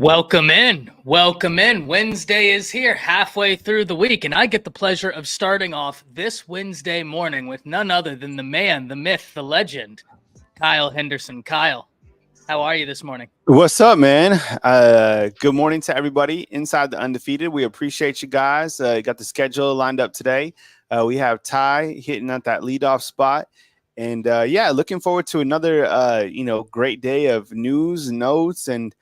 Welcome in. Welcome in. Wednesday is here, halfway through the week, and I get the pleasure of starting off this Wednesday morning with none other than the man, the myth, the legend, Kyle Henderson. Kyle, how are you this morning? What's up, man? Good morning to everybody inside the Undefeated. We appreciate you guys. Got the schedule lined up today. We have Ty hitting at that leadoff spot. And looking forward to another, great day of news and notes. And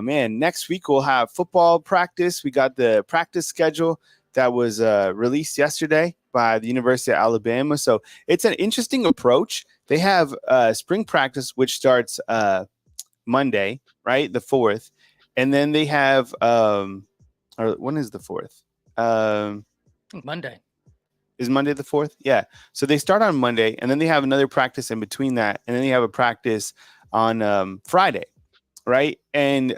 man, next week we'll have football practice. We got the practice schedule that was released yesterday by the University of Alabama. So it's an interesting approach. They have spring practice, which starts Monday, right? The 4th. And then they have or when is the 4th? Monday. Is Monday the 4th? Yeah. So they start on Monday, and then they have another practice in between that, and then they have a practice on Friday, right? And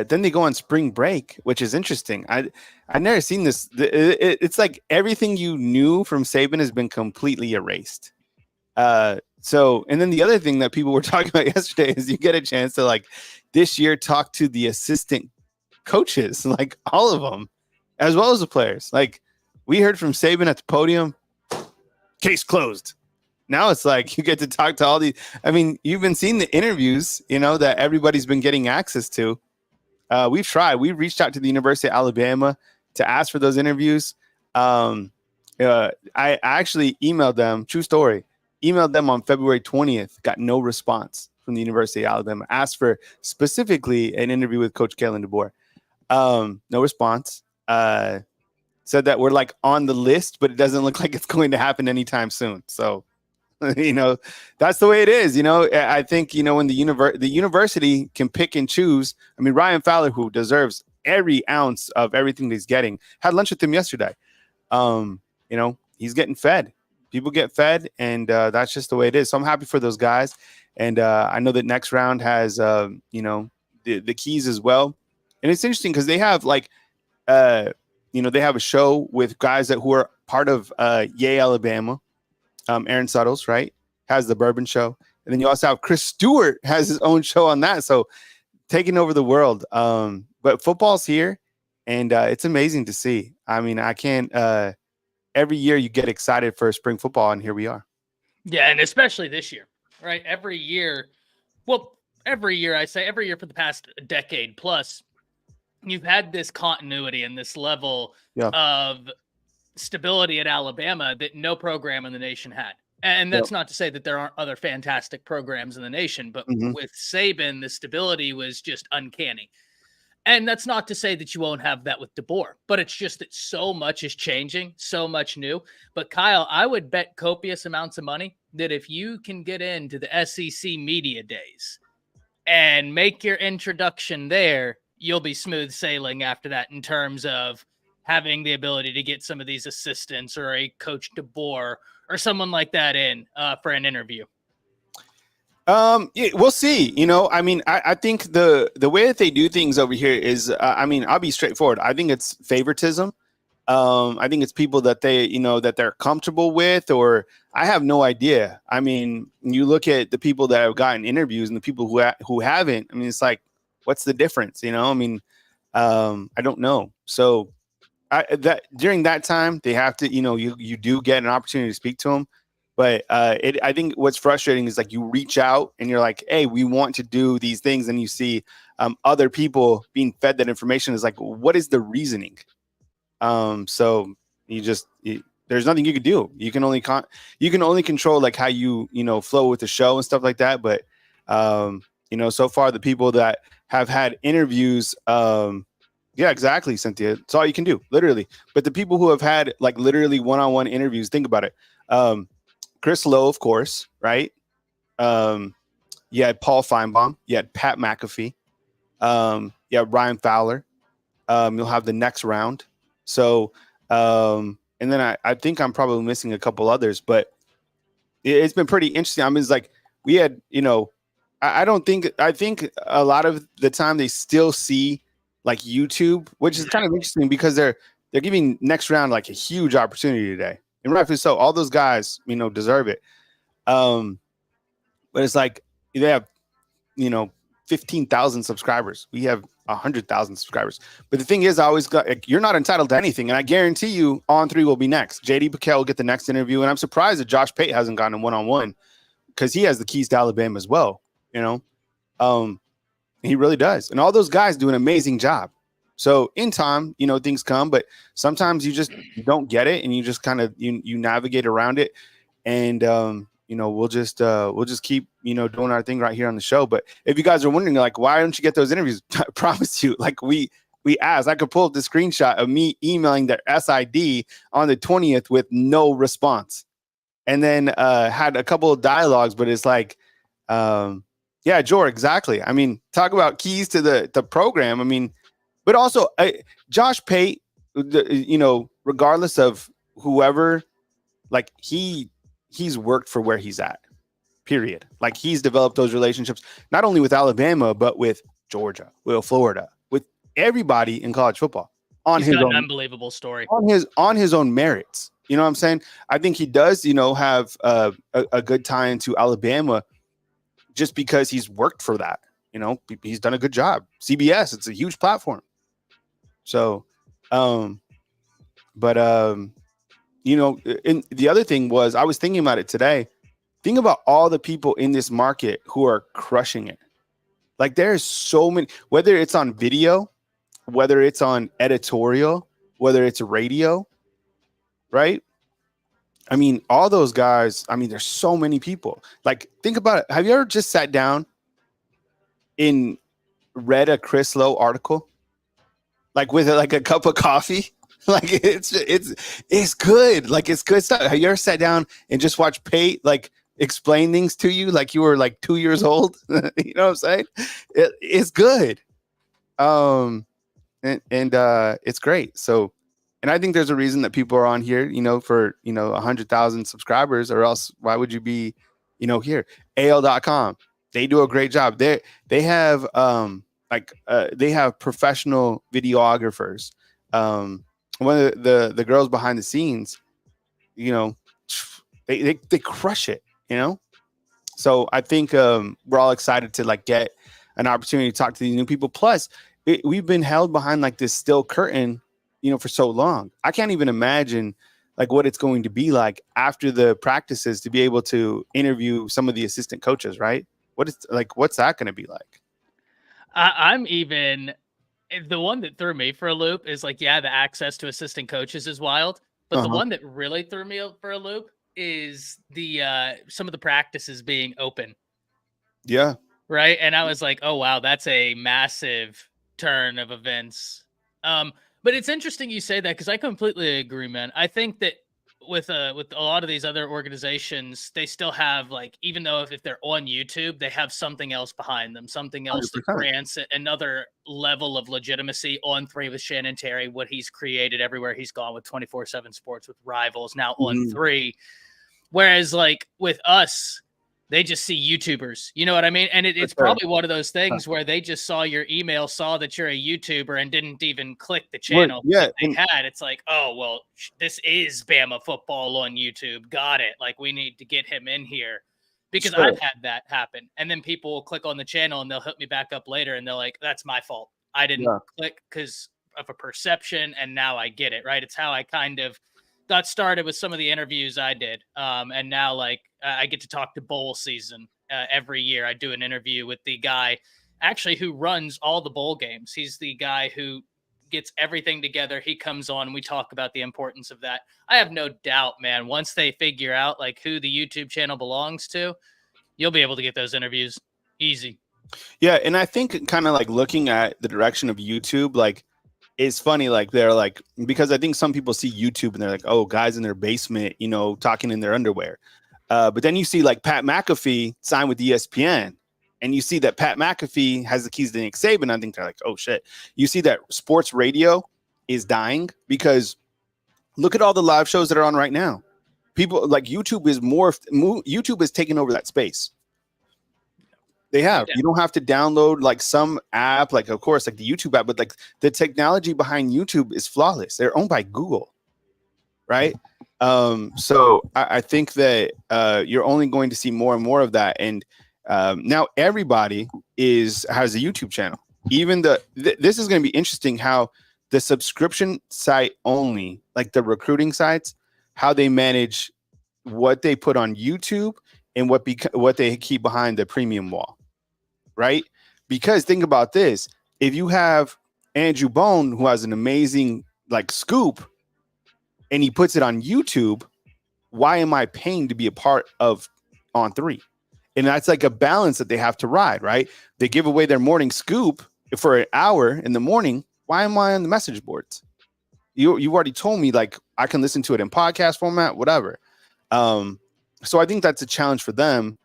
then they go on spring break, which is interesting. I've never seen this. It's like everything you knew from Saban has been completely erased. So, and then the other thing that people were talking about yesterday is you get a chance to, like, this year talk to the assistant coaches, like all of them, as well as the players. Like, we heard from Saban at the podium, case closed. Now it's like you get to talk to all these. I mean, you've been seeing the interviews, that everybody's been getting access to. We've tried. We reached out to the University of Alabama to ask for those interviews. I actually emailed them, true story, emailed them on February 20th, got no response from the University of Alabama, asked for specifically an interview with Coach Kalen DeBoer. No response. Said that we're like on the list, but it doesn't look like it's going to happen anytime soon. So, that's the way it is. I think, when the university can pick and choose. I mean, Ryan Fowler, who deserves every ounce of everything he's getting, had lunch with him yesterday. He's getting fed. People get fed, and that's just the way it is. So I'm happy for those guys. And I know that next round has, the keys as well. And it's interesting because they have they have a show with guys who are part of Yay Alabama. Aaron Suttles, right, has the Bourbon Show. And then you also have Chris Stewart has his own show on that. So taking over the world. But football's here, and it's amazing to see. I mean, I can't every year you get excited for spring football, and here we are. Yeah, and especially this year, right? Every year for the past decade plus, you've had this continuity and this level of stability at Alabama that no program in the nation had. And that's not to say that there aren't other fantastic programs in the nation, but with Saban, the stability was just uncanny. And that's not to say that you won't have that with DeBoer, but it's just that so much is changing, so much new. But Kyle, I would bet copious amounts of money that if you can get into the SEC media days and make your introduction there, you'll be smooth sailing after that in terms of having the ability to get some of these assistants or a Coach DeBoer or someone like that in for an interview. We'll see. I mean, I think the way that they do things over here is, I'll be straightforward. I think it's favoritism. I think it's people that that they're comfortable with, or I have no idea. I mean, you look at the people that have gotten interviews and the people who haven't. I mean, it's like, what's the difference? I don't know. So during that time, they have to, you do get an opportunity to speak to them. But I think what's frustrating is, like, you reach out and you're like, hey, we want to do these things. And you see other people being fed that information. Is like, what is the reasoning? So there's nothing you can do. You can only control like how you flow with the show and stuff like that. But so far the people that have had interviews, yeah, exactly, Cynthia. It's all you can do, literally. But the people who have had like literally one-on-one interviews, think about it. Chris Lowe, of course, right? You had Paul Feinbaum. You had Pat McAfee. You had Ryan Fowler. You'll have the next round. So, and then I think I'm probably missing a couple others, but it's been pretty interesting. I mean, it's like we had, I think a lot of the time they still see like YouTube, which is kind of interesting because they're giving next round like a huge opportunity today. And rightfully so. All those guys, deserve it. But it's like they have, 15,000 subscribers. We have 100,000 subscribers. But the thing is, I always got, like, you're not entitled to anything. And I guarantee you On3 will be next. JD Paquette will get the next interview. And I'm surprised that Josh Pate hasn't gotten a one-on-one because he has the keys to Alabama as well. He really does. And all those guys do an amazing job. So in time, things come, but sometimes you don't get it and you just kind of, you navigate around it. And, we'll just keep, doing our thing right here on the show. But if you guys are wondering, like, why don't you get those interviews? I promise you, like we asked, I could pull up the screenshot of me emailing their SID on the 20th with no response. And then had a couple of dialogues, but it's like, yeah, Jor, exactly. I mean, talk about keys to the program. I mean, but also Josh Pate, regardless of whoever, like he's worked for where he's at, period. Like he's developed those relationships, not only with Alabama, but with Georgia, with Florida, with everybody in college football He's got an unbelievable story on his own merits. You know what I'm saying? I think he does, have a good tie into Alabama just because he's worked for that. He's done a good job. CBS, it's a huge platform. So, and the other thing was, I was thinking about it today. Think about all the people in this market who are crushing it. Like there's so many, whether it's on video, whether it's on editorial, whether it's radio, right? I mean, all those guys, there's so many people. Like, think about it. Have you ever just sat down and read a Chris Lowe article? Like with a cup of coffee? Like it's good. Like it's good stuff. Have you ever sat down and just watched Pate like explain things to you like you were like 2 years old? You know what I'm saying? It's good. And it's great. So, and I think there's a reason that people are on here, for 100,000 subscribers, or else why would you be, here? AL.com. They do a great job. They have they have professional videographers. One of the girls behind the scenes, they crush it, So I think we're all excited to like get an opportunity to talk to these new people. Plus, we've been held behind like this steel curtain, for so long. I can't even imagine like what it's going to be like after the practices to be able to interview some of the assistant coaches, right? What's that going to be like? I'm even the one that threw me for a loop is like, yeah, the access to assistant coaches is wild. But the one that really threw me for a loop is the some of the practices being open. Yeah. Right. And I was like, oh, wow, that's a massive turn of events. But it's interesting you say that because I completely agree, man. I think that with a lot of these other organizations, they still have like, even though if they're on YouTube, they have something else behind them, something else 100%. That grants another level of legitimacy. On3 with Shannon Terry, what he's created everywhere he's gone with 24/7 Sports, with Rivals, now On3. Whereas like with us, they just see YouTubers, you know what I mean? And it's probably one of those things where they just saw your email, saw that you're a YouTuber, and didn't even click the channel. Yeah, they had. It's like, oh, well, this is Bama football on YouTube. Got it. Like, we need to get him in here. Because I've had that happen. And then people will click on the channel and they'll hit me back up later and they're like, that's my fault. I didn't click because of a perception, and now I get it, right? It's how I kind of got started with some of the interviews I did. And now, like, I get to talk to bowl season every year. I do an interview with the guy actually who runs all the bowl games. He's the guy who gets everything together. He comes on and we talk about the importance of that. I have no doubt, man, once they figure out like who the YouTube channel belongs to, you'll be able to get those interviews easy. Yeah. And I think kind of like looking at the direction of YouTube, like, it's funny, like they're like, because I think some people see YouTube and they're like, oh, guys in their basement, talking in their underwear. But then you see like Pat McAfee sign with ESPN, and you see that Pat McAfee has the keys to Nick Saban. I think they're like, oh shit. You see that sports radio is dying because look at all the live shows that are on right now. People like YouTube is taking over that space. They have. You don't have to download like some app, like of course, like the YouTube app, but like the technology behind YouTube is flawless. They're owned by Google, right? So I think that you're only going to see more and more of that. And now everybody has a YouTube channel. even this is going to be interesting how the subscription site only, like the recruiting sites, how they manage what they put on YouTube and what they keep behind the premium wall, right? Because think about this. If you have Andrew Bone, who has an amazing like scoop, and he puts it on YouTube, why am I paying to be a part of On 3? And that's like a balance that they have to ride, right? They give away their morning scoop for an hour in the morning. Why am I on the message boards? You already told me like I can listen to it in podcast format, whatever. So I think that's a challenge for them.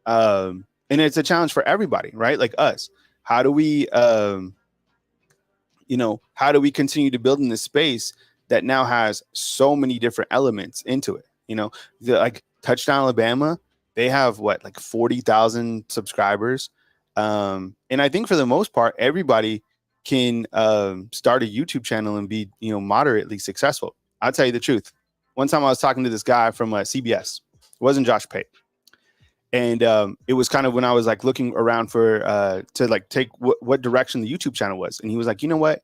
And it's a challenge for everybody, right? Like us. How do we continue to build in this space that now has so many different elements into it? Like Touchdown Alabama, they have like 40,000 subscribers. And I think for the most part, everybody can start a YouTube channel and be, moderately successful. I'll tell you the truth. One time I was talking to this guy from CBS. It wasn't Josh Pate. And it was kind of when I was like looking around for to like take what direction the YouTube channel was. And he was like, you know what?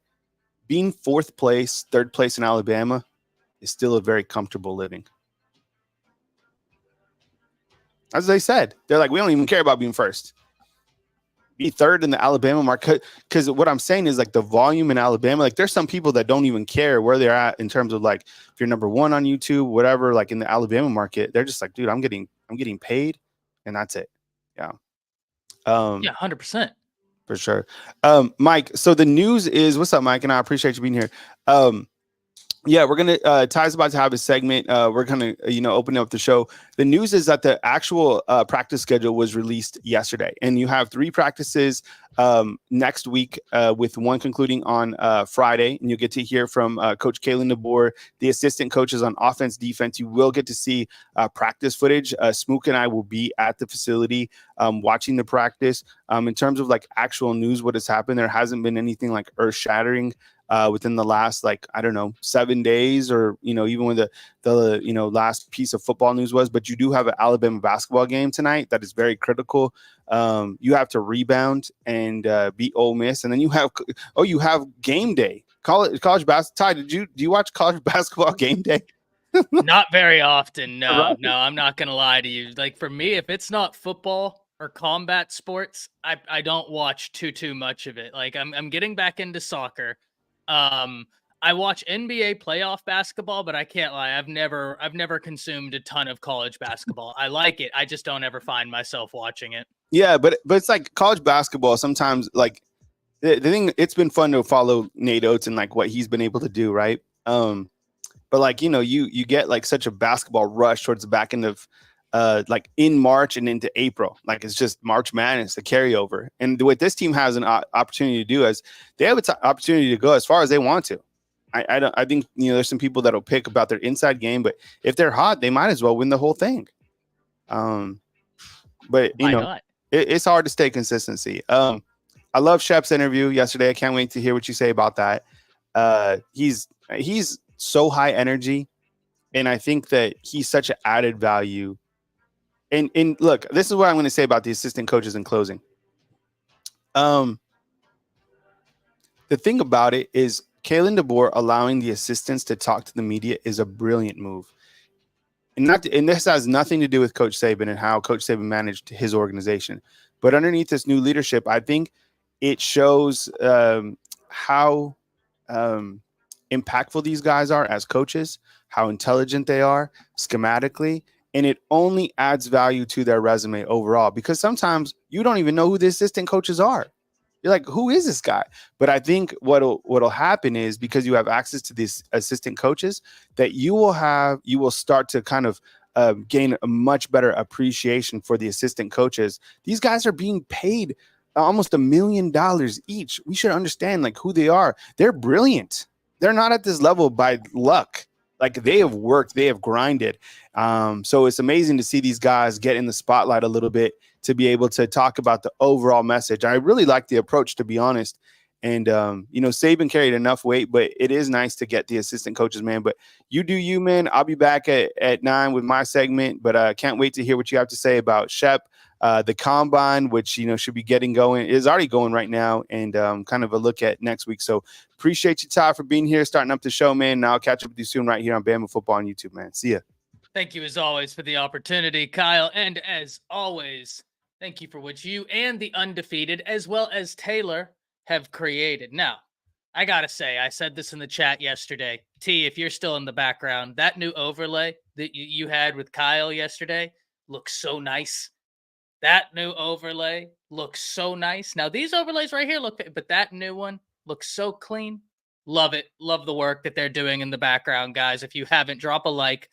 Being third place in Alabama is still a very comfortable living. As they said, they're like, we don't even care about being first. Be third in the Alabama market. Because what I'm saying is like the volume in Alabama, like there's some people that don't even care where they're at in terms of like if you're number one on YouTube, whatever, like in the Alabama market, they're just like, dude, I'm getting paid. And that's it. Yeah. 100%. For sure. Mike, so the news is, what's up, Mike? And I appreciate you being here. Yeah, we're going to, Ty's about to have a segment. We're going to, open up the show. The news is that the actual practice schedule was released yesterday. And you have 3 practices next week with one concluding on Friday. And you'll get to hear from Coach Jaylen DeBoer, the assistant coaches on offense, defense. You will get to see practice footage. Smook and I will be at the facility watching the practice. In terms of like actual news, what has happened, there hasn't been anything like earth-shattering within the last 7 days, or even when the last piece of football news was. But you do have an Alabama basketball game tonight that is very critical. You have to rebound and beat Ole Miss, and then you have game day, college basketball. Ty, do you watch college basketball game day? Not very often. No, right. No, I'm not gonna lie to you. Like for me, if it's not football or combat sports, I don't watch too much of it. Like I'm getting back into soccer. I watch NBA playoff basketball, but I can't lie. I've never consumed a ton of college basketball. I like it. I just don't ever find myself watching it. Yeah, but it's like college basketball. Sometimes like the thing, it's been fun to follow Nate Oates and like what he's been able to do. Right. But like, you get like such a basketball rush towards the back end of like in March and into April. Like it's just March Madness, the carryover. And what this team has an opportunity to do is they have an opportunity to go as far as they want to. I think, there's some people that'll pick about their inside game, but if they're hot, they might as well win the whole thing. But it's hard to stay consistency. I love Shep's interview yesterday. I can't wait to hear what you say about that. He's so high energy, and I think that he's such an added value. And look, this is what I'm going to say about the assistant coaches in closing. The thing about it is Jaylen DeBoer allowing the assistants to talk to the media is a brilliant move. And this has nothing to do with Coach Saban and how Coach Saban managed his organization. But underneath this new leadership, I think it shows how impactful these guys are as coaches, how intelligent they are schematically, and it only adds value to their resume overall, because sometimes you don't even know who the assistant coaches are. You're like, who is this guy? But I think what'll happen is, because you have access to these assistant coaches, that you will start to kind of gain a much better appreciation for the assistant coaches. These guys are being paid almost $1 million each. We should understand like who they are. They're brilliant. They're not at this level by luck. Like they have worked, they have grinded. So it's amazing to see these guys get in the spotlight a little bit, to be able to talk about the overall message. I really like the approach, to be honest. And, Saban carried enough weight, but it is nice to get the assistant coaches, man. But you do you, man. I'll be back at 9 with my segment, but I can't wait to hear what you have to say about Shep, the combine, which, should be getting going, is already going right now, and kind of a look at next week. So appreciate you, Todd, for being here, starting up the show, man. And I'll catch up with you soon right here on Bama Football on YouTube, man. See ya. Thank you, as always, for the opportunity, Kyle. And as always, thank you for what you and the undefeated, as well as Taylor, have created. Now, I got to say, I said this in the chat yesterday. T, if you're still in the background, that new overlay that you had with Kyle yesterday looks so nice. That new overlay looks so nice. Now, these overlays right here look, but that new one looks so clean. Love it. Love the work that they're doing in the background, guys. If you haven't, drop a like.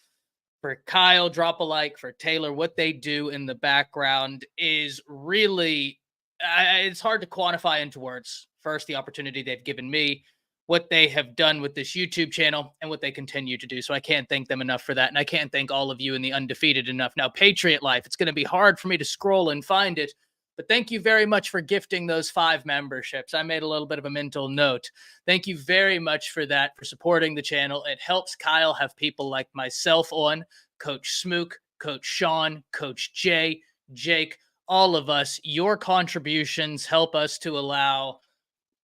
For Kyle, drop a like. For Taylor, what they do in the background is really, it's hard to quantify into words. First, the opportunity they've given me, what they have done with this YouTube channel, and what they continue to do. So I can't thank them enough for that. And I can't thank all of you in the undefeated enough. Now, Patriot Life, it's going to be hard for me to scroll and find it, but thank you very much for gifting those 5 memberships. I made a little bit of a mental note. Thank you very much for that, for supporting the channel. It helps Kyle have people like myself on, Coach Smook, Coach Sean, Coach Jay, Jake, all of us. Your contributions help us to allow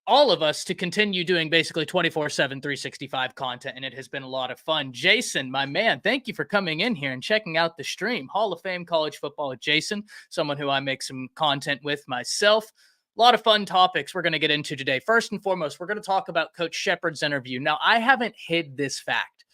all of us to continue doing basically 24/7, 365 content, and it has been a lot of fun. Jason, my man, thank you for coming in here and checking out the stream. Hall of Fame college football with Jason, someone who I make some content with myself. A lot of fun topics we're going to get into today. First and foremost, we're going to talk about Coach Shepard's interview. Now, I haven't hid this fact.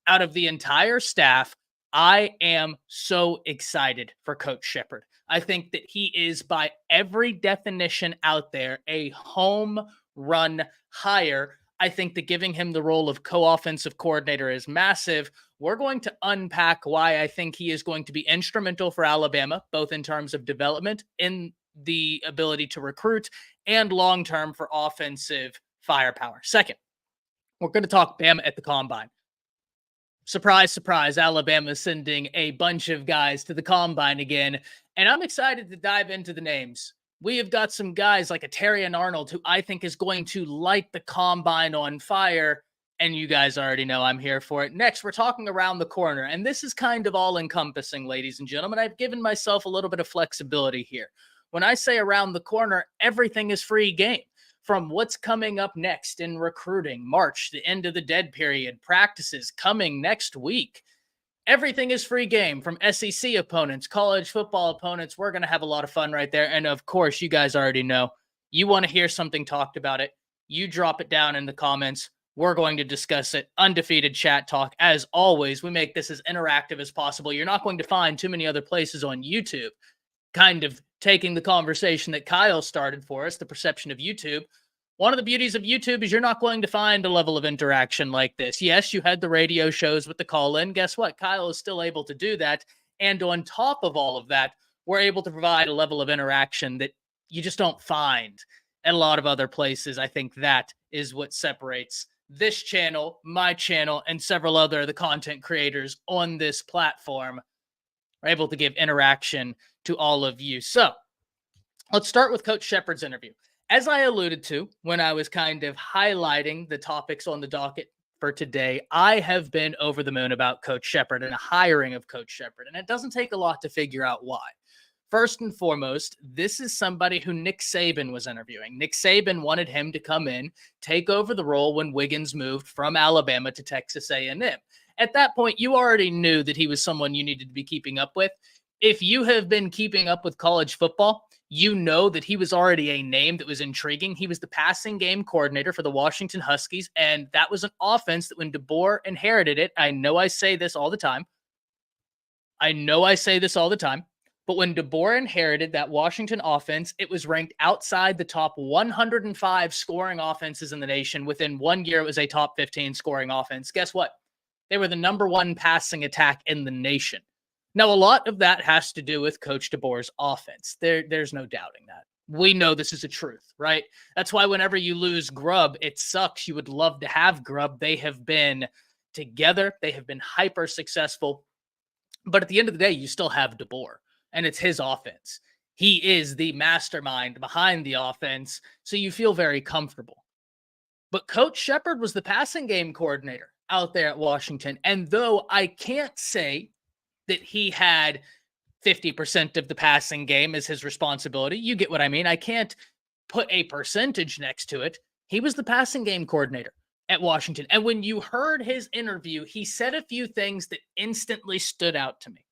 Out of the entire staff, I am so excited for Coach Shepard. I think that he is, by every definition out there, a home run hire. I think that giving him the role of co-offensive coordinator is massive. We're going to unpack why I think he is going to be instrumental for Alabama, both in terms of development, in the ability to recruit, and long-term for offensive firepower. Second, we're going to talk Bama at the Combine. Surprise, surprise, Alabama is sending a bunch of guys to the Combine again, and I'm excited to dive into the names. We have got some guys like a Terrion Arnold, who I think is going to light the Combine on fire, and you guys already know I'm here for it. Next, we're talking around the corner, and this is kind of all-encompassing, ladies and gentlemen. I've given myself a little bit of flexibility here. When I say around the corner, everything is free game. From what's coming up next in recruiting, March, the end of the dead period, practices coming next week. Everything is free game, from SEC opponents, college football opponents. We're going to have a lot of fun right there. And of course, you guys already know, you want to hear something talked about it, you drop it down in the comments. We're going to discuss it. Undefeated chat talk. As always, we make this as interactive as possible. You're not going to find too many other places on YouTube kind of taking the conversation that Kyle started for us, the perception of YouTube. One of the beauties of YouTube is you're not going to find a level of interaction like this. Yes, you had the radio shows with the call-in. Guess what? Kyle is still able to do that. And on top of all of that, we're able to provide a level of interaction that you just don't find at a lot of other places. I think that is what separates this channel, my channel, and several other the content creators on this platform are able to give interaction to all of you. So let's start with Coach Shepard's interview. As I alluded to when I was kind of highlighting the topics on the docket for today, I have been over the moon about Coach Shepard and the hiring of Coach Shepard, and it doesn't take a lot to figure out why. First and foremost, this is somebody who Nick Saban was interviewing. Nick Saban wanted him to come in, take over the role when Wiggins moved from Alabama to Texas A&M. At that point, you already knew that he was someone you needed to be keeping up with. If you have been keeping up with college football, you know that he was already a name that was intriguing. He was the passing game coordinator for the Washington Huskies, and that was an offense that when DeBoer inherited it, I know I say this all the time. But when DeBoer inherited that Washington offense, it was ranked outside the top 105 scoring offenses in the nation. Within 1 year, it was a top 15 scoring offense. Guess what? They were the number one passing attack in the nation. Now, a lot of that has to do with Coach DeBoer's offense. There's no doubting that. We know this is a truth, right? That's why whenever you lose Grubb, it sucks. You would love to have Grubb. They have been together. They have been hyper successful. But at the end of the day, you still have DeBoer, and it's his offense. He is the mastermind behind the offense, so you feel very comfortable. But Coach Shepard was the passing game coordinator out there at Washington, and though I can't say that he had 50% of the passing game is his responsibility. You get what I mean? I can't put a percentage next to it. He was the passing game coordinator at Washington. And when you heard his interview, he said a few things that instantly stood out to me.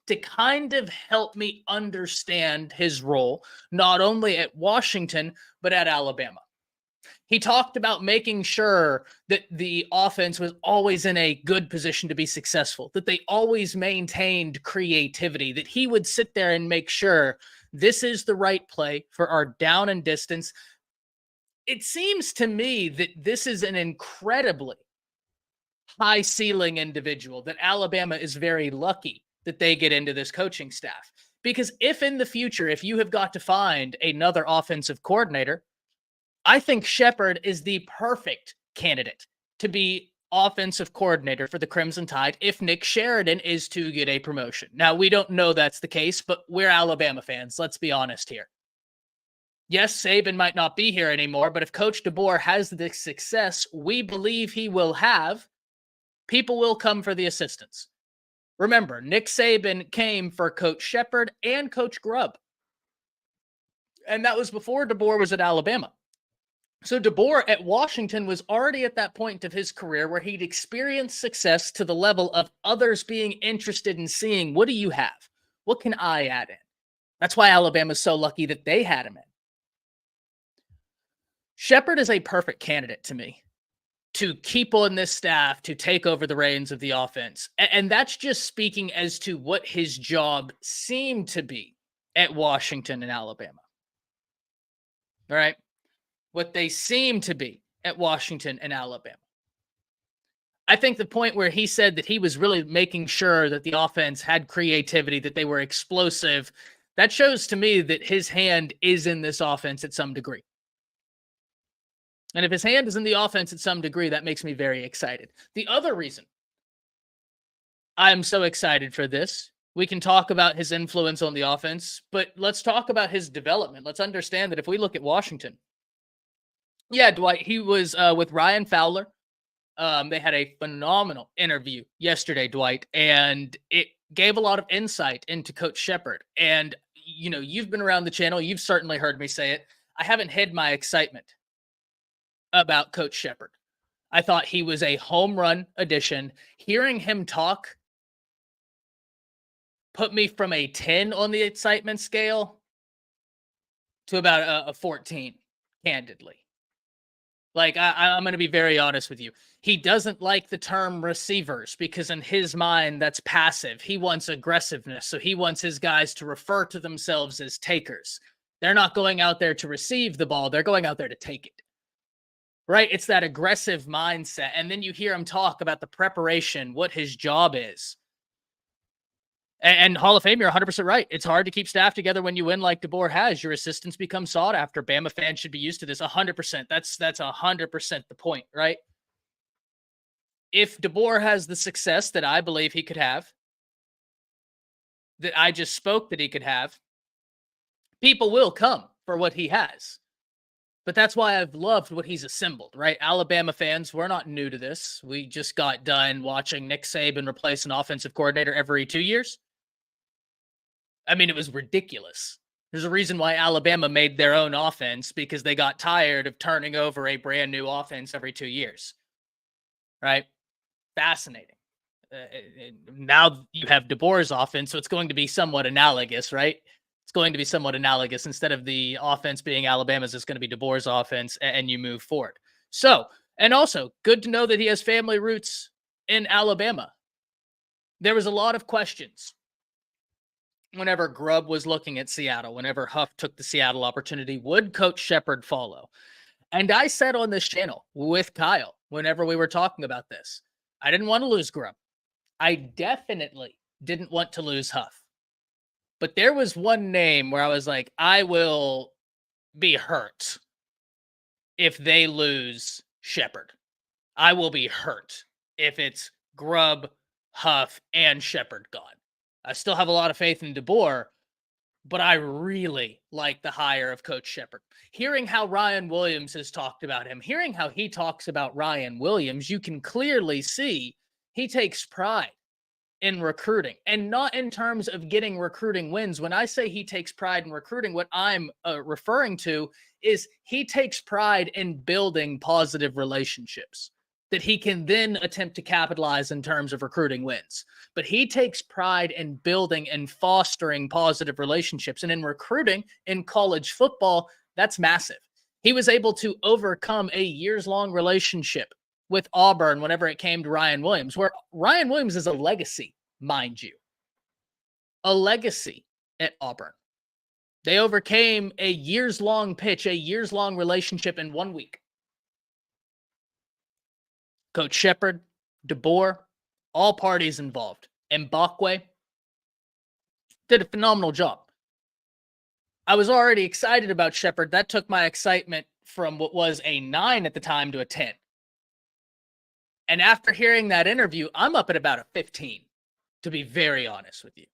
To kind of help me understand his role, not only at Washington, but at Alabama. He talked about making sure that the offense was always in a good position to be successful, that they always maintained creativity, that he would sit there and make sure this is the right play for our down and distance. It seems to me that this is an incredibly high ceiling individual, that Alabama is very lucky that they get into this coaching staff. Because if in the future, if you have got to find another offensive coordinator, I think Shepard is the perfect candidate to be offensive coordinator for the Crimson Tide if Nick Sheridan is to get a promotion. Now, we don't know that's the case, but we're Alabama fans. Let's be honest here. Yes, Saban might not be here anymore, but if Coach DeBoer has the success we believe he will have, people will come for the assistance. Remember, Nick Saban came for Coach Shepard and Coach Grubb. And that was before DeBoer was at Alabama. So DeBoer at Washington was already at that point of his career where he'd experienced success to the level of others being interested in seeing, what do you have? What can I add in? That's why Alabama's so lucky that they had him in. Shepard is a perfect candidate to me to keep on this staff, to take over the reins of the offense. And that's just speaking as to what his job seemed to be at Washington and Alabama. All right? What they seem to be at Washington and Alabama. I think the point where he said that he was really making sure that the offense had creativity, that they were explosive, that shows to me that his hand is in this offense at some degree. And if his hand is in the offense at some degree, that makes me very excited. The other reason I'm so excited for this, we can talk about his influence on the offense, but let's talk about his development. Let's understand that if we look at Washington, yeah, Dwight, he was with Ryan Fowler. They had a phenomenal interview yesterday, Dwight, and it gave a lot of insight into Coach Shepard. And, you know, you've been around the channel. You've certainly heard me say it. I haven't hid my excitement about Coach Shepard. I thought he was a home run addition. Hearing him talk put me from a 10 on the excitement scale to about a 14, candidly. Like, I'm going to be very honest with you. He doesn't like the term receivers because in his mind, that's passive. He wants aggressiveness. So he wants his guys to refer to themselves as takers. They're not going out there to receive the ball. They're going out there to take it. Right? It's that aggressive mindset. And then you hear him talk about the preparation, what his job is. And Hall of Fame, you're 100% right. It's hard to keep staff together when you win like DeBoer has. Your assistants become sought after. Bama fans should be used to this 100%. That's 100% the point, right? If DeBoer has the success that I believe he could have, that I just spoke that he could have, people will come for what he has. But that's why I've loved what he's assembled, right? Alabama fans, we're not new to this. We just got done watching Nick Saban replace an offensive coordinator every 2 years. I mean, it was ridiculous. There's a reason why Alabama made their own offense, because they got tired of turning over a brand new offense every 2 years, right? Fascinating. Now you have DeBoer's offense, so it's going to be somewhat analogous, right? It's going to be somewhat analogous. Instead of the offense being Alabama's, it's going to be DeBoer's offense, and you move forward. So, and also, good to know that he has family roots in Alabama. There was a lot of questions whenever Grubb was looking at Seattle, whenever Huff took the Seattle opportunity, would Coach Shepard follow? And I said on this channel with Kyle, whenever we were talking about this, I didn't want to lose Grubb. I definitely didn't want to lose Huff. But there was one name where I was like, I will be hurt if they lose Shepard. I will be hurt if it's Grubb, Huff, and Shepard gone. I still have a lot of faith in DeBoer, but I really like the hire of Coach Shepard. Hearing how Ryan Williams has talked about him, hearing how he talks about Ryan Williams, you can clearly see he takes pride in recruiting, and not in terms of getting recruiting wins. When I say he takes pride in recruiting, what I'm referring to is he takes pride in building positive relationships that he can then attempt to capitalize in terms of recruiting wins. But he takes pride in building and fostering positive relationships. And in recruiting in college football, that's massive. He was able to overcome a years-long relationship with Auburn whenever it came to Ryan Williams, where Ryan Williams is a legacy, mind you. A legacy at Auburn. They overcame a years-long pitch, a years-long relationship in 1 week. Coach Shepard, DeBoer, all parties involved. Mbakwe did a phenomenal job. I was already excited about Shepard. That took my excitement from what was a 9 at the time to a 10. And after hearing that interview, I'm up at about a 15, to be very honest with you.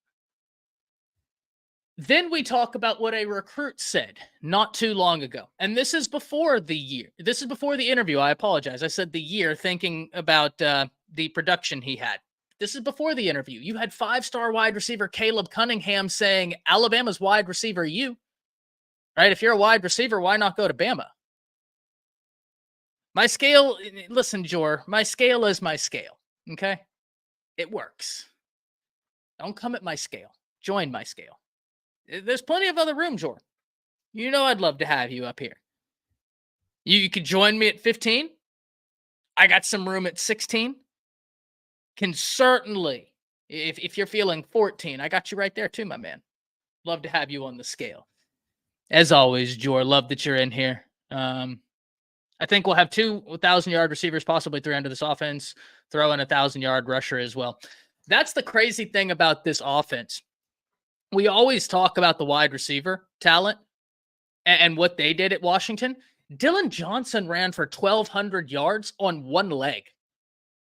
Then we talk about what a recruit said not too long ago. And this is before the year. This is before the interview. I apologize. I said the year thinking about the production he had. This is before the interview. You had 5-star wide receiver Caleb Cunningham saying, Alabama's wide receiver you. Right? If you're a wide receiver, why not go to Bama? My scale, listen, Jor, my scale is my scale. Okay? It works. Don't come at my scale. Join my scale. There's plenty of other room, Jor. You know I'd love to have you up here. You could join me at 15. I got some room at 16. Can certainly, if you're feeling 14, I got you right there too, my man. Love to have you on the scale. As always, Jor, love that you're in here. I think we'll have 2 1,000-yard receivers, possibly 3 under this offense. Throw in a 1,000-yard rusher as well. That's the crazy thing about this offense. We always talk about the wide receiver talent and what they did at Washington. Dylan Johnson ran for 1,200 yards on one leg.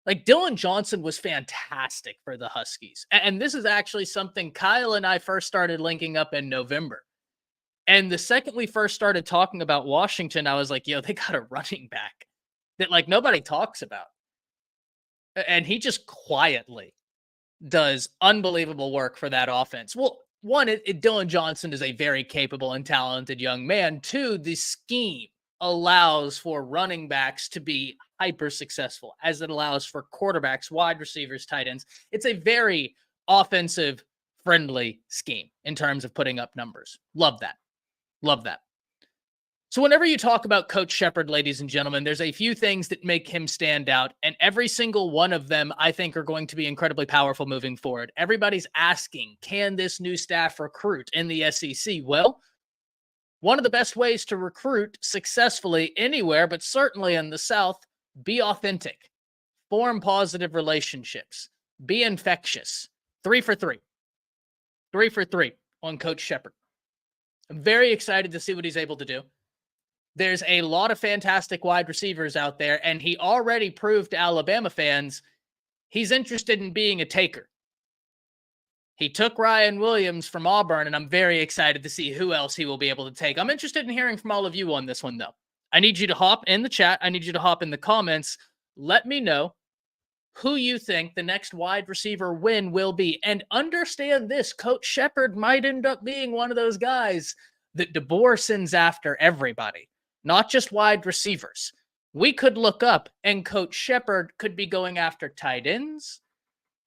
Like, Dylan Johnson was fantastic for the Huskies. And this is actually something Kyle and I first started linking up in November. And the second we first started talking about Washington, I was like, yo, they got a running back that, like, nobody talks about. And he just quietly does unbelievable work for that offense. Well, one, Dylan Johnson is a very capable and talented young man. 2, the scheme allows for running backs to be hyper successful, as it allows for quarterbacks, wide receivers, tight ends. It's a very offensive friendly scheme in terms of putting up numbers. Love that. Love that. So whenever you talk about Coach Shepard, ladies and gentlemen, there's a few things that make him stand out, and every single one of them I think are going to be incredibly powerful moving forward. Everybody's asking, can this new staff recruit in the SEC? Well, one of the best ways to recruit successfully anywhere, but certainly in the South, be authentic, form positive relationships, be infectious. 3 for 3. 3 for 3 on Coach Shepard. I'm very excited to see what he's able to do. There's a lot of fantastic wide receivers out there, and he already proved to Alabama fans he's interested in being a taker. He took Ryan Williams from Auburn, and I'm very excited to see who else he will be able to take. I'm interested in hearing from all of you on this one, though. I need you to hop in the chat. I need you to hop in the comments. Let me know who you think the next wide receiver win will be. And understand this, Coach Shepard might end up being one of those guys that DeBoer sends after everybody, not just wide receivers. We could look up, and Coach Shepard could be going after tight ends,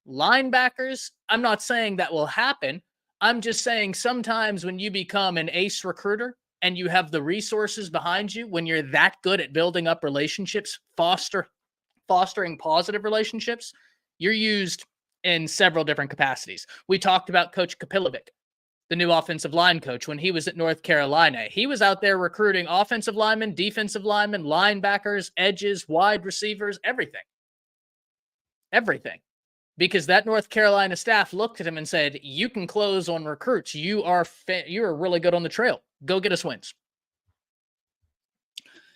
linebackers. I'm not saying that will happen. I'm just saying sometimes when you become an ace recruiter and you have the resources behind you, when you're that good at building up relationships, fostering positive relationships, you're used in several different capacities. We talked about Coach Kapilovic, the new offensive line coach, when he was at North Carolina. He was out there recruiting offensive linemen, defensive linemen, linebackers, edges, wide receivers, everything. Everything. Because that North Carolina staff looked at him and said, you can close on recruits. You are really good on the trail. Go get us wins.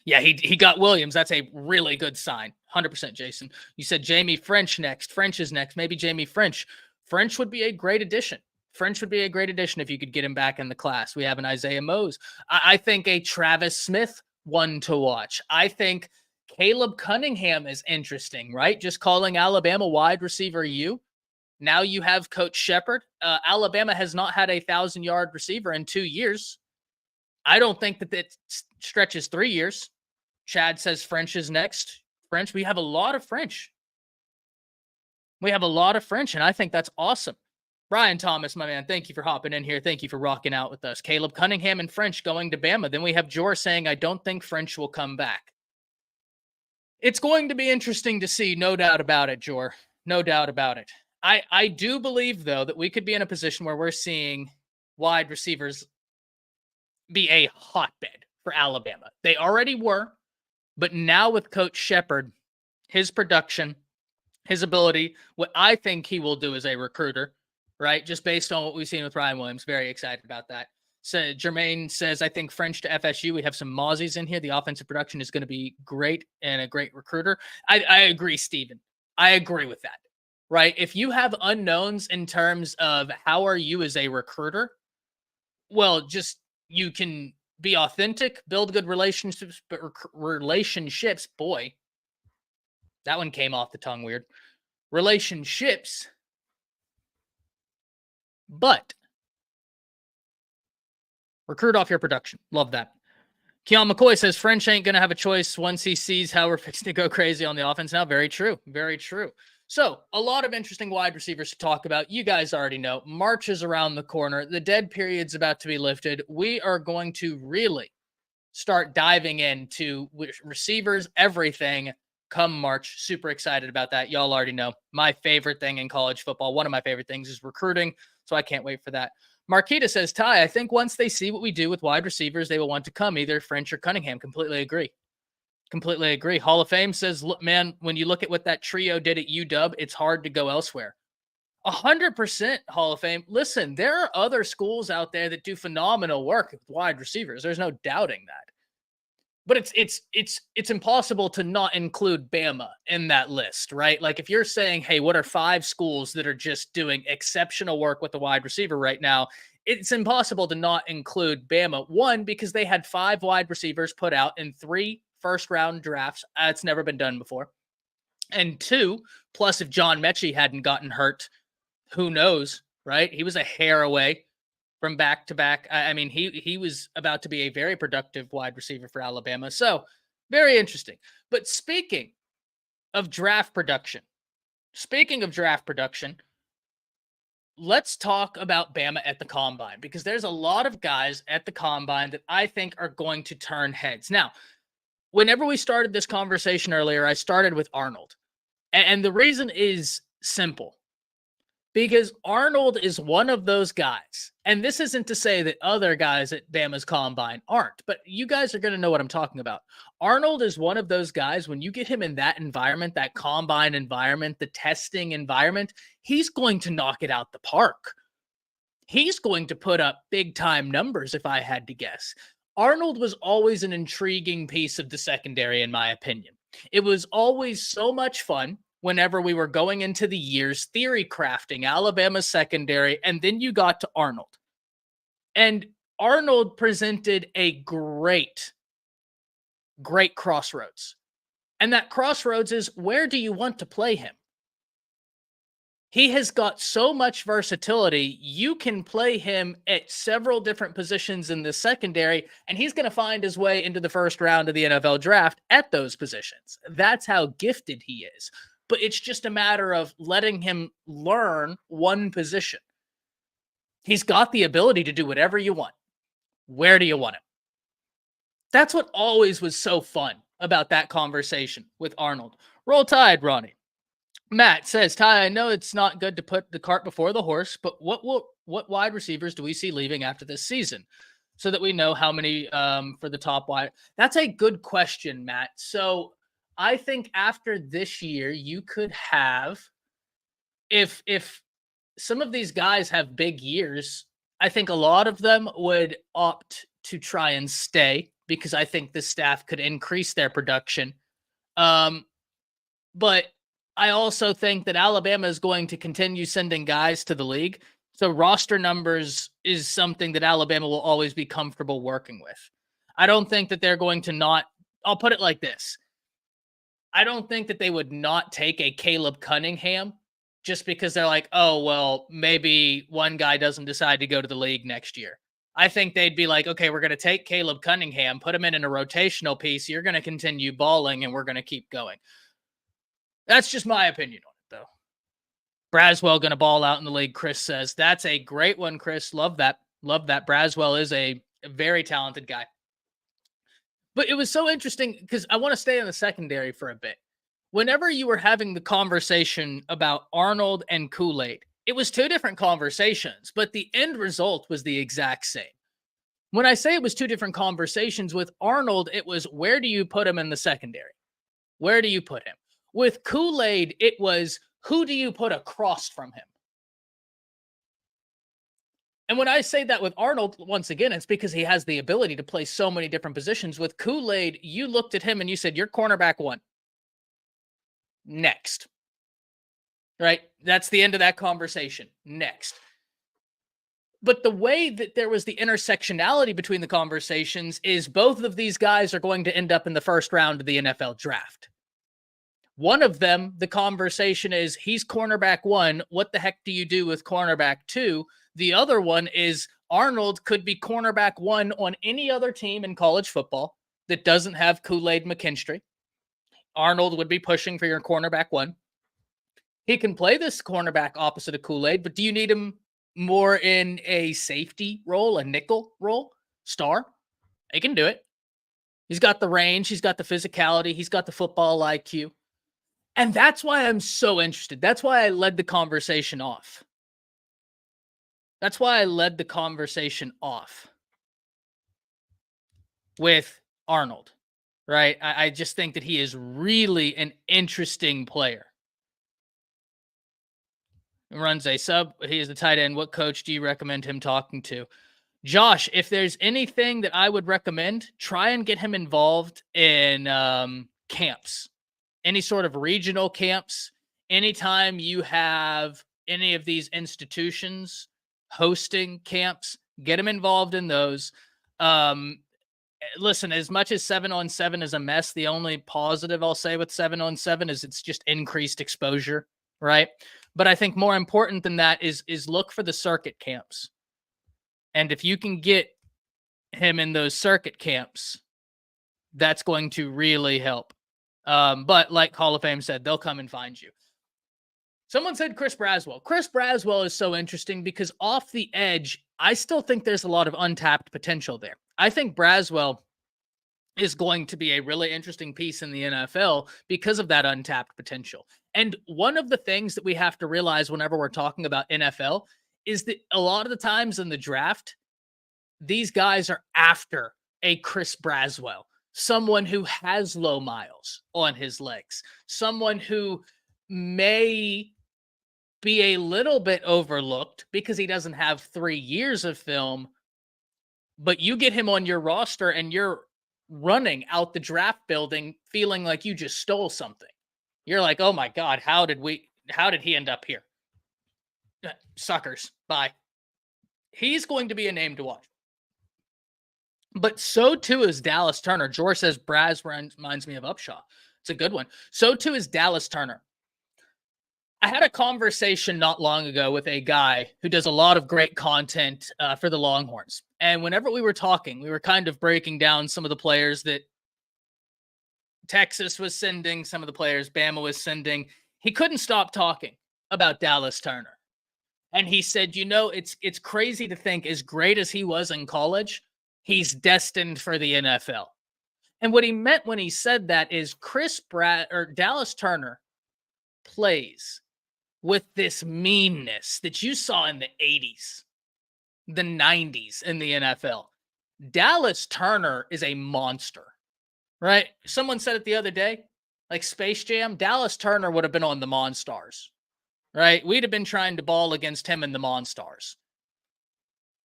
Yeah, he got Williams. That's a really good sign. 100%, Jason. You said Jamie French next. French is next. Maybe Jamie French. French would be a great addition. French would be a great addition if you could get him back in the class. We have an Isaiah Mose. I think a Travis Smith one to watch. I think Caleb Cunningham is interesting, right? Just calling Alabama wide receiver you. Now you have Coach Shepard. Alabama has not had a 1,000-yard receiver in 2 years. I don't think that it stretches 3 years. Chad says French is next. French, we have a lot of French. And I think that's awesome. Brian Thomas, my man, thank you for hopping in here. Thank you for rocking out with us. Caleb Cunningham and French going to Bama. Then we have Jor saying, I don't think French will come back. It's going to be interesting to see, no doubt about it, Jor. No doubt about it. I do believe, though, that we could be in a position where we're seeing wide receivers be a hotbed for Alabama. They already were, but now with Coach Shepard, his production, his ability, what I think he will do as a recruiter, right? Just based on what we've seen with Ryan Williams. Very excited about that. So Jermaine says, I think French to FSU. We have some Mozzies in here. The offensive production is going to be great and a great recruiter. I agree, Steven. I agree with that, right? If you have unknowns in terms of how are you as a recruiter, well, just you can be authentic, build good relationships, but relationships, boy, that one came off the tongue weird. Relationships, but recruit off your production. Love that. Keon McCoy says French ain't going to have a choice once he sees how we're fixing to go crazy on the offense now. Very true. Very true. So a lot of interesting wide receivers to talk about. You guys already know March is around the corner. The dead period's about to be lifted. We are going to really start diving into receivers, everything come March. Super excited about that. Y'all already know my favorite thing in college football. One of my favorite things is recruiting. So I can't wait for that. Marquita says, Ty, I think once they see what we do with wide receivers, they will want to come, either French or Cunningham. Completely agree. Completely agree. Hall of Fame says, look, man, when you look at what that trio did at UW, it's hard to go elsewhere. 100% Hall of Fame. Listen, there are other schools out there that do phenomenal work with wide receivers. There's no doubting that. But it's impossible to not include Bama in that list, right? Like if you're saying, hey, what are 5 schools that are just doing exceptional work with the wide receiver right now? It's impossible to not include Bama. 1, because they had 5 wide receivers put out in 3 first-round drafts. It's never been done before. And 2, plus if John Mechie hadn't gotten hurt, who knows, right? He was a hair away from back-to-back. I mean, he was about to be a very productive wide receiver for Alabama. So, very interesting. But speaking of draft production, let's talk about Bama at the Combine, because there's a lot of guys at the Combine that I think are going to turn heads. Now, whenever we started this conversation earlier, I started with Arnold. And the reason is simple. Because Arnold is one of those guys. And this isn't to say that other guys at Bama's Combine aren't, but you guys are going to know what I'm talking about. Arnold is one of those guys, when you get him in that environment, that Combine environment, the testing environment, he's going to knock it out the park. He's going to put up big-time numbers, if I had to guess. Arnold was always an intriguing piece of the secondary, in my opinion. It was always so much fun whenever we were going into the years, theory crafting Alabama's secondary, and then you got to Arnold. And Arnold presented a great crossroads. And that crossroads is, where do you want to play him? He has got so much versatility. You can play him at several different positions in the secondary, and he's going to find his way into the first round of the NFL draft at those positions. That's how gifted he is. But it's just a matter of letting him learn one position. He's got the ability to do whatever you want. Where do you want him? That's what always was so fun about that conversation with Arnold. Roll Tide, Ronnie. Matt says, Ty, I know it's not good to put the cart before the horse, but what wide receivers do we see leaving after this season, so that we know how many for the top wide? That's a good question, Matt. So I think after this year, you could have, if some of these guys have big years, I think a lot of them would opt to try and stay, because I think the staff could increase their production. But I also think that Alabama is going to continue sending guys to the league. So roster numbers is something that Alabama will always be comfortable working with. I don't think that they're going to not, I'll put it like this. I don't think that they would not take a Caleb Cunningham just because they're like, oh, well, maybe one guy doesn't decide to go to the league next year. I think they'd be like, okay, we're going to take Caleb Cunningham, put him in a rotational piece. You're going to continue balling, and we're going to keep going. That's just my opinion on it, though. Braswell going to ball out in the league, Chris says. That's a great one, Chris. Love that. Love that. Braswell is a very talented guy. But it was so interesting because I want to stay on the secondary for a bit. Whenever you were having the conversation about Arnold and Kool-Aid, it was two different conversations, but the end result was the exact same. When I say it was two different conversations, with Arnold, it was, where do you put him in the secondary? Where do you put him? With Kool-Aid, it was, who do you put across from him? And when I say that with Arnold, once again, it's because he has the ability to play so many different positions. With Kool-Aid, you looked at him and you said, you're cornerback one. Next. Right? That's the end of that conversation. Next. But the way that there was the intersectionality between the conversations is both of these guys are going to end up in the first round of the NFL draft. One of them, the conversation is, he's cornerback one. What the heck do you do with cornerback two? The other one is, Arnold could be cornerback one on any other team in college football that doesn't have Kool-Aid McKinstry. Arnold would be pushing for your cornerback one. He can play this cornerback opposite of Kool-Aid, but do you need him more in a safety role, a nickel role, star? He can do it. He's got the range. He's got the physicality. He's got the football IQ. And that's why I'm so interested. That's why I led the conversation off. That's why I led the conversation off with Arnold, right? I just think that he is really an interesting player. He runs a sub. He is the tight end. What coach do you recommend him talking to? Josh, if there's anything that I would recommend, try and get him involved in camps. Any sort of regional camps. Anytime you have any of these institutions hosting camps, get him involved in those. Listen, as much as 7-on-7 is a mess, the only positive I'll say with 7-on-7 is it's just increased exposure, right? But I think more important than that is look for the circuit camps. And if you can get him in those circuit camps, that's going to really help. But like Hall of Fame said, they'll come and find you. Someone said Chris Braswell. Chris Braswell is so interesting because off the edge, I still think there's a lot of untapped potential there. I think Braswell is going to be a really interesting piece in the NFL because of that untapped potential. And one of the things that we have to realize whenever we're talking about NFL is that a lot of the times in the draft, these guys are after a Chris Braswell, someone who has low miles on his legs, someone who may be a little bit overlooked because he doesn't have 3 years of film, but you get him on your roster and you're running out the draft building feeling like you just stole something. You're like, oh my God, how did he end up here? Suckers. Bye. He's going to be a name to watch. But so too is Dallas Turner. George says Braz reminds me of Upshaw. It's a good one. So too is Dallas Turner. I had a conversation not long ago with a guy who does a lot of great content for the Longhorns. And whenever we were talking, we were kind of breaking down some of the players that Texas was sending, some of the players Bama was sending. He couldn't stop talking about Dallas Turner. And he said, it's crazy to think as great as he was in college, he's destined for the NFL. And what he meant when he said that is Dallas Turner plays with this meanness that you saw in the 80s, the 90s in the NFL. Dallas Turner is a monster, right? Someone said it the other day, like Space Jam, Dallas Turner would have been on the Monstars, right? We'd have been trying to ball against him in the Monstars.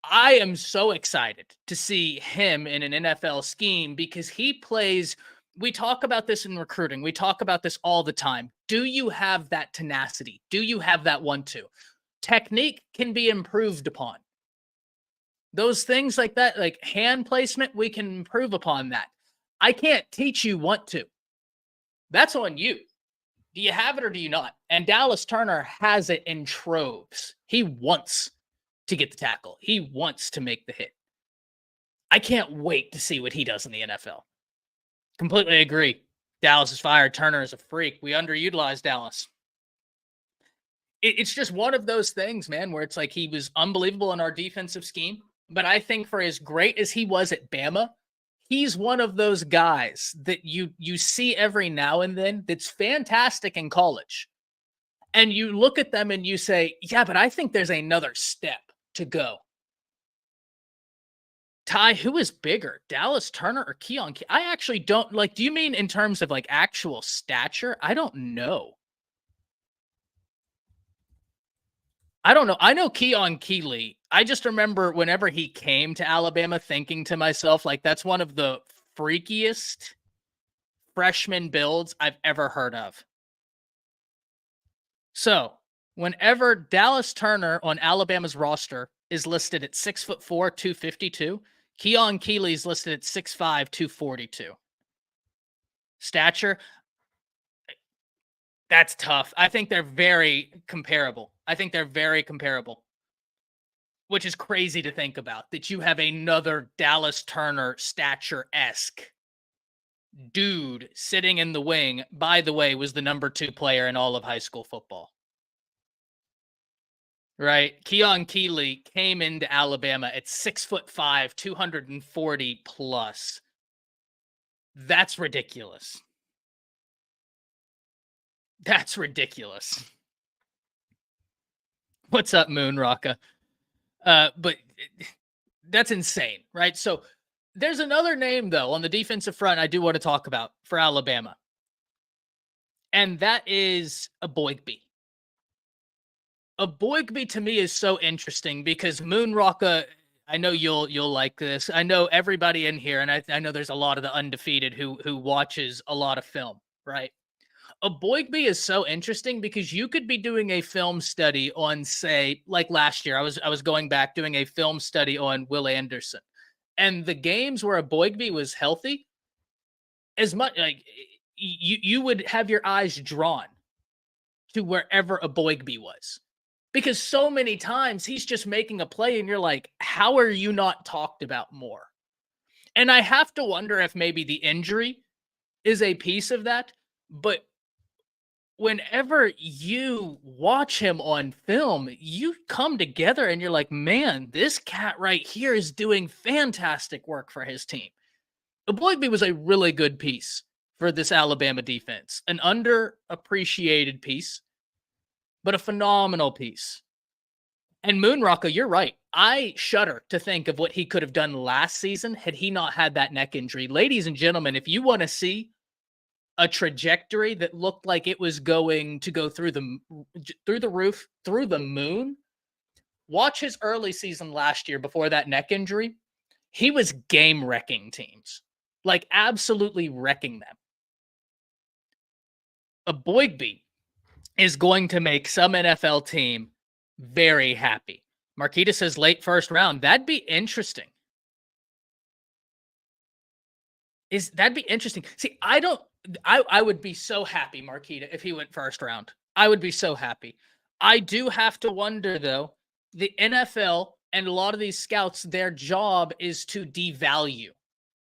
I am so excited to see him in an NFL scheme because he plays. We talk about this in recruiting. We talk about this all the time. Do you have that tenacity? Do you have that 1-2? Technique can be improved upon. Those things like that, like hand placement, we can improve upon that. I can't teach you want to. That's on you. Do you have it or do you not? And Dallas Turner has it in troves. He wants to get the tackle. He wants to make the hit. I can't wait to see what he does in the NFL. Completely agree. Dallas is fired. Turner is a freak. We underutilized Dallas. It's just one of those things, man, where it's like he was unbelievable in our defensive scheme. But I think for as great as he was at Bama, he's one of those guys that you see every now and then that's fantastic in college. And you look at them and you say, yeah, but I think there's another step to go. Ty, who is bigger, Dallas Turner or Keon? I actually don't like. Do you mean in terms of like actual stature? I don't know. I don't know. I know Keon Keeley. I just remember whenever he came to Alabama thinking to myself, like, that's one of the freakiest freshman builds I've ever heard of. So whenever Dallas Turner on Alabama's roster is listed at 6'4", 252, Keon Keeley's listed at 6'5", 242. Stature, that's tough. I think they're very comparable. Which is crazy to think about, that you have another Dallas Turner stature-esque dude sitting in the wing. By the way, was the number 2 player in all of high school football. Right? Keon Keeley came into Alabama at 6'5", 240 plus. That's ridiculous. That's ridiculous. What's up, Moon Rocka? But that's insane, right? So there's another name, though, on the defensive front I do want to talk about for Alabama. And that is Aboigbe. Aboigbe to me is so interesting because Moon Rocka, I know you'll like this. I know everybody in here, and I know there's a lot of the undefeated who watches a lot of film, right? Aboigbe is so interesting because you could be doing a film study on, say, like last year, I was going back doing a film study on Will Anderson, and the games where Aboigbe was healthy, as much like you would have your eyes drawn to wherever Aboigbe was, because so many times he's just making a play, and you're like, how are you not talked about more? And I have to wonder if maybe the injury is a piece of that, but whenever you watch him on film, you come together and you're like, man, this cat right here is doing fantastic work for his team. Aboigbe was a really good piece for this Alabama defense, an underappreciated piece, but a phenomenal piece. And Moon Rocka, you're right. I shudder to think of what he could have done last season had he not had that neck injury. Ladies and gentlemen, if you want to see a trajectory that looked like it was going to go through the roof, through the moon, watch his early season last year before that neck injury. He was game wrecking teams, like absolutely wrecking them. Aboigbe is going to make some NFL team very happy. Marquita says late first round. That'd be interesting. That'd be interesting. See, I would be so happy, Marquita, if he went first round. I would be so happy. I do have to wonder, though, the NFL and a lot of these scouts, their job is to devalue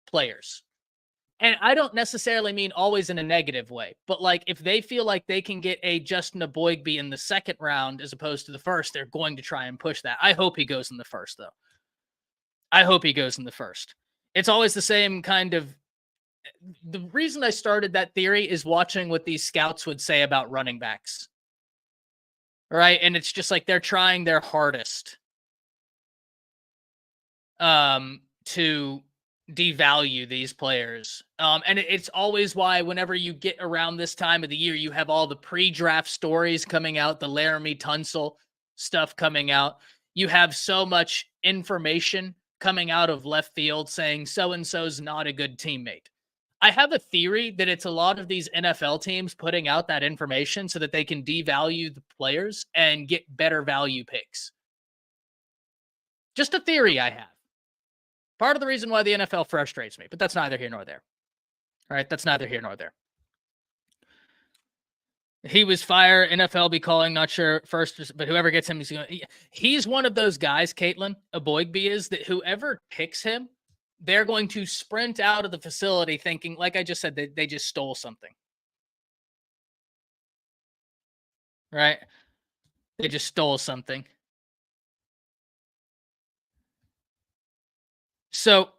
players. And I don't necessarily mean always in a negative way, but like if they feel like they can get a Justin Aboigbe in the second round as opposed to the first, they're going to try and push that. I hope he goes in the first, though. I hope he goes in the first. It's always the same kind of. The reason I started that theory is watching what these scouts would say about running backs. Right? And it's just like they're trying their hardest to devalue these players. And it's always why whenever you get around this time of the year, you have all the pre-draft stories coming out, the Laramie Tunsil stuff coming out. You have so much information coming out of left field saying so-and-so's not a good teammate. I have a theory that it's a lot of these NFL teams putting out that information so that they can devalue the players and get better value picks. Just a theory I have. Part of the reason why the NFL frustrates me, but that's neither here nor there. All right, that's neither here nor there. He was fire. NFL be calling, not sure first, but whoever gets him, he's one of those guys, Caitlin Aboigbe is, that whoever picks him, they're going to sprint out of the facility thinking, like I just said, they just stole something. Right? They just stole something. So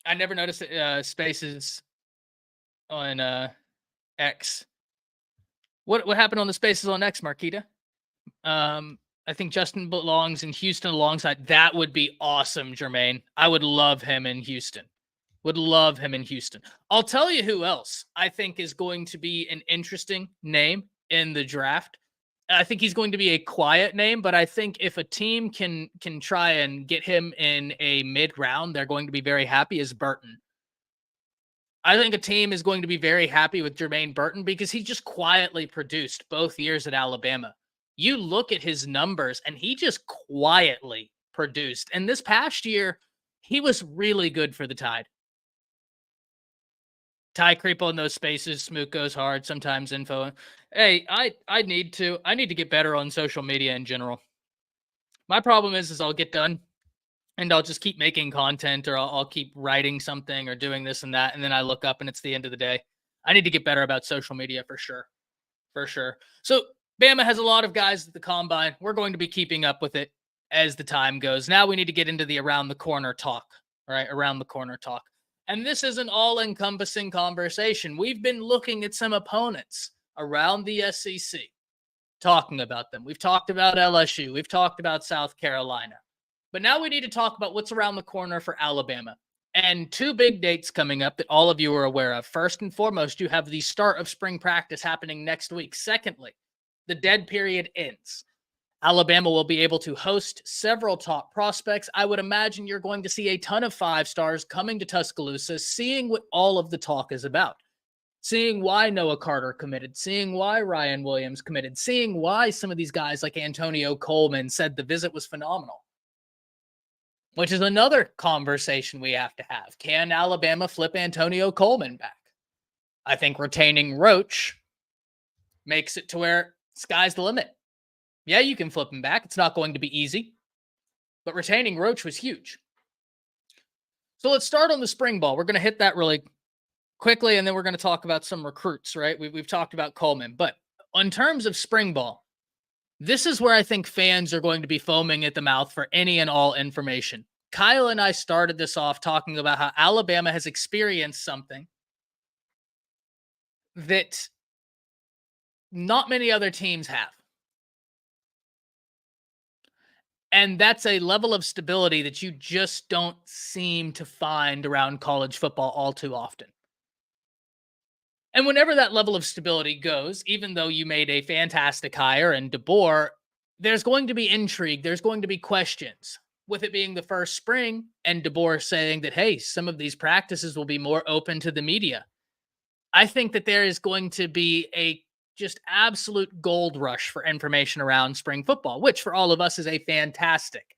I never noticed spaces on X. What happened on the spaces on X, Marquita? I think Justin belongs in Houston alongside. That would be awesome, Jermaine. I would love him in Houston. Would love him in Houston. I'll tell you who else I think is going to be an interesting name in the draft. I think he's going to be a quiet name, but I think if a team can try and get him in a mid-round, they're going to be very happy, is Burton. I think a team is going to be very happy with Jermaine Burton because he just quietly produced both years at Alabama. You look at his numbers and he just quietly produced. And this past year, he was really good for the Tide. Tie creep on those spaces. Smoot goes hard. Sometimes info. Hey, I need to get better on social media in general. My problem is I'll get done and I'll just keep making content, or I'll keep writing something or doing this and that. And then I look up and it's the end of the day. I need to get better about social media for sure. For sure. So Bama has a lot of guys at the combine. We're going to be keeping up with it as the time goes. Now we need to get into the around the corner talk, right? Around the corner talk. And this is an all-encompassing conversation. We've been looking at some opponents around the SEC, talking about them. We've talked about LSU. We've talked about South Carolina. But now we need to talk about what's around the corner for Alabama. And two big dates coming up that all of you are aware of. First and foremost, you have the start of spring practice happening next week. Secondly, the dead period ends. Alabama will be able to host several top prospects. I would imagine you're going to see a ton of 5 stars coming to Tuscaloosa, seeing what all of the talk is about, seeing why Noah Carter committed, seeing why Ryan Williams committed, seeing why some of these guys like Antonio Coleman said the visit was phenomenal, which is another conversation we have to have. Can Alabama flip Antonio Coleman back? I think retaining Roach makes it to where sky's the limit. Yeah, you can flip him back. It's not going to be easy, but retaining Roach was huge. So let's start on the spring ball. We're going to hit that really quickly, and then we're going to talk about some recruits, right? We've talked about Coleman, but in terms of spring ball, this is where I think fans are going to be foaming at the mouth for any and all information. Kyle and I started this off talking about how Alabama has experienced something that not many other teams have. And that's a level of stability that you just don't seem to find around college football all too often. And whenever that level of stability goes, even though you made a fantastic hire in DeBoer, there's going to be intrigue. There's going to be questions. With it being the first spring and DeBoer saying that, hey, some of these practices will be more open to the media. I think that there is going to be a just absolute gold rush for information around spring football, which for all of us is a fantastic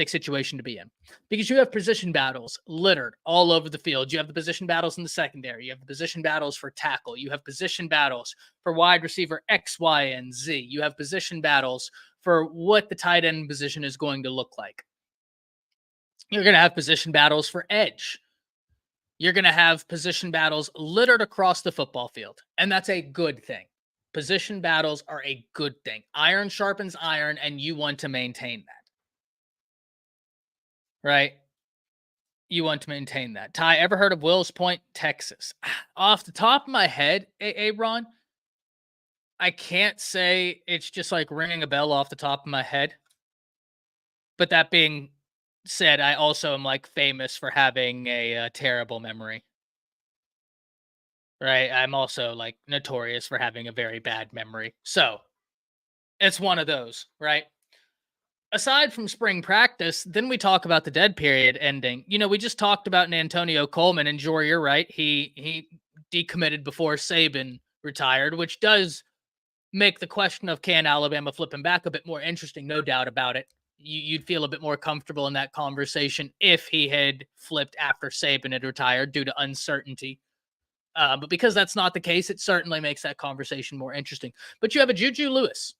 situation to be in, because you have position battles littered all over the field. You have the position battles in the secondary. You have the position battles for tackle. You have position battles for wide receiver X, Y, and Z. You have position battles for what the tight end position is going to look like. You're going to have position battles for edge. You're going to have position battles littered across the football field, and that's a good thing. Position battles are a good thing. Iron sharpens iron, and you want to maintain that, right? You want to maintain that. Ty, ever heard of Wills Point, Texas? Off the top of my head, Ron, I can't say it's just like ringing a bell off the top of my head. But that being said, I also am like famous for having a terrible memory. Right? I'm also like notorious for having a very bad memory. So it's one of those, right? Aside from spring practice, then we talk about the dead period ending. You know, we just talked about an Antonio Coleman, and Jor, you're right. He decommitted before Saban retired, which does make the question of can Alabama flip him back a bit more interesting, no doubt about it. You'd feel a bit more comfortable in that conversation if he had flipped after Saban had retired due to uncertainty. But because that's not the case, it certainly makes that conversation more interesting. But you have a Juju Lewis,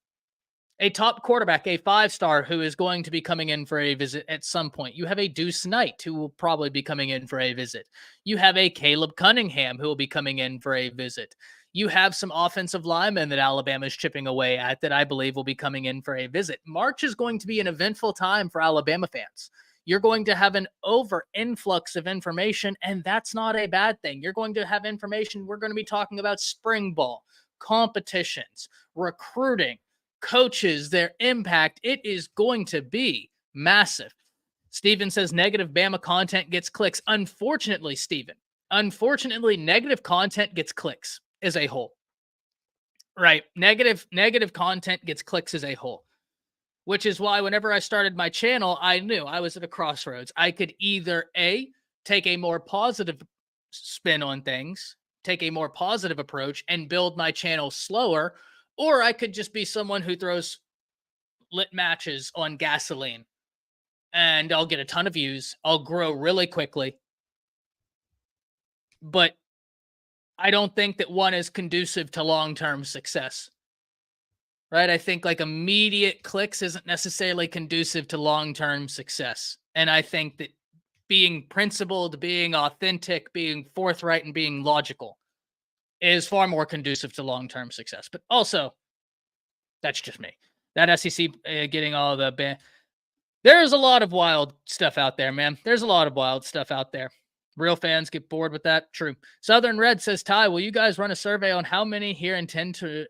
a top quarterback, a 5-star who is going to be coming in for a visit at some point. You have a Deuce Knight who will probably be coming in for a visit. You have a Caleb Cunningham who will be coming in for a visit. You have some offensive linemen that Alabama is chipping away at that I believe will be coming in for a visit. March is going to be an eventful time for Alabama fans. You're going to have an influx of information, and that's not a bad thing. You're going to have information. We're going to be talking about spring ball, competitions, recruiting, coaches, their impact. It is going to be massive. Steven says negative Bama content gets clicks. Unfortunately, Steven, negative content gets clicks as a whole. Right? Negative content gets clicks as a whole. Which is why whenever I started my channel, I knew I was at a crossroads. I could either A, take a more positive spin on things, take a more positive approach, and build my channel slower, or I could just be someone who throws lit matches on gasoline, and I'll get a ton of views. I'll grow really quickly. But I don't think that one is conducive to long-term success. Right? I think like immediate clicks isn't necessarily conducive to long-term success. And I think that being principled, being authentic, being forthright, and being logical is far more conducive to long-term success. But also, that's just me. That SEC getting all the there's a lot of wild stuff out there, man. There's a lot of wild stuff out there. Real fans get bored with that. True. Southern Red says, Ty, will you guys run a survey on how many here intend to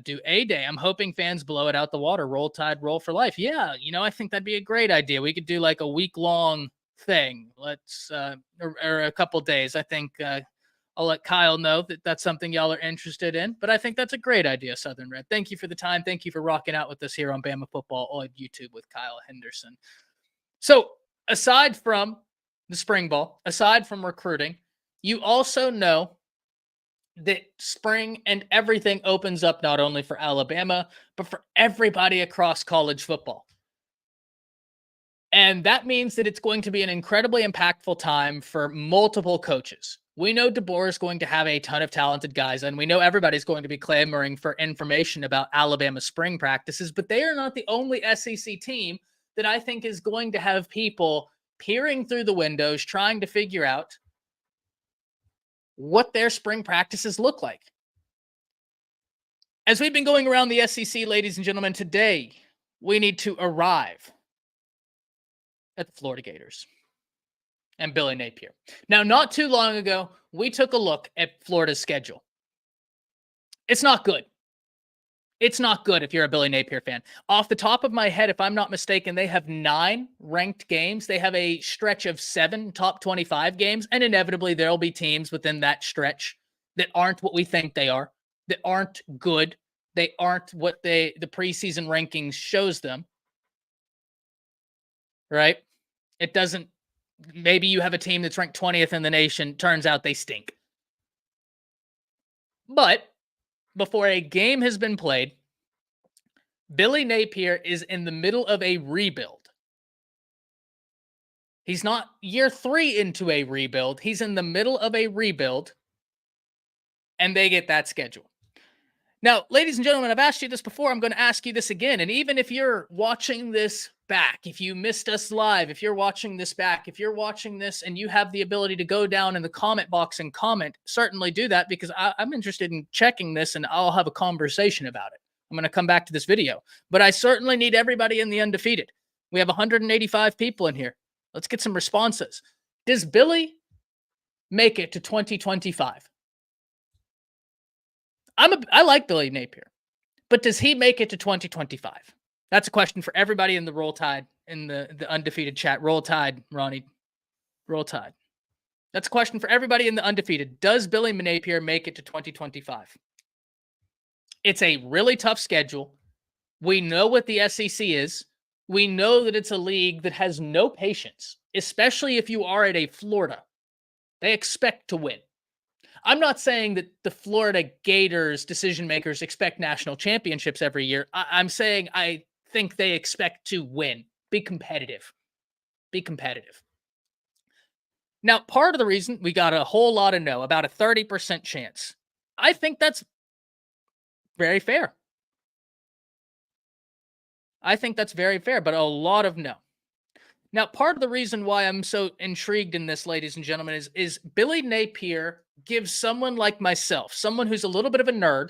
do A-Day? I'm hoping fans blow it out the water. Roll Tide, roll for life. Yeah, I think that'd be a great idea. We could do like a week-long thing. Let's or a couple days. I think I'll let Kyle know that that's something y'all are interested in. But I think that's a great idea, Southern Red. Thank you for the time. Thank you for rocking out with us here on Bama Football on YouTube with Kyle Henderson. So aside from the spring ball, aside from recruiting, you also know that spring and everything opens up not only for Alabama, but for everybody across college football. And that means that it's going to be an incredibly impactful time for multiple coaches. We know DeBoer is going to have a ton of talented guys, and we know everybody's going to be clamoring for information about Alabama spring practices, but they are not the only SEC team that I think is going to have people peering through the windows, trying to figure out what their spring practices look like. As we've been going around the SEC, ladies and gentlemen, today we need to arrive at the Florida Gators and Billy Napier. Now, not too long ago, we took a look at Florida's schedule. It's not good. It's not good if you're a Billy Napier fan. Off the top of my head, if I'm not mistaken, they have 9 ranked games. They have a stretch of 7 top 25 games, and inevitably there will be teams within that stretch that aren't what we think they are, that aren't good. They aren't what the preseason rankings shows them. Right? It doesn't, maybe you have a team that's ranked 20th in the nation. Turns out they stink. But before a game has been played, Billy Napier is in the middle of a rebuild. He's not year 3 into a rebuild. He's in the middle of a rebuild, and they get that schedule. Now, ladies and gentlemen, I've asked you this before. I'm going to ask you this again. And even if you're watching this back, if you missed us live, if you're watching this back, if you're watching this and you have the ability to go down in the comment box and comment, certainly do that, because I'm interested in checking this and I'll have a conversation about it. I'm going to come back to this video. But I certainly need everybody in the undefeated. We have 185 people in here. Let's get some responses. Does Billy make it to 2025? I like Billy Napier, but does he make it to 2025? That's a question for everybody in the Roll Tide, in the undefeated chat. Roll Tide, Ronnie. Roll Tide. That's a question for everybody in the undefeated. Does Billy Napier make it to 2025? It's a really tough schedule. We know what the SEC is. We know that it's a league that has no patience, especially if you are at a Florida. They expect to win. I'm not saying that the Florida Gators decision makers expect national championships every year. I'm saying I think they expect to win, be competitive. Be competitive. Now, part of the reason we got a whole lot of no, about a 30% chance. I think that's very fair. I think that's very fair, but a lot of no. Now, part of the reason why I'm so intrigued in this, ladies and gentlemen, is Billy Napier gives someone like myself, someone who's a little bit of a nerd,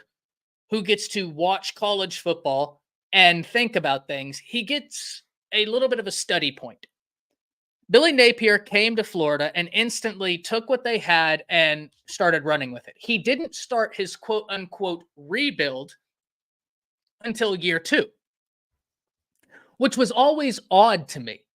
who gets to watch college football and think about things, he gets a little bit of a study point. Billy Napier came to Florida and instantly took what they had and started running with it. He didn't start his quote unquote rebuild until year 2, which was always odd to me.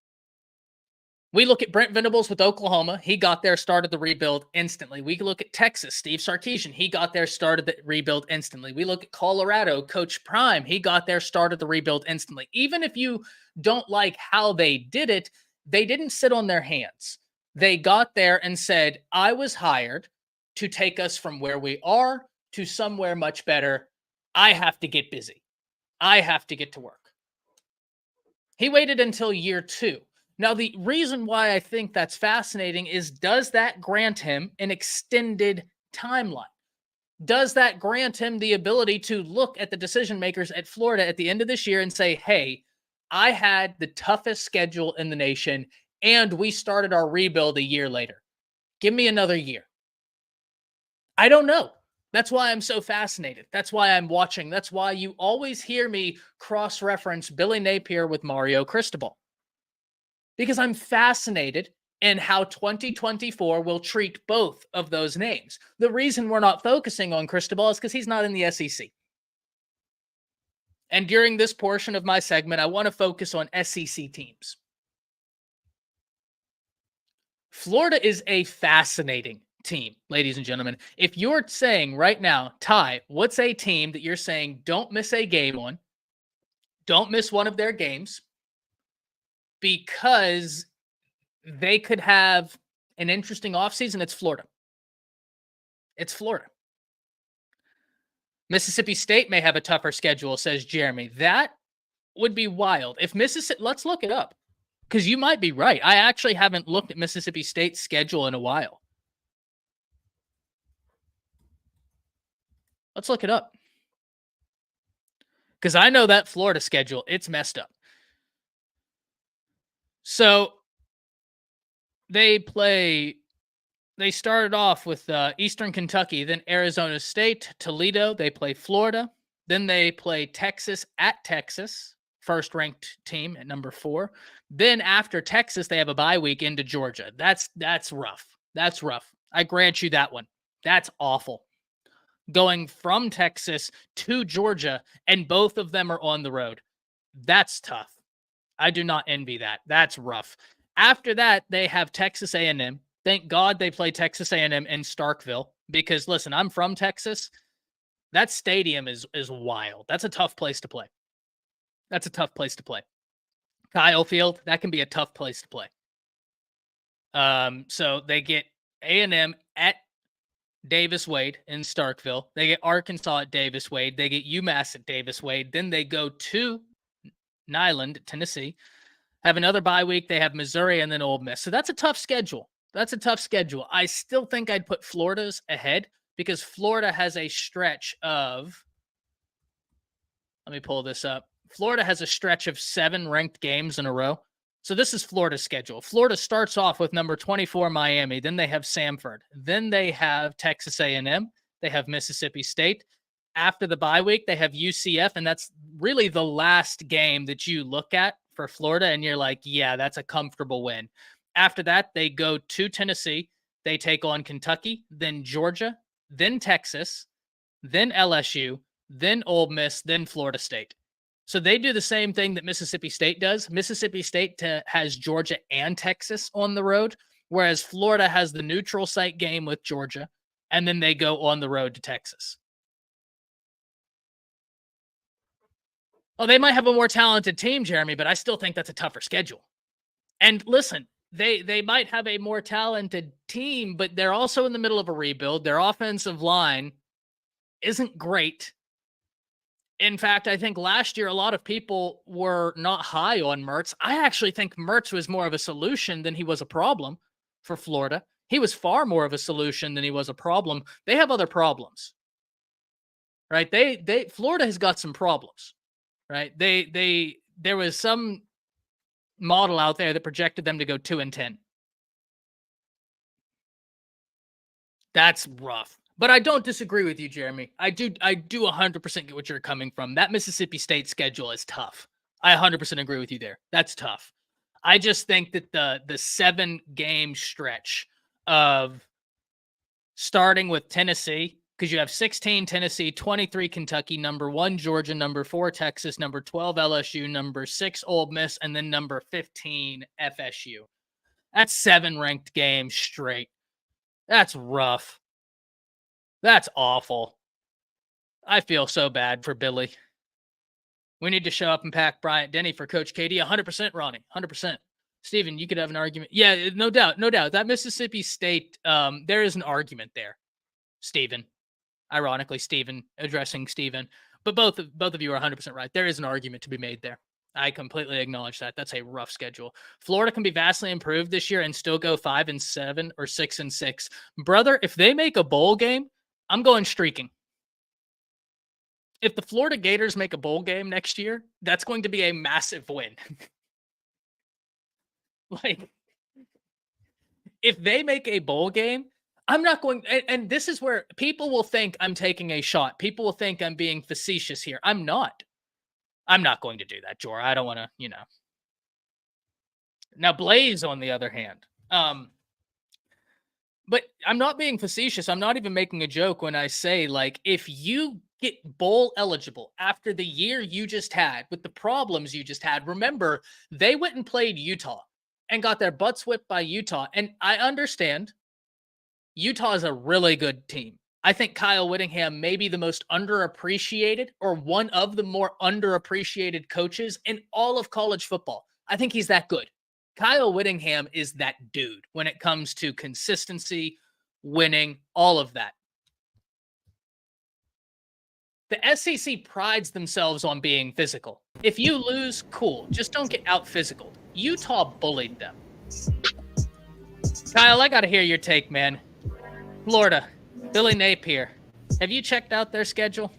We look at Brent Venables with Oklahoma. He got there, started the rebuild instantly. We look at Texas, Steve Sarkisian. He got there, started the rebuild instantly. We look at Colorado, Coach Prime. He got there, started the rebuild instantly. Even if you don't like how they did it, they didn't sit on their hands. They got there and said, I was hired to take us from where we are to somewhere much better. I have to get busy. I have to get to work. He waited until year 2. Now, the reason why I think that's fascinating is, does that grant him an extended timeline? Does that grant him the ability to look at the decision makers at Florida at the end of this year and say, hey, I had the toughest schedule in the nation, and we started our rebuild a year later. Give me another year. I don't know. That's why I'm so fascinated. That's why I'm watching. That's why you always hear me cross-reference Billy Napier with Mario Cristobal. Because I'm fascinated in how 2024 will treat both of those names. The reason we're not focusing on Cristobal is because he's not in the SEC. And during this portion of my segment, I want to focus on SEC teams. Florida is a fascinating team, ladies and gentlemen. If you're saying right now, Ty, what's a team that you're saying don't miss a game on? Don't miss one of their games, because they could have an interesting offseason. It's Florida. It's Florida. Mississippi State may have a tougher schedule, says Jeremy. That would be wild. If Mississippi, let's look it up, because you might be right. I actually haven't looked at Mississippi State's schedule in a while. Let's look it up, because I know that Florida schedule, it's messed up. So they started off with Eastern Kentucky, then Arizona State, Toledo. They play Florida. Then they play Texas at Texas, first-ranked team at number 4. Then after Texas, they have a bye week into Georgia. That's rough. That's rough. I grant you that one. That's awful. Going from Texas to Georgia, and both of them are on the road. That's tough. I do not envy that. That's rough. After that, they have Texas A&M. Thank God they play Texas A&M in Starkville, because, listen, I'm from Texas. That stadium is wild. That's a tough place to play. That's a tough place to play. Kyle Field, that can be a tough place to play. So they get A&M at Davis Wade in Starkville. They get Arkansas at Davis Wade. They get UMass at Davis Wade. Then they go to Nyland, Tennessee, have another bye week. They have Missouri and then Ole Miss. So that's a tough schedule. That's a tough schedule. I still think I'd put Florida's ahead, because Florida has a stretch of, let me pull this up. Florida has a stretch of 7 ranked games in a row. So this is Florida's schedule. Florida starts off with number 24, Miami. Then they have Samford. Then they have Texas A&M. They have Mississippi State. After the bye week, they have UCF, and that's really the last game that you look at for Florida, and you're like, yeah, that's a comfortable win. After that, they go to Tennessee. They take on Kentucky, then Georgia, then Texas, then LSU, then Ole Miss, then Florida State. So they do the same thing that Mississippi State does. Mississippi State has Georgia and Texas on the road, whereas Florida has the neutral site game with Georgia, and then they go on the road to Texas. Oh, they might have a more talented team, Jeremy, but I still think that's a tougher schedule. And listen, they might have a more talented team, but they're also in the middle of a rebuild. Their offensive line isn't great. In fact, I think last year a lot of people were not high on Mertz. I actually think Mertz was more of a solution than he was a problem for Florida. He was far more of a solution than he was a problem. They have other problems, right? Florida has got some problems, right? There was some model out there that projected them to go 2-10. That's rough. But I don't disagree with you, Jeremy. I do 100% get what you're coming from. That Mississippi State schedule is tough. I 100% agree with you there. That's tough. I just think that the 7-game stretch of starting with Tennessee, because you have 16 Tennessee, 23 Kentucky, number 1 Georgia, number 4 Texas, number 12 LSU, number 6 Ole Miss, and then number 15 FSU. That's 7 ranked games straight. That's rough. That's awful. I feel so bad for Billy. We need to show up and pack Bryant Denny for Coach KD. 100%, Ronnie. 100%. Steven, you could have an argument. Yeah, no doubt. No doubt. That Mississippi State, there is an argument there. Steven. Ironically, Steven, addressing Steven. But both of you are 100% right. There is an argument to be made there. I completely acknowledge that. That's a rough schedule. Florida can be vastly improved this year and still go 5-7 or 6-6. Brother, if they make a bowl game, I'm going streaking. If the Florida Gators make a bowl game next year, that's going to be a massive win. Like, if they make a bowl game, I'm not going, and this is where people will think I'm taking a shot. People will think I'm being facetious here. I'm not. I'm not going to do that, Jor. I don't want to, Now, Blaze, on the other hand, but I'm not being facetious. I'm not even making a joke when I say, like, if you get bowl eligible after the year you just had with the problems you just had, remember, they went and played Utah and got their butts whipped by Utah. And I understand Utah is a really good team. I think Kyle Whittingham may be the most underappreciated or one of the more underappreciated coaches in all of college football. I think he's that good. Kyle Whittingham is that dude when it comes to consistency, winning, all of that. The SEC prides themselves on being physical. If you lose, cool. Just don't get out physical. Utah bullied them. Kyle, I got to hear your take, man. Florida, Billy Napier. Have you checked out their schedule?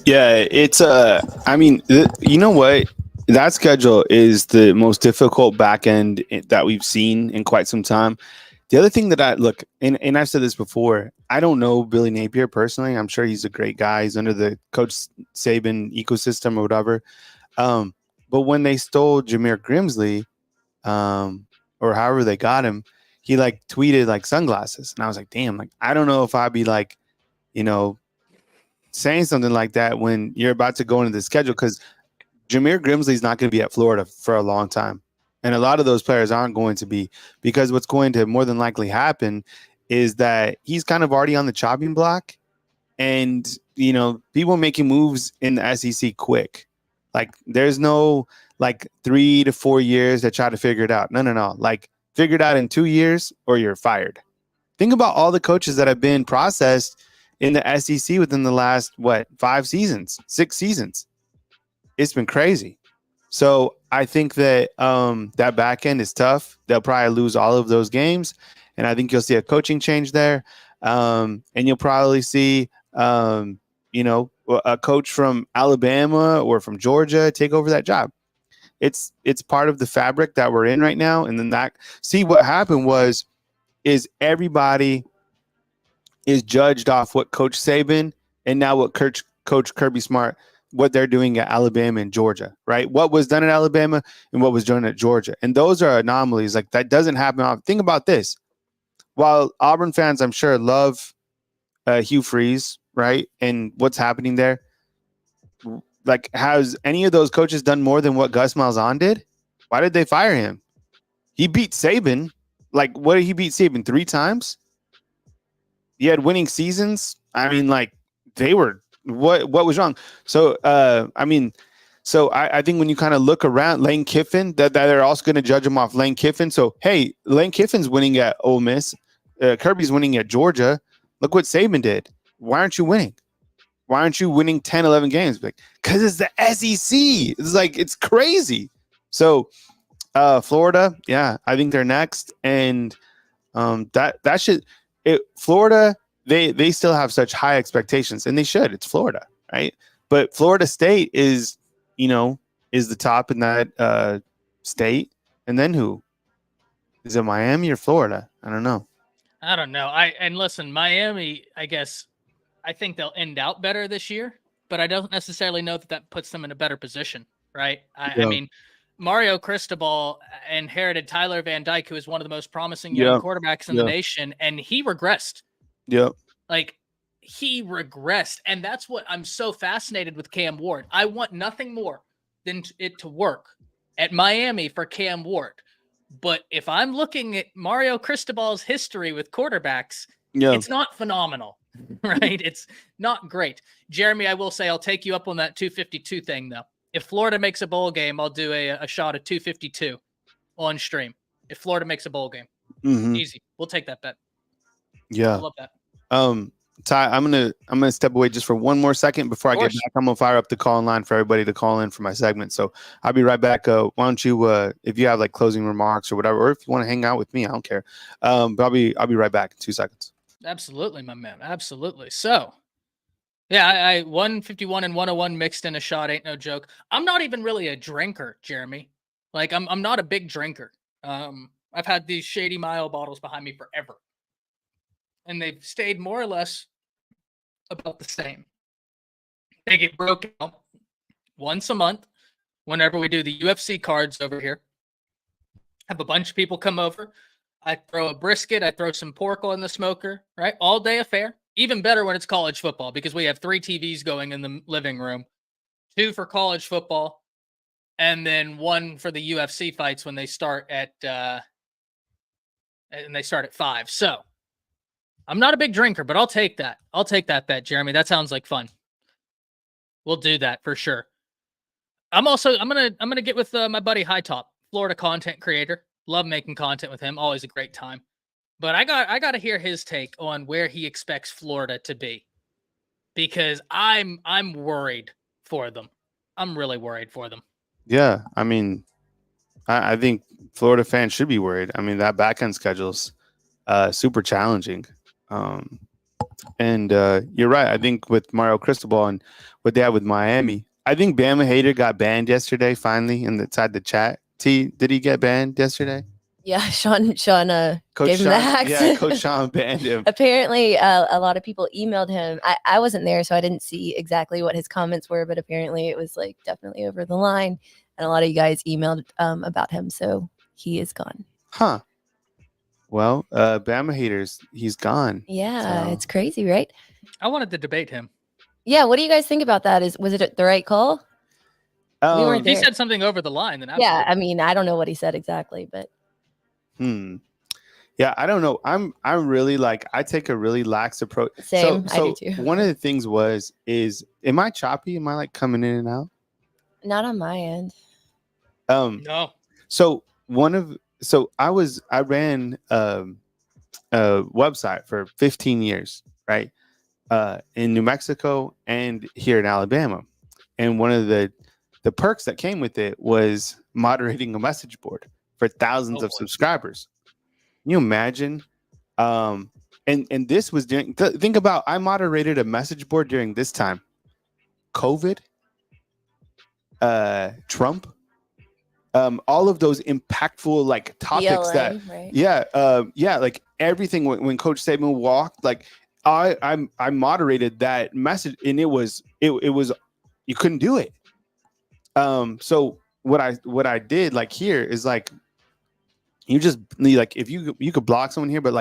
Yeah, it's you know what? That schedule is the most difficult back end that we've seen in quite some time. The other thing that and I've said this before, I don't know Billy Napier personally. I'm sure he's a great guy. He's under the Coach Saban ecosystem or whatever. But when they stole Jameer Grimsley, or however they got him, he tweeted sunglasses. And I was like, damn, I don't know if I'd be saying something like that when you're about to go into the schedule, because Jameer Grimsley is not going to be at Florida for a long time. And a lot of those players aren't going to be, because what's going to more than likely happen is that he's kind of already on the chopping block, and, people making moves in the SEC quick. There's no 3 to 4 years to try to figure it out. No. Figure it out in 2 years or you're fired. Think about all the coaches that have been processed in the SEC within the last, 5 seasons, 6 seasons. It's been crazy. So I think that that back end is tough. They'll probably lose all of those games, and I think you'll see a coaching change there. And you'll probably see, a coach from Alabama or from Georgia take over that job. It's part of the fabric that we're in right now. And then what happened is everybody is judged off what Coach Saban and now what Coach Kirby Smart, what they're doing at Alabama and Georgia, right? What was done at Alabama and what was done at Georgia. And those are anomalies. That doesn't happen. Think about this. While Auburn fans, I'm sure, love Hugh Freeze, right? And what's happening there. Has any of those coaches done more than what Gus Malzahn did? Why did they fire him? He beat Saban. What did he beat Saban? 3 times? He had winning seasons. They were, what was wrong? So, I think when you kind of look around Lane Kiffin, that they're also going to judge him off Lane Kiffin. So, hey, Lane Kiffin's winning at Ole Miss. Kirby's winning at Georgia. Look what Saban did. Why aren't you winning? Why aren't you winning 10, 11 games? Because it's the SEC. It's crazy. So, Florida, yeah, I think they're next. And That should Florida. They still have such high expectations, and they should. It's Florida, right? But Florida State is the top in that state, and then who? Is it Miami or Florida? I don't know. And listen, Miami, I think they'll end out better this year, but I don't necessarily know that puts them in a better position, right? I mean, Mario Cristobal inherited Tyler Van Dyke, who is one of the most promising young quarterbacks in the nation, and he regressed. Yep. He regressed, and that's what I'm so fascinated with Cam Ward. I want nothing more than it to work at Miami for Cam Ward. But if I'm looking at Mario Cristobal's history with quarterbacks, it's not phenomenal, right? It's not great. Jeremy, I will say I'll take you up on that 252 thing, though. If Florida makes a bowl game, I'll do a shot at 252 on stream. If Florida makes a bowl game, easy. We'll take that bet. Yeah, I love that. Ty, I'm gonna step away just for one more second before I get back. I'm gonna fire up the call line for everybody to call in for my segment. So I'll be right back. Why don't you, if you have like closing remarks or whatever, or if you want to hang out with me, I don't care. But I'll be right back in 2 seconds. Absolutely, my man. Absolutely. So, yeah, I 151 and 101 mixed in a shot ain't no joke. I'm not even really a drinker, Jeremy. I'm not a big drinker. I've had these Shady Mile bottles behind me forever. And they've stayed more or less about the same. They get broken out once a month whenever we do the UFC cards over here. Have a bunch of people come over. I throw a brisket. I throw some pork on the smoker, right? All day affair. Even better when it's college football because we have 3 TVs going in the living room. 2 for college football. And then 1 for the UFC fights when they start at 5. So I'm not a big drinker, but I'll take that. I'll take that bet, Jeremy. That sounds like fun. We'll do that for sure. I'm gonna get with my buddy High Top, Florida content creator. Love making content with him. Always a great time. But I got to hear his take on where he expects Florida to be, because I'm worried for them. I'm really worried for them. Yeah, I mean, I think Florida fans should be worried. I mean, that back end schedule's super challenging. And you're right. I think with Mario Cristobal and what they have with Miami, I think Bama Hater got banned yesterday. Finally, inside the chat. T, did he get banned yesterday? Yeah, Sean gave him the hacks. Yeah, Coach Sean banned him. Apparently, a lot of people emailed him. I wasn't there, so I didn't see exactly what his comments were, but apparently it was definitely over the line, and a lot of you guys emailed about him, so he is gone. Huh. Well, Bama Haters, he's gone. Yeah, so. It's crazy, right? I wanted to debate him. Yeah, what do you guys think about that? Was it the right call? We weren't there. He said something over the line. Then yeah, I mean, I don't know what he said exactly, but. Yeah, I don't know. I'm really I take a really lax approach. Same, so I do too. One of the things is, am I choppy? Am I coming in and out? Not on my end. No. So I ran a website for 15 years, right? In New Mexico and here in Alabama. And one of the perks that came with it was moderating a message board for thousands of subscribers. Can you imagine? And this was during, think about, I moderated a message board during this time. COVID, Trump, all of those impactful topics BLM, right? Everything when Coach Saban walked, I moderated that message, and it was you couldn't do it. So what I did here is you just need if you could block someone here, but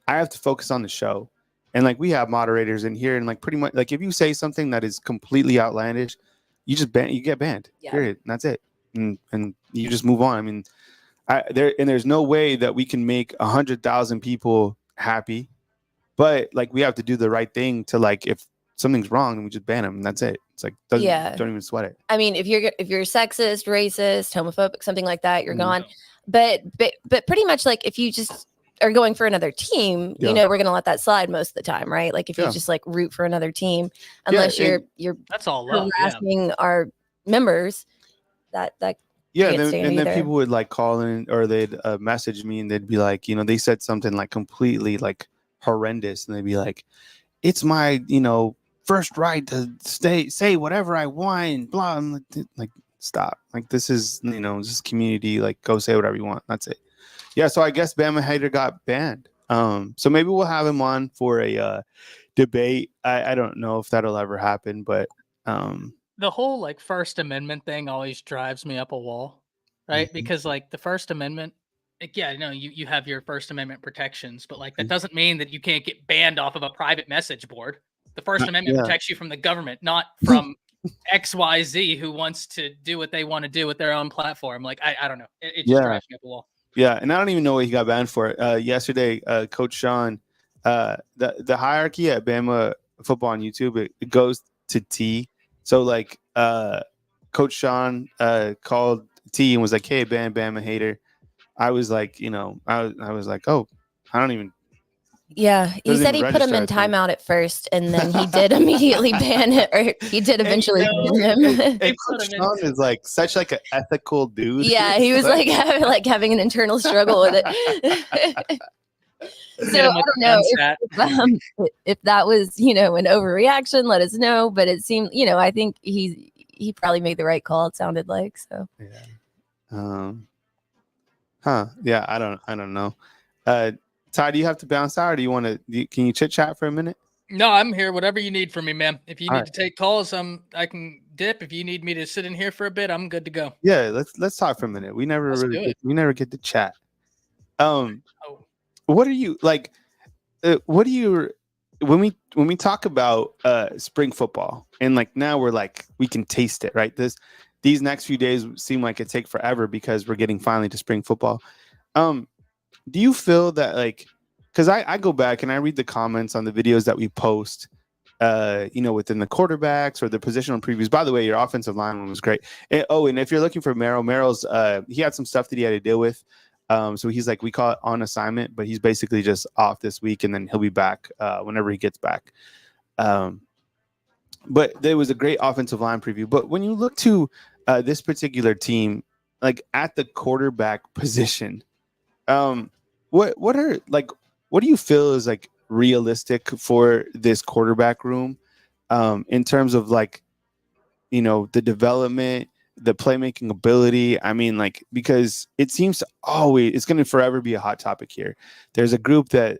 I have to focus on the show, and we have moderators in here, and pretty much if you say something that is completely outlandish, you get banned. Yeah. Period. And that's it. And you just move on. I mean, there's no way that we can make 100,000 people happy, but we have to do the right thing to if something's wrong, and we just ban them, and that's it. It's don't even sweat it. I mean, if you're sexist, racist, homophobic, something like that, you're gone. But pretty much if you just are going for another team, we're gonna let that slide most of the time, right? If you just root for another team, unless you're that's all love, harassing our members, that Yeah, and then people would like call in or they'd message me and they'd be like, they said something like completely like horrendous, and they'd be like, "It's my first right to say whatever I want." Blah. I'm like, stop. Like this is just community. Like go say whatever you want. That's it. Yeah. So I guess Bama Hater got banned. So maybe we'll have him on for a debate. I don't know if that'll ever happen, but the whole like First Amendment thing always drives me up a wall, right? Mm-hmm. Because like the First Amendment, like, yeah, you have your First Amendment protections, but like that doesn't mean that you can't get banned off of a private message board. The First Amendment protects you from the government, not from XYZ who wants to do what they want to do with their own platform. Like I don't know, it just drives me up a wall. Yeah, and I don't even know what he got banned for. Yesterday, Coach Sean, the hierarchy at Bama football on YouTube, it goes to T. So like Coach Sean called T and was like, "Hey, Bama Hater." I was like, I was like, "Oh, I don't even." Yeah, he said he put him in timeout at first, and then he did immediately ban it, or he did eventually ban him. And Coach Sean is like such like an ethical dude. Yeah, he was like having an internal struggle with it. So I don't know if that was an overreaction. Let us know. But it seemed I think he probably made the right call. It sounded like so. Yeah. Yeah. I don't know. Ty, do you have to bounce out, or do you want to? Can you chit chat for a minute? No, I'm here. Whatever you need from me, man. If you need to take calls, I can dip. If you need me to sit in here for a bit, I'm good to go. Yeah, let's talk for a minute. We never get to chat. What are you like? What do you when we talk about spring football and like now we're like we can taste it, right? These next few days seem like it take forever because we're getting finally to spring football. Do you feel that like, because I go back and I read the comments on the videos that we post, within the quarterbacks or the positional previews. By the way, your offensive line one was great. And if you're looking for Milroe's, he had some stuff that he had to deal with. So he's like, we call it on assignment, but he's basically just off this week and then he'll be back whenever he gets back. But there was a great offensive line preview. But when you look to this particular team, like at the quarterback position, what do you feel is like realistic for this quarterback room in terms of like, the development, the playmaking ability? I mean, like, because it seems to it's going to forever be a hot topic here. There's a group that,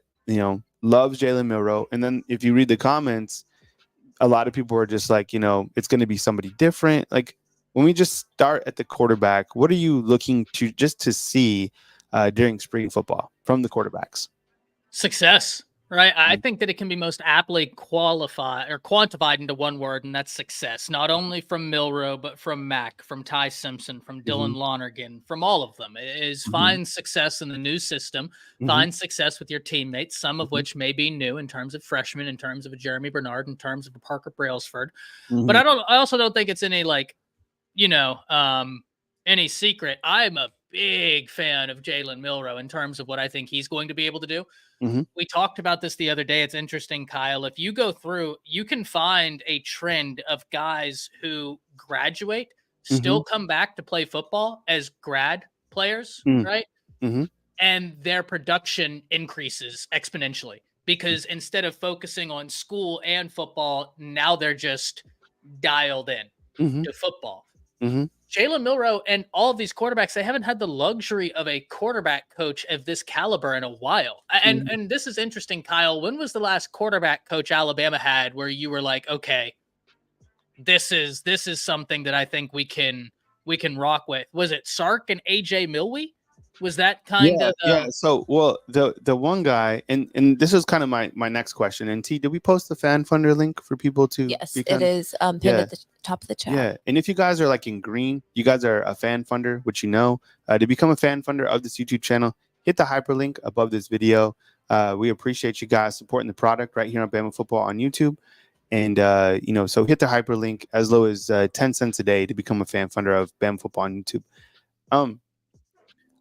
loves Jaylen Milroe. And then if you read the comments, a lot of people are just like, it's going to be somebody different. Like when we just start at the quarterback, what are you looking to see during spring football from the quarterbacks? Success, right? I think that it can be most aptly quantified into one word, and that's success. Not only from Milroe, but from Mac, from Ty Simpson, from Dylan Lonergan, from all of them. It is find success in the new system, find success with your teammates, some of which may be new in terms of freshmen, in terms of a Jeremy Bernard, in terms of a Parker Brailsford. But I also don't think it's any like, any secret. I'm a big fan of Jaylen Milroe in terms of what I think he's going to be able to do. We talked about this the other day. It's interesting, Kyle. If you go through, you can find a trend of guys who graduate, still come back to play football as grad players, right? And their production increases exponentially because instead of focusing on school and football, now they're just dialed in to football. Jaylen Milroe and all of these quarterbacks, they haven't had the luxury of a quarterback coach of this caliber in a while. And this is interesting, Kyle. When was the last quarterback coach Alabama had where you were like, okay, this is something that I think we can rock with? Was it Sark and AJ Milwee? Was that kind of So the one guy, and this is kind of my next question. And T, did we post the fan funder link for people to? Yes, it is pinned at the top of the chat. Yeah, and if you guys are like in green, you guys are a fan funder, which to become a fan funder of this YouTube channel, hit the hyperlink above this video. We appreciate you guys supporting the product right here on Bama Football on YouTube. And so hit the hyperlink as low as 10 cents a day to become a fan funder of Bama Football on YouTube.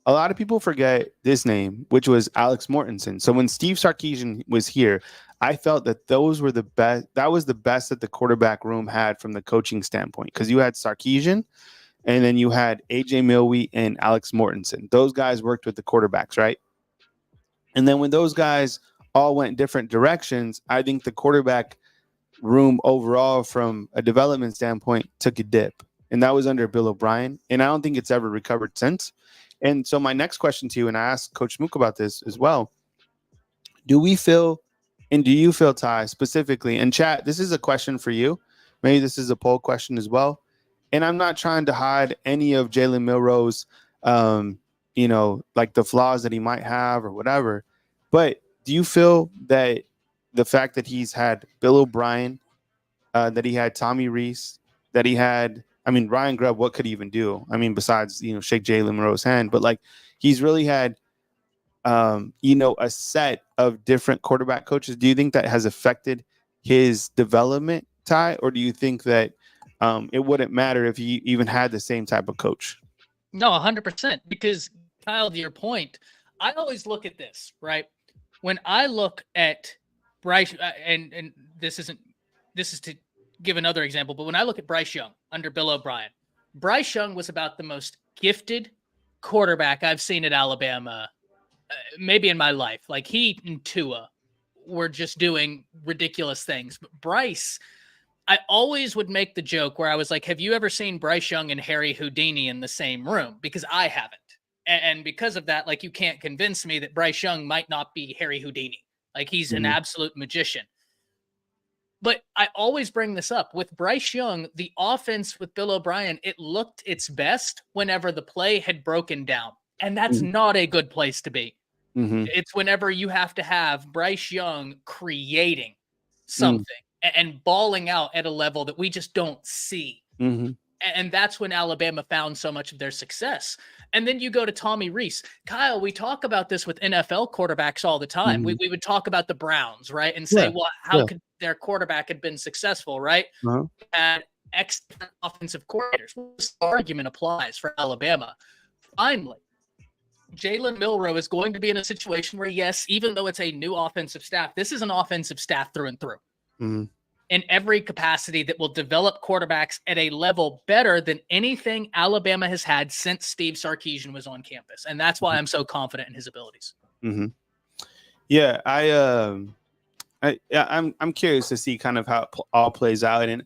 A lot of people forget this name, which was Alex Mortensen. So when Steve Sarkisian was here, I felt that those were the best. That was the best that the quarterback room had from the coaching standpoint, because you had Sarkisian, and then you had AJ Milwee and Alex Mortensen. Those guys worked with the quarterbacks, right? And then when those guys all went different directions, I think the quarterback room overall, from a development standpoint, took a dip. And that was under Bill O'Brien. And I don't think it's ever recovered since. And so my next question to you, and I asked Coach Mook about this as well. Do we feel, and do you feel, Ty, specifically, and chat, this is a question for you. Maybe this is a poll question as well. And I'm not trying to hide any of Jalen Milroe's, like the flaws that he might have or whatever. But do you feel that the fact that he's had Bill O'Brien, that he had Tommy Rees, that he had, Ryan Grubb, what could he even do? Besides, shake Jalen Milroe's hand, but like he's really had, a set of different quarterback coaches. Do you think that has affected his development, Ty? Or do you think that it wouldn't matter if he even had the same type of coach? No, 100%. Because Kyle, to your point, I always look at this, right? When I look at Bryce, and this is to give another example, but when I look at Bryce Young under Bill O'Brien, Bryce Young was about the most gifted quarterback I've seen at Alabama, maybe in my life. Like he and Tua were just doing ridiculous things. But Bryce, I always would make the joke where I was like, have you ever seen Bryce Young and Harry Houdini in the same room? Because I haven't. And because of that, like, you can't convince me that Bryce Young might not be Harry Houdini. Like, he's an absolute magician. But I always bring this up. With Bryce Young, the offense with Bill O'Brien, it looked its best whenever the play had broken down. And that's not a good place to be. It's whenever you have to have Bryce Young creating something and balling out at a level that we just don't see. And that's when Alabama found so much of their success. And then you go to Tommy Rees. Kyle, we talk about this with NFL quarterbacks all the time. We would talk about the Browns, right? And say, well, how could their quarterback have been successful, right? And excellent offensive coordinators. This argument applies for Alabama. Finally, Jalen Milroe is going to be in a situation where, yes, even though it's a new offensive staff, this is an offensive staff through and through. In every capacity that will develop quarterbacks at a level better than anything Alabama has had since Steve Sarkisian was on campus. And that's why I'm so confident in his abilities. Yeah, I'm curious to see kind of how it all plays out. And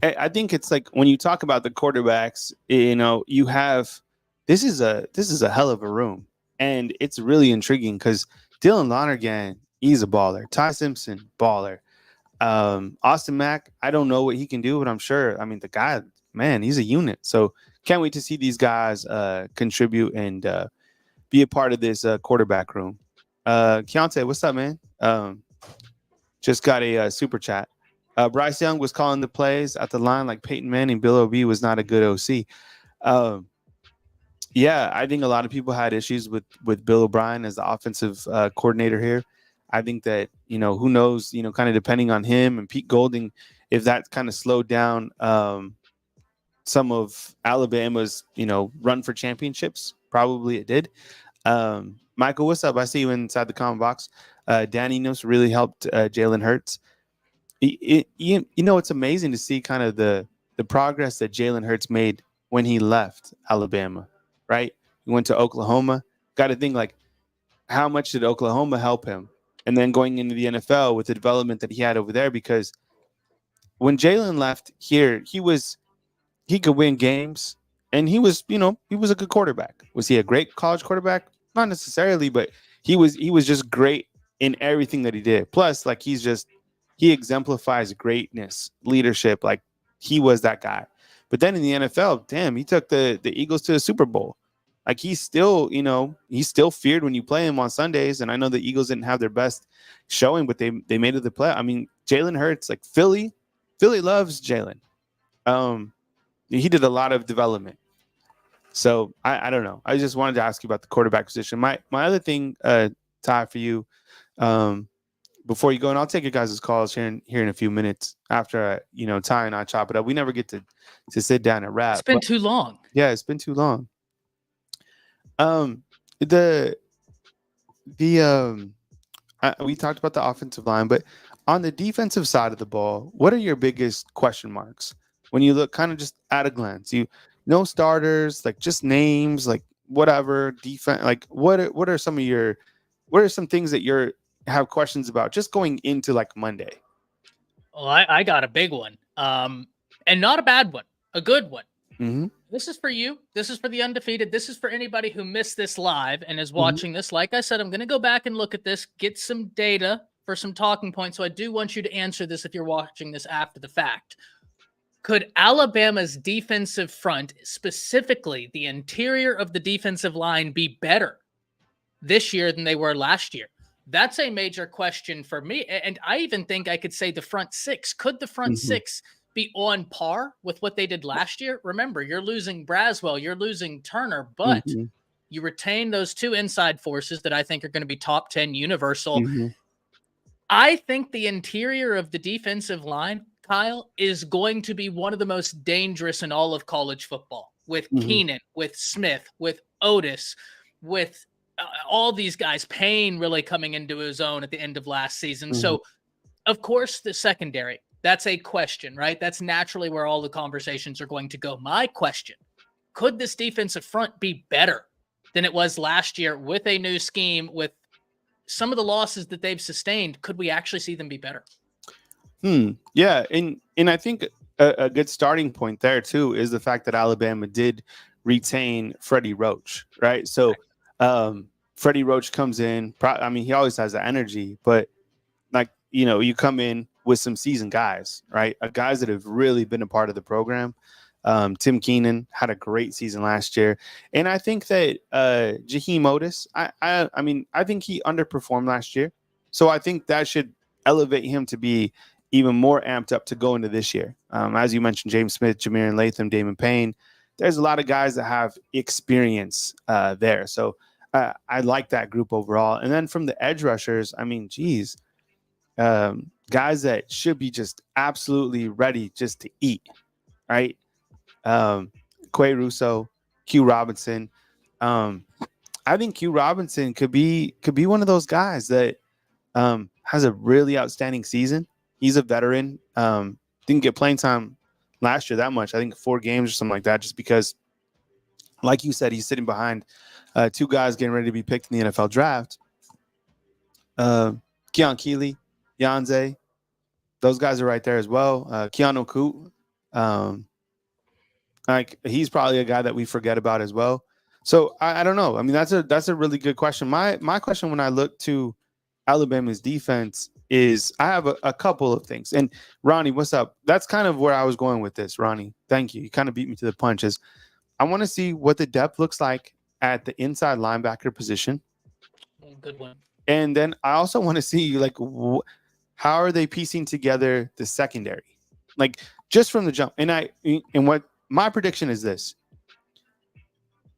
I think it's like when you talk about the quarterbacks, you have, this is a hell of a room. And it's really intriguing because Dylan Lonergan, he's a baller. Ty Simpson, baller. Austin Mack, I don't know what he can do, but I'm sure, the guy, man, he's a unit. So can't wait to see these guys contribute and be a part of this quarterback room. Keontae, what's up, man? Just got a super chat. Bryce Young was calling the plays at the line like Peyton Manning. Bill O.B. was not a good OC. Yeah, I think a lot of people had issues with Bill O'Brien as the offensive coordinator here. I think that, who knows, kind of depending on him and Pete Golding, if that kind of slowed down some of Alabama's, run for championships. Probably it did. Michael, what's up? I see you inside the comment box. Dan Enos really helped Jalen Hurts. It's amazing to see kind of the progress that Jalen Hurts made when he left Alabama, right? He went to Oklahoma. Got to think, like, how much did Oklahoma help him? And then going into the NFL with the development that he had over there, because when Jalen left here, he could win games, and he was a good quarterback. Was he a great college quarterback? Not necessarily, but he was just great in everything that he did. Plus, like, he exemplifies greatness, leadership. Like, he was that guy. But then in the NFL, damn, he took the Eagles to a Super Bowl. Like, he's still feared when you play him on Sundays. And I know the Eagles didn't have their best showing, but they made it the play. Jalen Hurts, like, Philly loves Jalen. He did a lot of development. So I don't know. I just wanted to ask you about the quarterback position. My other thing, Ty, for you, before you go, and I'll take your guys' calls here in a few minutes after Ty and I chop it up. We never get to sit down and wrap. It's been too long. Yeah, it's been too long. We talked about the offensive line, but on the defensive side of the ball, what are your biggest question marks when you look kind of just at a glance? no starters, like just names, like whatever defense. Like what are some things that you're have questions about just going into like Monday? Well, I got a big one, and not a bad one, a good one. Mm-hmm. This is for you. This is for the undefeated. This is for anybody who missed this live and is watching this. Like I said, I'm going to go back and look at this, get some data for some talking points. So I do want you to answer this if you're watching this after the fact. Could Alabama's defensive front, specifically the interior of the defensive line, be better this year than they were last year? That's a major question for me. And I even think I could say the front six. Could the front six be on par with what they did last year? Remember, you're losing Braswell, you're losing Turner, but you retain those two inside forces that I think are going to be top 10 universal. I think the interior of the defensive line, Kyle, is going to be one of the most dangerous in all of college football, with Keenan, with Smith, with Otis, with all these guys. Payne really coming into his own at the end of last season. So, of course, the secondary, that's a question, right? That's naturally where all the conversations are going to go. My question, could this defensive front be better than it was last year with a new scheme, with some of the losses that they've sustained? Could we actually see them be better? Yeah. And I think a good starting point there too is the fact that Alabama did retain Freddie Roach, right? So Freddie Roach comes in, I mean, he always has the energy, but like, you come in with some seasoned guys, right? Guys that have really been a part of the program. Tim Keenan had a great season last year. And I think that Jaheim Otis, I mean, I think he underperformed last year. So I think that should elevate him to be even more amped up to go into this year. As you mentioned, James Smith, Jameer Latham, Damon Payne. There's a lot of guys that have experience there. So I like that group overall. And then from the edge rushers, I mean, geez, guys that should be just absolutely ready just to eat, right? Quay Russo, Q Robinson. I think Q Robinson could be one of those guys that has a really outstanding season. He's a veteran. Didn't get playing time last year that much. I think 4 games or something like that, just because, like you said, he's sitting behind 2 guys getting ready to be picked in the NFL draft. Keon Keeley, Yanze, those guys are right there as well. Keanu Koot, like he's probably a guy that we forget about as well. So I don't know. I mean, that's a really good question. My question when I look to Alabama's defense is I have a couple of things. And Ronnie, what's up? That's kind of where I was going with this, Ronnie. Thank you. You kind of beat me to the punches. I want to see what the depth looks like at the inside linebacker position. Good one. And then I also want to see like how are they piecing together the secondary, like just from the jump. And what my prediction is this: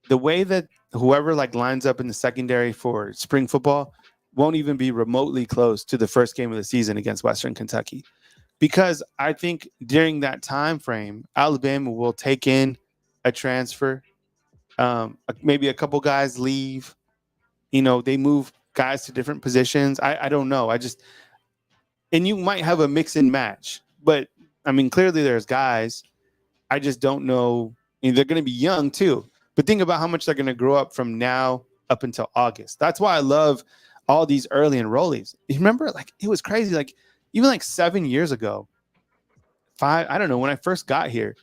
the way that whoever like lines up in the secondary for spring football won't even be remotely close to the first game of the season against Western Kentucky, because I think during that time frame, Alabama will take in a transfer, maybe a couple guys leave, they move guys to different positions. I don't know. And you might have a mix and match, but I mean, clearly there's guys. I just don't know. I mean, they're going to be young too, but think about how much they're going to grow up from now up until August. That's why I love all these early enrollees. You remember, like, it was crazy. Like, even like 7 years ago, I don't know, when I first got here,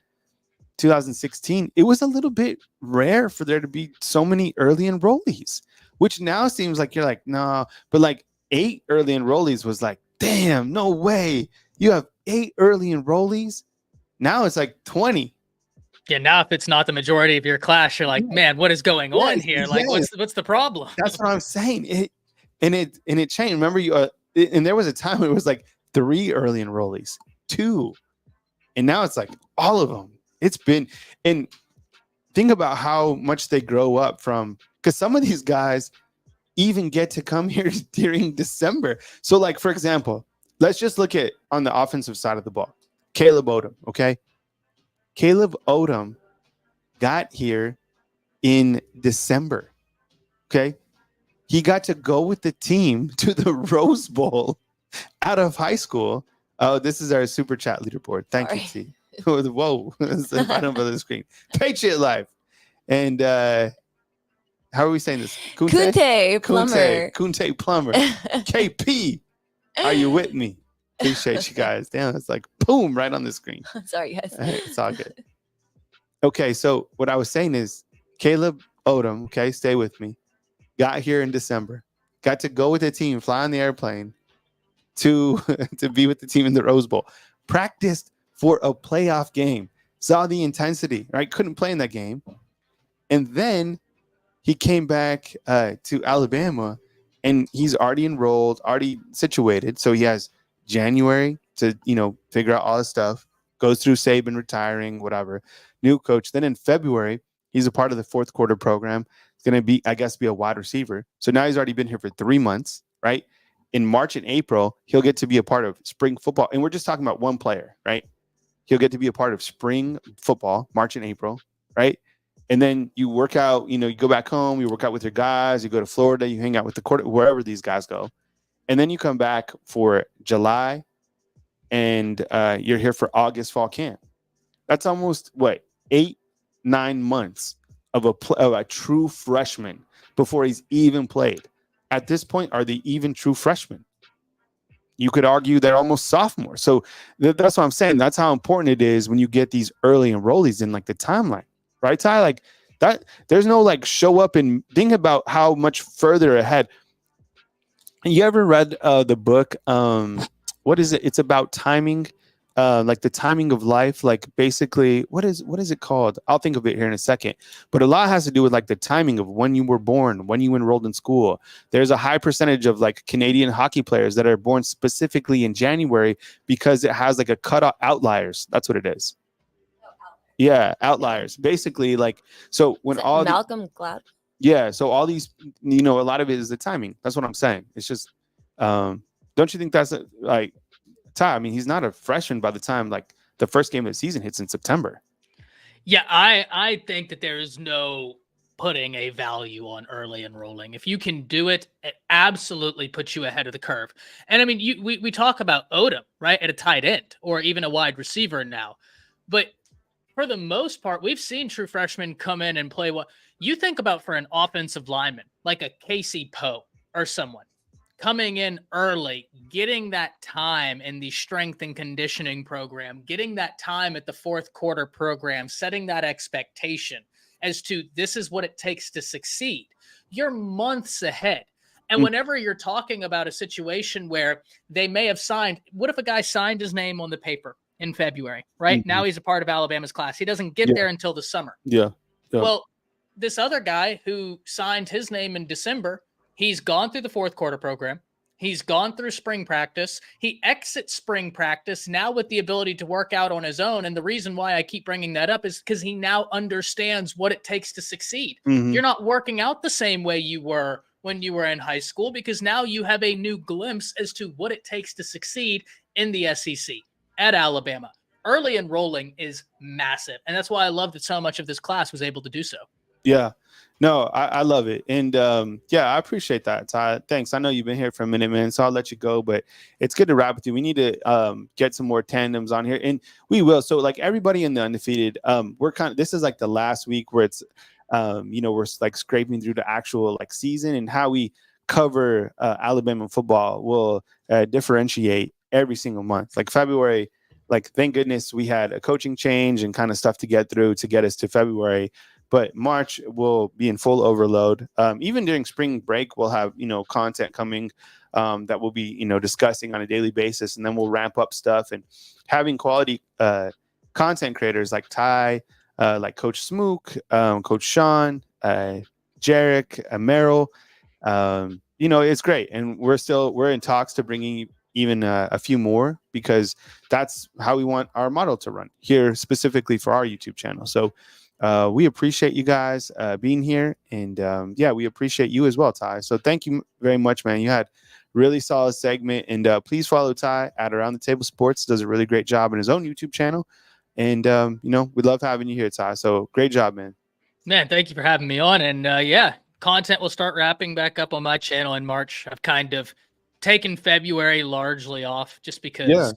2016, it was a little bit rare for there to be so many early enrollees, which now seems like you're like, no, but like 8 early enrollees was like, damn, no way. You have 8 early enrollees. Now it's like 20. Yeah, now if it's not the majority of your class, you're like, man, what is going on here? Like, what's the problem? That's what I'm saying. It changed. Remember, and there was a time when it was like 3 early enrollees, 2, and now it's like all of them. It's been, and think about how much they grow up from, because some of these guys even get to come here during December. So, like, for example, let's just look at on the offensive side of the ball. Caleb Odom, okay? Caleb Odom got here in December, okay? He got to go with the team to the Rose Bowl out of high school. Oh, this is our super chat leaderboard. Thank you, T. Whoa, it's the bottom of the screen. Patriot Life. And how are we saying this? Kunte Plumber. Kunte Plumber. KP. Are you with me? Appreciate you guys. Damn, it's like boom right on the screen. Sorry, guys. It's all good. Okay, so what I was saying is Caleb Odom, okay, stay with me, got here in December, got to go with the team, fly on the airplane to be with the team in the Rose Bowl, practiced for a playoff game, saw the intensity, right? Couldn't play in that game. And then he came back to Alabama, and he's already enrolled, already situated. So he has January to, figure out all this stuff, goes through Saban retiring, whatever, new coach. Then in February, he's a part of the fourth quarter program. It's going to be a wide receiver. So now he's already been here for 3 months, right? In March and April, he'll get to be a part of spring football. And we're just talking about one player, right? He'll get to be a part of spring football, March and April, right? And then you work out, you go back home, you work out with your guys, you go to Florida, you hang out with the court, wherever these guys go. And then you come back for July, and you're here for August fall camp. That's almost 8-9 months of a true freshman before he's even played. At this point, are they even true freshmen? You could argue they're almost sophomores. So that's what I'm saying. That's how important it is when you get these early enrollees in like the timeline, right, Ty? Like that, there's no like show up and think about how much further ahead. You ever read the book? What is it? It's about timing, like the timing of life. Like basically, what is it called? I'll think of it here in a second. But a lot has to do with like the timing of when you were born, when you enrolled in school. There's a high percentage of like Canadian hockey players that are born specifically in January because it has like a cutoff outliers. That's what it is. Yeah, outliers. Basically, like so when all Malcolm Gladwell. Yeah, so all these, a lot of it is the timing. That's what I'm saying. It's just, don't you think that's like, Ty? I mean, he's not a freshman by the time like the first game of the season hits in September. Yeah, I think that there is no putting a value on early enrolling. If you can do it, it absolutely puts you ahead of the curve. And I mean, we talk about Odom, right, at a tight end or even a wide receiver now, but for the most part, we've seen true freshmen come in and play what you think about for an offensive lineman, like a Casey Poe or someone coming in early, getting that time in the strength and conditioning program, getting that time at the fourth quarter program, setting that expectation as to this is what it takes to succeed. You're months ahead. And whenever you're talking about a situation where they may have signed, what if a guy signed his name on the paper in February, right? Mm-hmm. Now he's a part of Alabama's class. He doesn't get there until the summer. Yeah. Well, this other guy who signed his name in December, he's gone through the fourth quarter program. He's gone through spring practice. He exits spring practice now with the ability to work out on his own. And the reason why I keep bringing that up is because he now understands what it takes to succeed. Mm-hmm. You're not working out the same way you were when you were in high school because now you have a new glimpse as to what it takes to succeed in the SEC. At Alabama, early enrolling is massive. And that's why I love that so much of this class was able to do so. Yeah, no, I love it. And I appreciate that, Ty. Thanks. I know you've been here for a minute, man, so I'll let you go, but it's good to wrap with you. We need to get some more tandems on here, and we will. So like everybody in the undefeated, this is like the last week where it's, we're like scraping through the actual like season, and how we cover Alabama football will differentiate every single month. Like February, like thank goodness we had a coaching change and kind of stuff to get through to get us to February. But March will be in full overload. Even during spring break, we'll have content coming that we'll be discussing on a daily basis, and then we'll ramp up stuff and having quality content creators like Ty, like Coach Smook, Coach Sean, Jarek, Milroe. It's great, and we're in talks to bringing even a few more, because that's how we want our model to run here specifically for our YouTube channel. So we appreciate you guys being here, and we appreciate you as well, Ty. So thank you very much, man. You had really solid segment, and please follow Ty at Around the Table Sports. Does a really great job in his own YouTube channel, and we love having you here, Ty. So great job, man. Man, thank you for having me on, and content will start wrapping back up on my channel in March. I've kind of taken February largely off just because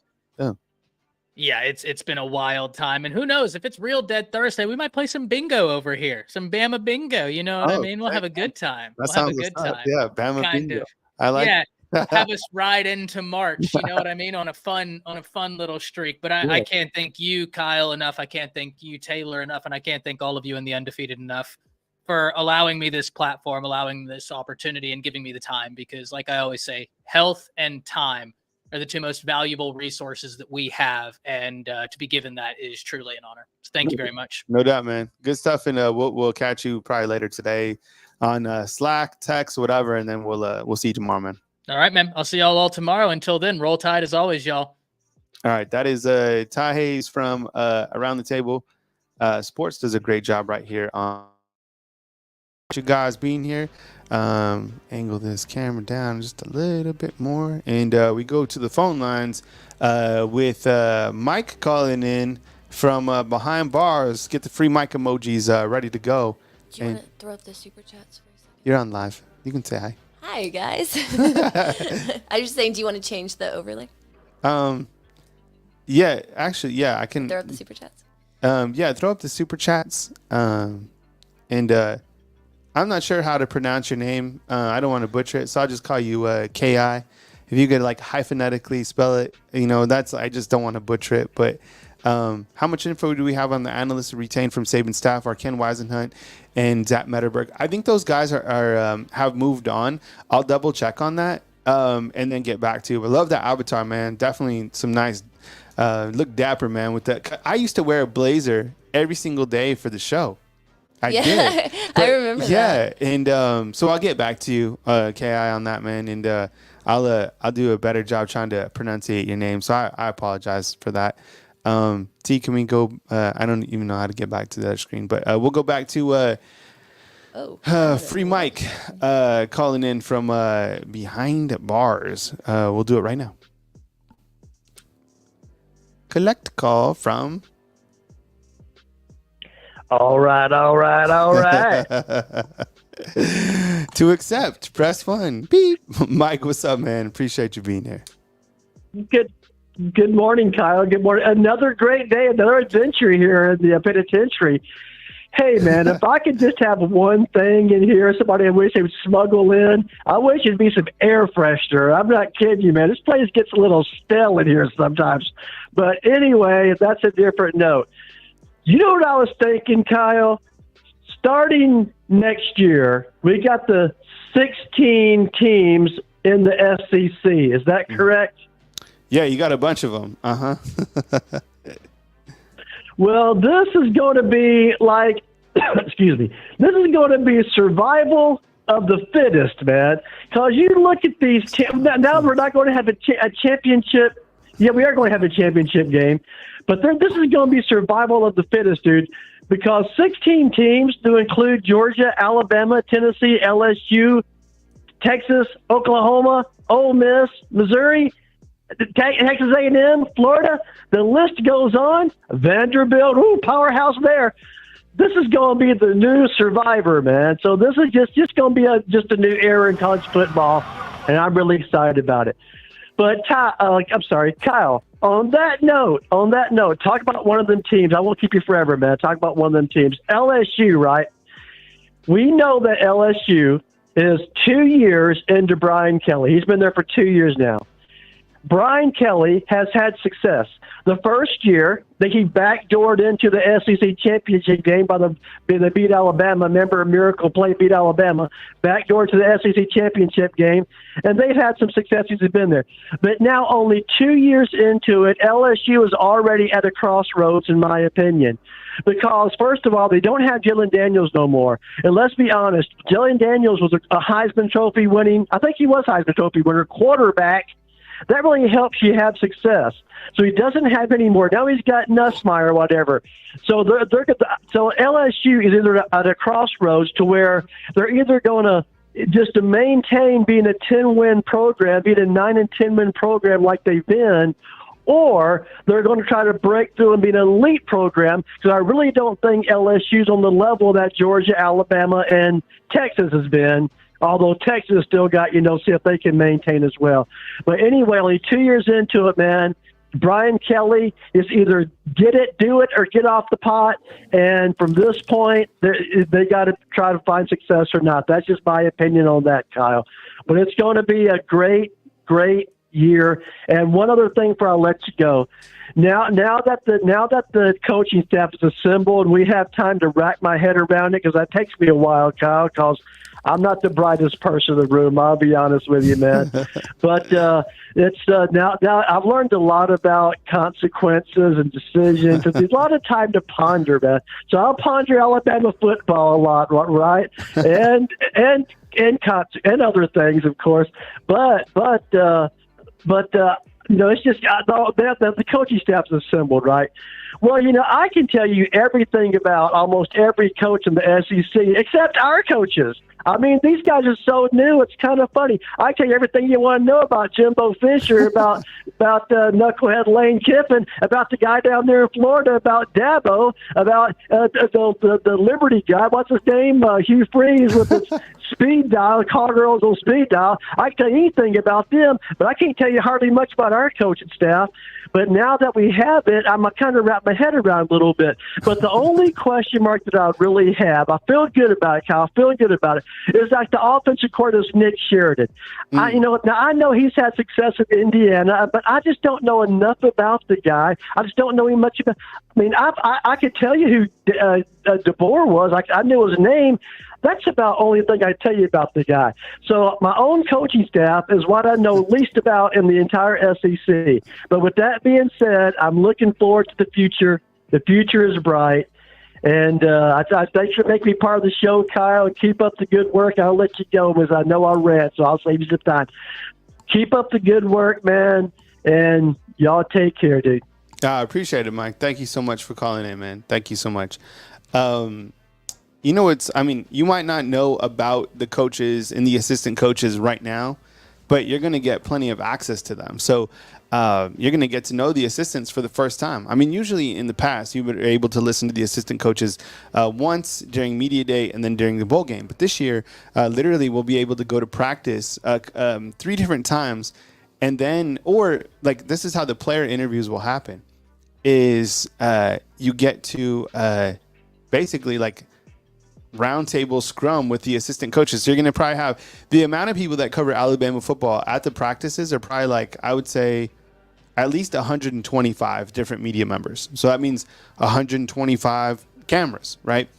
Yeah, it's been a wild time, and who knows if it's Real Dead Thursday, we might play some bingo over here, some Bama bingo. You know what I mean? We'll have a good time. That We'll have a sounds good time. Yeah, Bama kind bingo. of. I like. Yeah, have us ride into March. You know what I mean? On a fun little streak. But I can't thank you, Kyle, enough. I can't thank you, Taylor, enough, and I can't thank all of you in the Undefeated enough for allowing me this platform, allowing this opportunity, and giving me the time. Because, like I always say, health and time are the two most valuable resources that we have, and to be given that is truly an honor. So thank you very much. No doubt, man. Good stuff, and we'll catch you probably later today on Slack, text, whatever, and then we'll see you tomorrow, man. All right, man. I'll see y'all all tomorrow. Until then, roll tide as always, y'all. All right, that is Ty Hayes from Around the Table. Sports does a great job right here on you guys being here. Angle this camera down just a little bit more, and we go to the phone lines with Mike calling in from behind bars. Get the free mic emojis ready to go. Do you want to throw up the super chats for a second? You're on live. You can say hi. Hi guys. I was just saying, do you want to change the overlay? Yeah, actually, yeah, I can throw up the super chats. Yeah, throw up the super chats. And I'm not sure how to pronounce your name. I don't want to butcher it, so I'll just call you Ki. If you could like hyphenetically spell it, I just don't want to butcher it. But how much info do we have on the analysts retained from Saban staff? Are Ken Weisenhunt and Zach Metterberg? I think those guys are have moved on. I'll double check on that and then get back to you. But love that avatar, man. Definitely some nice. Look dapper, man. With that, I used to wear a blazer every single day for the show. I did. But, I remember that. Yeah, and so I'll get back to you, Ki, on that, man, and I'll do a better job trying to pronunciate your name. So I apologize for that. T, can we go? I don't even know how to get back to that screen, but we'll go back to free Mike calling in from behind bars. We'll do it right now. Collect call from. All right. To accept, press 1. Beep. Mike, what's up, man? Appreciate you being here. Good morning, Kyle. Good morning. Another great day, another adventure here in the penitentiary. Hey, man, if I could just have one thing in here, somebody I wish they would smuggle in, I wish it'd be some air freshener. I'm not kidding you, man. This place gets a little stale in here sometimes. But anyway, that's a different note. You know what I was thinking, Kyle? Starting next year, we got the 16 teams in the SEC. Is that correct? Yeah, you got a bunch of them. Well, this is going to be like, excuse me, this is going to be survival of the fittest, man. Because you look at these teams, now we're not going to have a championship. Yeah, we are going to have a championship game. But this is going to be survival of the fittest, dude, because 16 teams to include Georgia, Alabama, Tennessee, LSU, Texas, Oklahoma, Ole Miss, Missouri, Texas A&M, Florida. The list goes on. Vanderbilt, powerhouse there. This is going to be the new Survivor, man. So this is just going to be just a new era in college football, and I'm really excited about it. But Kyle. On that note, talk about one of them teams. I won't keep you forever, man. Talk about one of them teams. LSU, right? We know that LSU is 2 years into Brian Kelly. He's been there for 2 years now. Brian Kelly has had success. The first year that he backdoored into the SEC championship game they beat Alabama. Remember, Miracle Play beat Alabama. Backdoored to the SEC championship game, and they've had some success since he's been there. But now, only 2 years into it, LSU is already at a crossroads, in my opinion. Because, first of all, they don't have Jaylen Daniels no more. And let's be honest, Jaylen Daniels was a Heisman Trophy winning, I think he was Heisman Trophy winner, quarterback. That really helps you have success. So he doesn't have any more. Now he's got Nussmeier or whatever. So so LSU is either at a crossroads to where they're either going to just to maintain being a 10-win program, being a 9 and 10-win program like they've been, or they're going to try to break through and be an elite program, because I really don't think LSU's on the level that Georgia, Alabama, and Texas has been. Although Texas still got, see if they can maintain as well. But anyway, only 2 years into it, man, Brian Kelly is either get it, do it, or get off the pot. And from this point, they got to try to find success or not. That's just my opinion on that, Kyle. But it's going to be a great, great year. And one other thing before I let you go. Now that the coaching staff is assembled and we have time to rack my head around it, because that takes me a while, Kyle, because I'm not the brightest person in the room. I'll be honest with you, man. But it's now I've learned a lot about consequences and decisions. There's a lot of time to ponder, man. So I'll ponder Alabama football a lot, right? And other things, of course. But it's just the coaching staff is assembled, right? Well, I can tell you everything about almost every coach in the SEC except our coaches. I mean, these guys are so new. It's kind of funny. I tell you everything you want to know about Jimbo Fisher, about Knucklehead Lane Kiffin, about the guy down there in Florida, about Dabo, about the Liberty guy. What's his name? Hugh Freeze with his speed dial, call girls on speed dial. I can tell you anything about them, but I can't tell you hardly much about our coaching staff. But now that we have it, I'm kind of wrap my head around a little bit. But the only question mark that I really have, I feel good about it, Kyle, feeling good about it, is like the offensive coordinator, Nick Sheridan. Now I know he's had success in Indiana, but I just don't know enough about the guy. I just don't know him much about. I mean, I could tell you who DeBoer was. I knew his name. That's about the only thing I tell you about the guy. So my own coaching staff is what I know least about in the entire SEC. But with that being said, I'm looking forward to the future. The future is bright. And thanks for making me part of the show, Kyle, and keep up the good work. I'll let you go because I know I'll rant, so I'll save you some time. Keep up the good work, man, and y'all take care, dude. I appreciate it, Mike. Thank you so much for calling in, man. Thank you so much. You might not know about the coaches and the assistant coaches right now, but you're going to get plenty of access to them. So you're going to get to know the assistants for the first time. I mean, usually in the past, you were able to listen to the assistant coaches once during media day and then during the bowl game. But this year, literally, we'll be able to go to practice 3 different times. And then, this is how the player interviews will happen, is you get to basically roundtable scrum with the assistant coaches. So you're going to probably have the amount of people that cover Alabama football at the practices are probably I would say at least 125 different media members. So that means 125 cameras, right?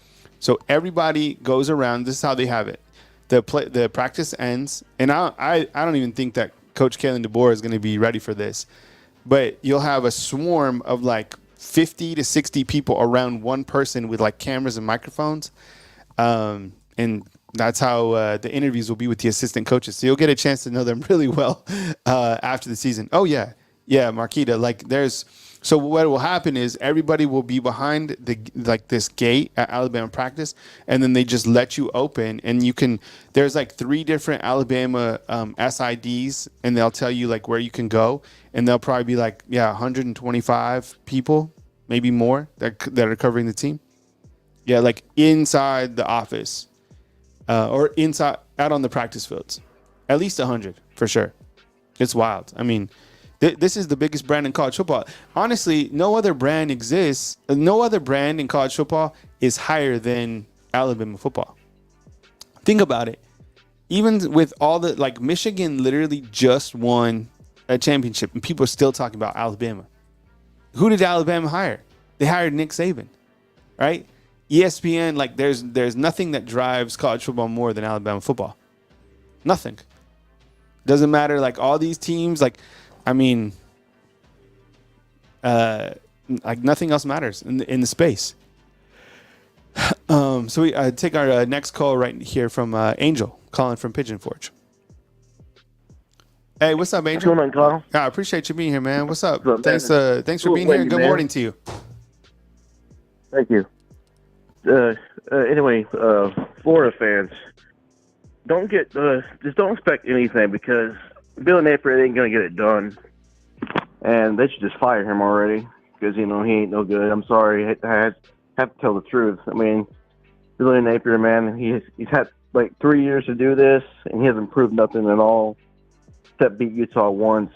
So everybody goes around. This is how they have it. The practice ends, and I don't even think that Coach Kalen DeBoer is going to be ready for this, but you'll have a swarm of 50 to 60 people around one person with cameras and microphones. And that's how the interviews will be with the assistant coaches. So you'll get a chance to know them really well after the season. Oh, yeah. Yeah, Marquita. So what will happen is everybody will be behind this gate at Alabama practice, and then they just let you open. And there's 3 different Alabama SIDs, and they'll tell you where you can go. And they'll probably be 125 people, maybe more, that are covering the team. Yeah, inside the office or inside out on the practice fields. At least 100 for sure. It's wild. I mean, this is the biggest brand in college football. Honestly, no other brand exists. No other brand in college football is higher than Alabama football. Think about it. Even with all the Michigan literally just won a championship and people are still talking about Alabama. Who did Alabama hire? They hired Nick Saban, right? ESPN, there's nothing that drives college football more than Alabama football. Nothing. Doesn't matter. All these teams, nothing else matters in the space. So we take our next call right here from Angel, calling from Pigeon Forge. Hey, what's up, Angel? What's going on, Carl? I appreciate you being here, man. What's up? Thanks for being here. Good morning to you. Thank you. Anyway, Florida fans, just don't expect anything because Bill Napier ain't gonna get it done, and they should just fire him already because he ain't no good. I'm sorry, I have to tell the truth. I mean, Bill Napier, man, he's had 3 years to do this, and he hasn't proved nothing at all except beat Utah once.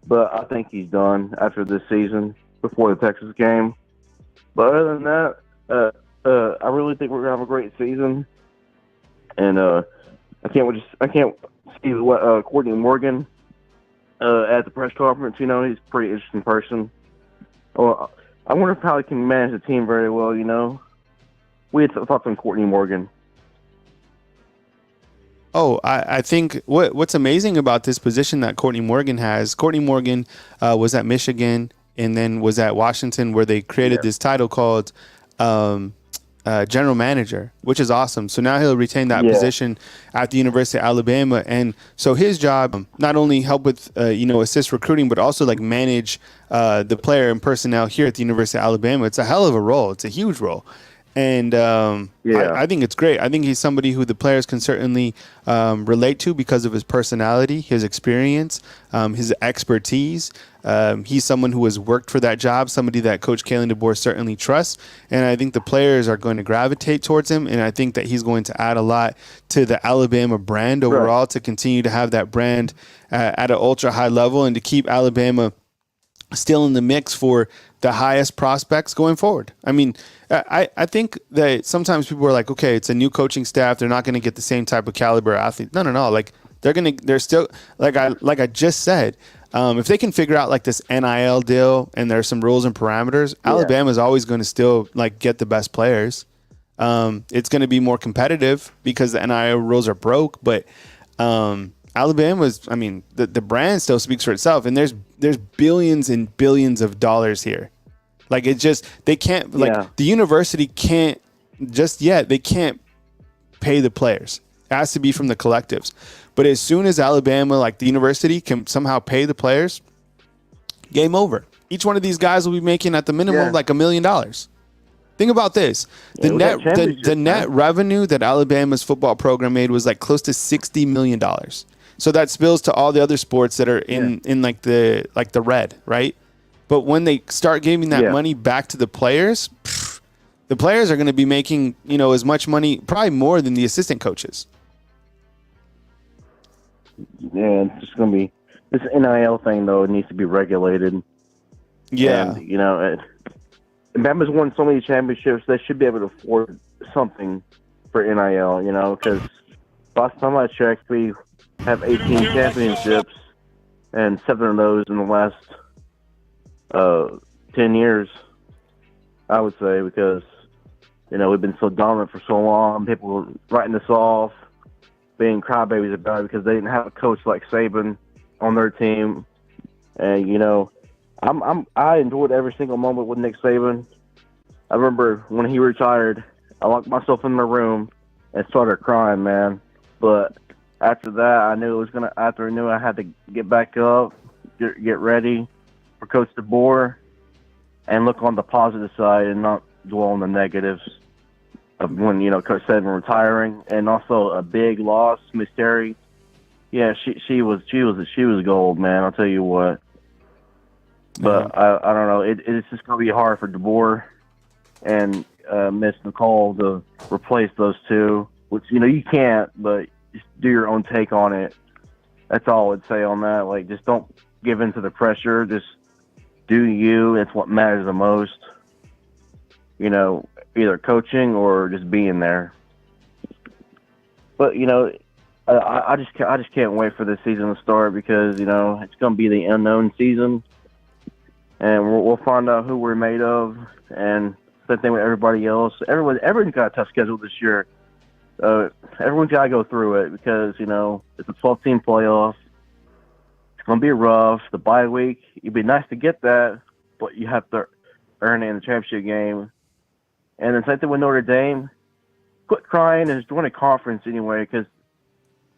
but I think he's done after this season before the Texas game. But other than that, I really think we're gonna have a great season, and I can't see what Courtney Morgan at the press conference. You know, he's a pretty interesting person. Well, I wonder how he can manage the team very well. You know, we had thoughts on Courtney Morgan. Oh, I think what's amazing about this position that Courtney Morgan has, Courtney Morgan was at Michigan and then was at Washington, where they created this title called general manager, which is awesome. So now he'll retain that position at the University of Alabama. And so his job, not only help with, assist recruiting, but also like manage the player and personnel here at the University of Alabama. It's a hell of a role. It's a huge role. And I think it's great. I think he's somebody who the players can certainly relate to because of his personality, his experience, his expertise. He's someone who has worked for that job, somebody that Coach Kalen DeBoer certainly trusts. And I think the players are going to gravitate towards him. And I think that he's going to add a lot to the Alabama brand overall to continue to have that brand at an ultra high level and to keep Alabama still in the mix for the highest prospects going forward. I mean, I think that sometimes people are like, okay, it's a new coaching staff. They're not going to get the same type of caliber athlete. No. Like they're still, like I just said, if they can figure out like this NIL deal and there's some rules and parameters, Alabama's always going to still like get the best players. It's going to be more competitive because the NIL rules are broke, but Alabama's, I mean, the brand still speaks for itself, and there's billions and billions of dollars here. Like it just, they can't, the university can't just yet, they can't pay the players. It has to be from the collectives. But as soon as Alabama, like the university, can somehow pay the players, game over. Each one of these guys will be making at the minimum like $1 million. Think about this. The net revenue that Alabama's football program made was like close to $60 million. So that spills to all the other sports that are in like the red, right? But when they start giving that money back to the players, the players are going to be making, as much money, probably more than the assistant coaches. Yeah, it's just going to be this NIL thing, though. It needs to be regulated. Yeah. And, Bama's won so many championships, they should be able to afford something for NIL, because last time I checked, we have 18 championships, and 7 of those in the last 10 years, I would say, because, we've been so dominant for so long. People were writing us off, being crybabies about it because they didn't have a coach like Saban on their team. And, I enjoyed every single moment with Nick Saban. I remember when he retired, I locked myself in my room and started crying, man. But after that, I knew I had to get back up, get ready for Coach DeBoer, and look on the positive side and not dwell on the negatives of when, Coach Saban retiring, and also a big loss, Miss Terry. Yeah, she was gold, man. I'll tell you what. But I don't know. It's just going to be hard for DeBoer and Miss Nicole to replace those two, which, you can't, but just do your own take on it. That's all I'd say on that. Like, just don't give in to the pressure. Just do you. It's what matters the most. Either coaching or just being there. But, I just can't wait for this season to start because, it's going to be the unknown season. And we'll find out who we're made of, and same thing with everybody else. Everyone's got a tough schedule this year. Everyone's got to go through it because, it's a 12-team playoff. It's going to be rough. The bye week, it'd be nice to get that, but you have to earn it in the championship game. And then same thing with Notre Dame. Quit crying and just join a conference anyway because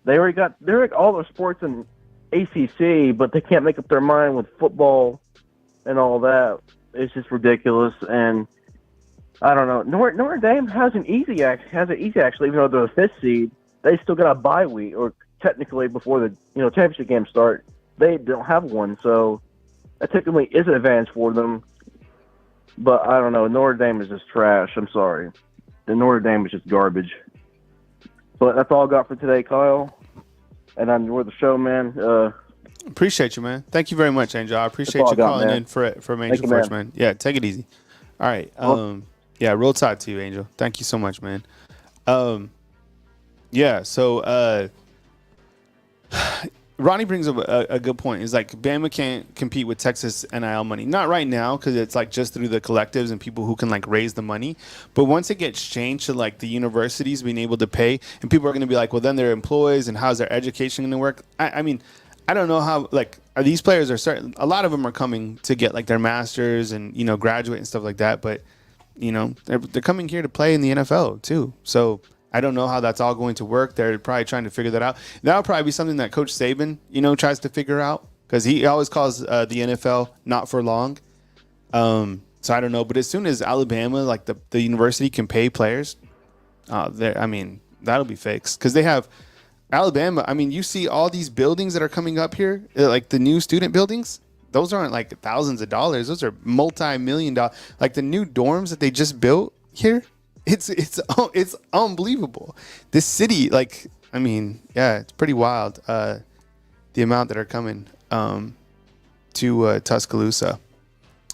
they're like all their sports in ACC, but they can't make up their mind with football and all that. It's just ridiculous. And I don't know. Notre Dame has it easy actually, even though they're the 5th seed. They still got a bye week, or technically before the championship games start, they don't have one. So that technically is an advantage for them. But I don't know. Notre Dame is just trash. I'm sorry. The Notre Dame is just garbage. But that's all I got for today, Kyle. And I enjoyed the show, man. Appreciate you, man. Thank you very much, Angel. I appreciate you calling in for Angel Forge, man. Yeah, take it easy. All right. Yeah, roll tide to you, Angel. Thank you so much, man. Yeah, so Ronnie brings up a good point. It's like Bama can't compete with Texas NIL money. Not right now, because it's like just through the collectives and people who can like raise the money. But once it gets changed to like the universities being able to pay, and people are going to be like, well, then they're employees, and how's their education going to work? I mean, I don't know how, like, are these players are certain, a lot of them are coming to get like their masters and, you know, graduate and stuff like that. But, you know, they're coming here to play in the NFL too. So I don't know how that's all going to work. They're probably trying to figure that out. That'll probably be something that Coach Saban, you know, tries to figure out, because he always calls the NFL not for long. So I don't know. But as soon as Alabama, like the university, can pay players, I mean, that'll be fixed, because they have Alabama. I mean, you see all these buildings that are coming up here, like the new student buildings. Those aren't like thousands of dollars. Those are multi-million-dollar. Like the new dorms that they just built here. It's unbelievable. This city, like, I mean, yeah, it's pretty wild. The amount that are coming to Tuscaloosa.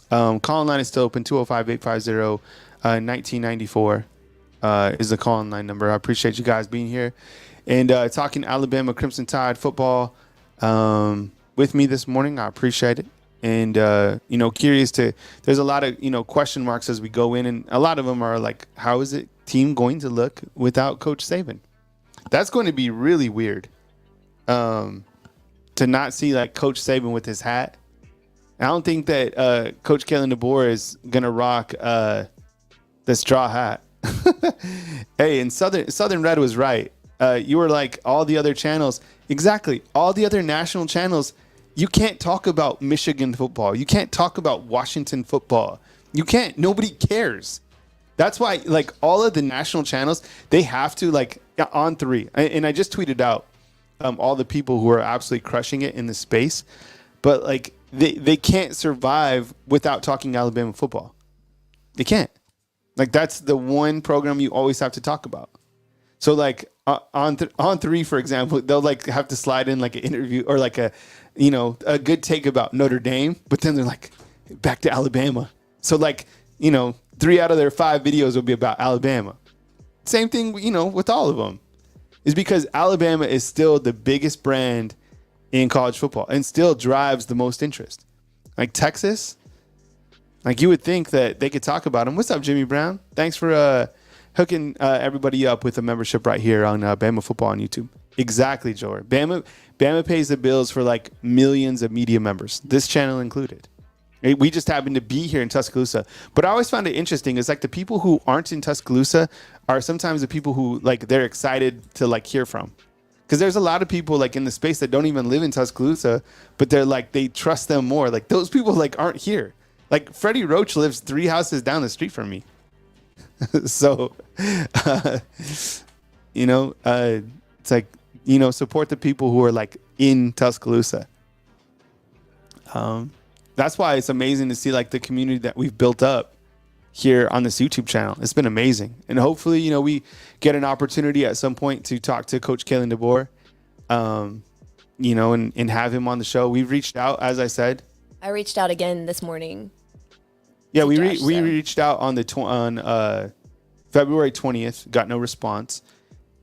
Call line is still open. 205-850-1994 is the call line number. I appreciate you guys being here and talking Alabama Crimson Tide football with me this morning. I appreciate it. And, you know, curious to, there's a lot of, you know, question marks as we go in. And a lot of them are like, how is it team going to look without Coach Saban? That's going to be really weird to not see like Coach Saban with his hat. I don't think that Coach Jaylen DeBoer is going to rock the straw hat. Hey, and Southern Red was right. You were like all the other channels. Exactly. All the other national channels. You can't talk about Michigan football. You can't talk about Washington football. You can't. Nobody cares. That's why, like, all of the national channels, they have to, like, on 3. And I just tweeted out all the people who are absolutely crushing it in the space. But, like, they can't survive without talking Alabama football. They can't. Like, that's the one program you always have to talk about. So, like, on 3, for example, they'll, like, have to slide in, like, an interview or, like, a good take about Notre Dame, but then they're like, back to Alabama. So, like, 3 out of their 5 videos will be about Alabama. Same thing, with all of them, is because Alabama is still the biggest brand in college football and still drives the most interest. Like Texas, like you would think that they could talk about them. What's up, Jimmy Brown? Thanks for hooking everybody up with a membership right here on Bama Football on YouTube. Exactly, Jory. Bama pays the bills for like millions of media members, this channel included. We just happen to be here in Tuscaloosa. But I always found it interesting. It's like the people who aren't in Tuscaloosa are sometimes the people who like they're excited to like hear from. Because there's a lot of people like in the space that don't even live in Tuscaloosa, but they're like, they trust them more. Like those people like aren't here. Like Freddie Roach lives 3 houses down the street from me. So, it's like, support the people who are like in Tuscaloosa. That's why it's amazing to see like the community that we've built up here on this YouTube channel. It's been amazing. And hopefully, we get an opportunity at some point to talk to Coach Jaylen DeBoer, and have him on the show. We've reached out, as I said. I reached out again this morning. Yeah, we reached out on February 20th, got no response.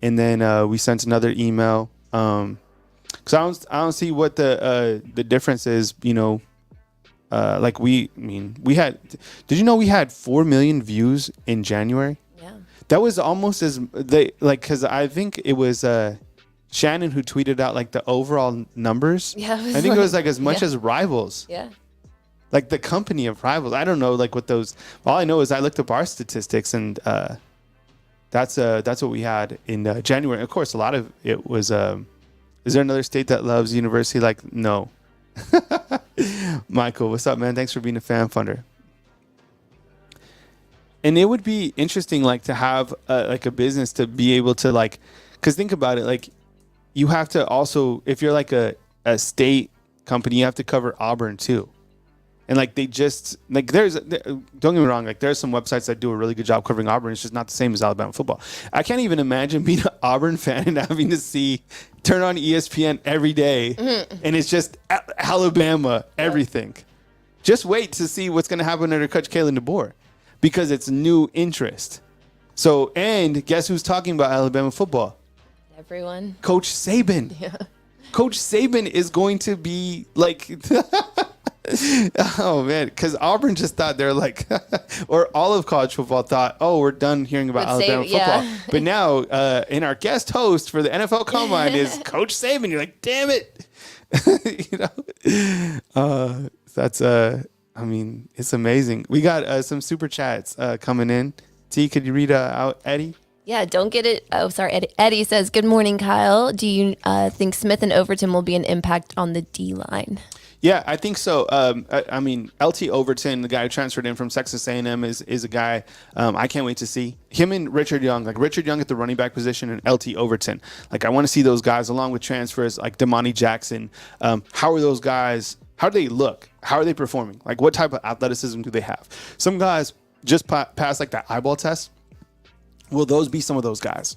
And then we sent another email. Because I don't see what the difference is, like we had, did you know we had 4 million views in January? Yeah. That was almost as because I think it was Shannon who tweeted out like the overall numbers. Yeah. I think it was like as much as Rivals. Yeah. Like the company of Rivals. I don't know like what those, all I know is I looked up our statistics and that's what we had in January. Of course, a lot of it was, is there another state that loves university? Like, no. Michael, what's up, man? Thanks for being a fan funder. And it would be interesting, like, to have like a business to be able to like, because think about it, like, you have to also, if you're like a state company, you have to cover Auburn too. And like they just like don't get me wrong, like there's some websites that do a really good job covering Auburn. It's just not the same as Alabama football. I can't even imagine being an Auburn fan and having to turn on ESPN every day, and it's just Alabama everything. Just wait to see what's going to happen under Coach Jaylen DeBoer, because it's new interest. So, and guess who's talking about Alabama football? Everyone. Coach Saban. Yeah. Coach Saban is going to be like, oh man, because Auburn just thought they're like, or all of college football thought, oh, we're done hearing about Alabama football. Yeah. But now, in our guest host for the NFL Combine is Coach Saban. You're like, damn it, that's I mean, it's amazing. We got some super chats coming in. T, could you read out Eddie? Yeah, don't get it. Oh, sorry. Eddie says, good morning, Kyle. Do you think Smith and Overton will be an impact on the D-line? Yeah, I think so. I mean, LT Overton, the guy who transferred in from Texas A&M, is a guy I can't wait to see. Him and Richard Young, like Richard Young at the running back position and LT Overton. Like, I want to see those guys along with transfers like Damani Jackson. How are those guys? How do they look? How are they performing? Like, what type of athleticism do they have? Some guys just pass like that eyeball test. Will those be some of those guys?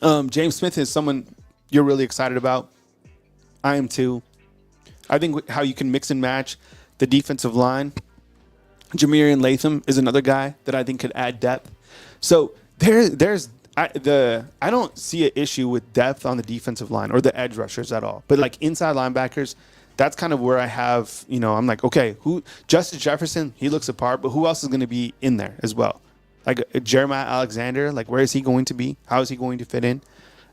James Smith is someone you're really excited about. I am too. I think how you can mix and match the defensive line. Jamarian Latham is another guy that I think could add depth. So I don't see an issue with depth on the defensive line or the edge rushers at all. But like inside linebackers, that's kind of where I have, I'm like, okay, Justice Jefferson, he looks apart, but who else is going to be in there as well? Like Jeremiah Alexander, like where is he going to be? How is he going to fit in?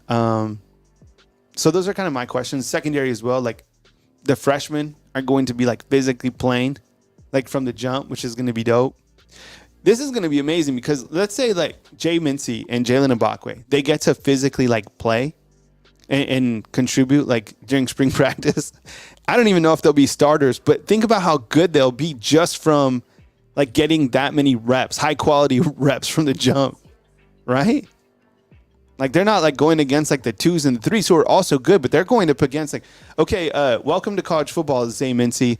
So those are kind of my questions. Secondary as well, like the freshmen are going to be like physically playing like from the jump, which is going to be dope. This is going to be amazing because let's say like Jay Mincy and Jaylen Mbakwe, they get to physically like play and contribute like during spring practice. I don't even know if they'll be starters, but think about how good they'll be just from like getting that many reps, high quality reps from the jump, right? Like they're not like going against like the 2s and the 3s who are also good, but they're going up against like, okay, welcome to college football, Zay Mincy,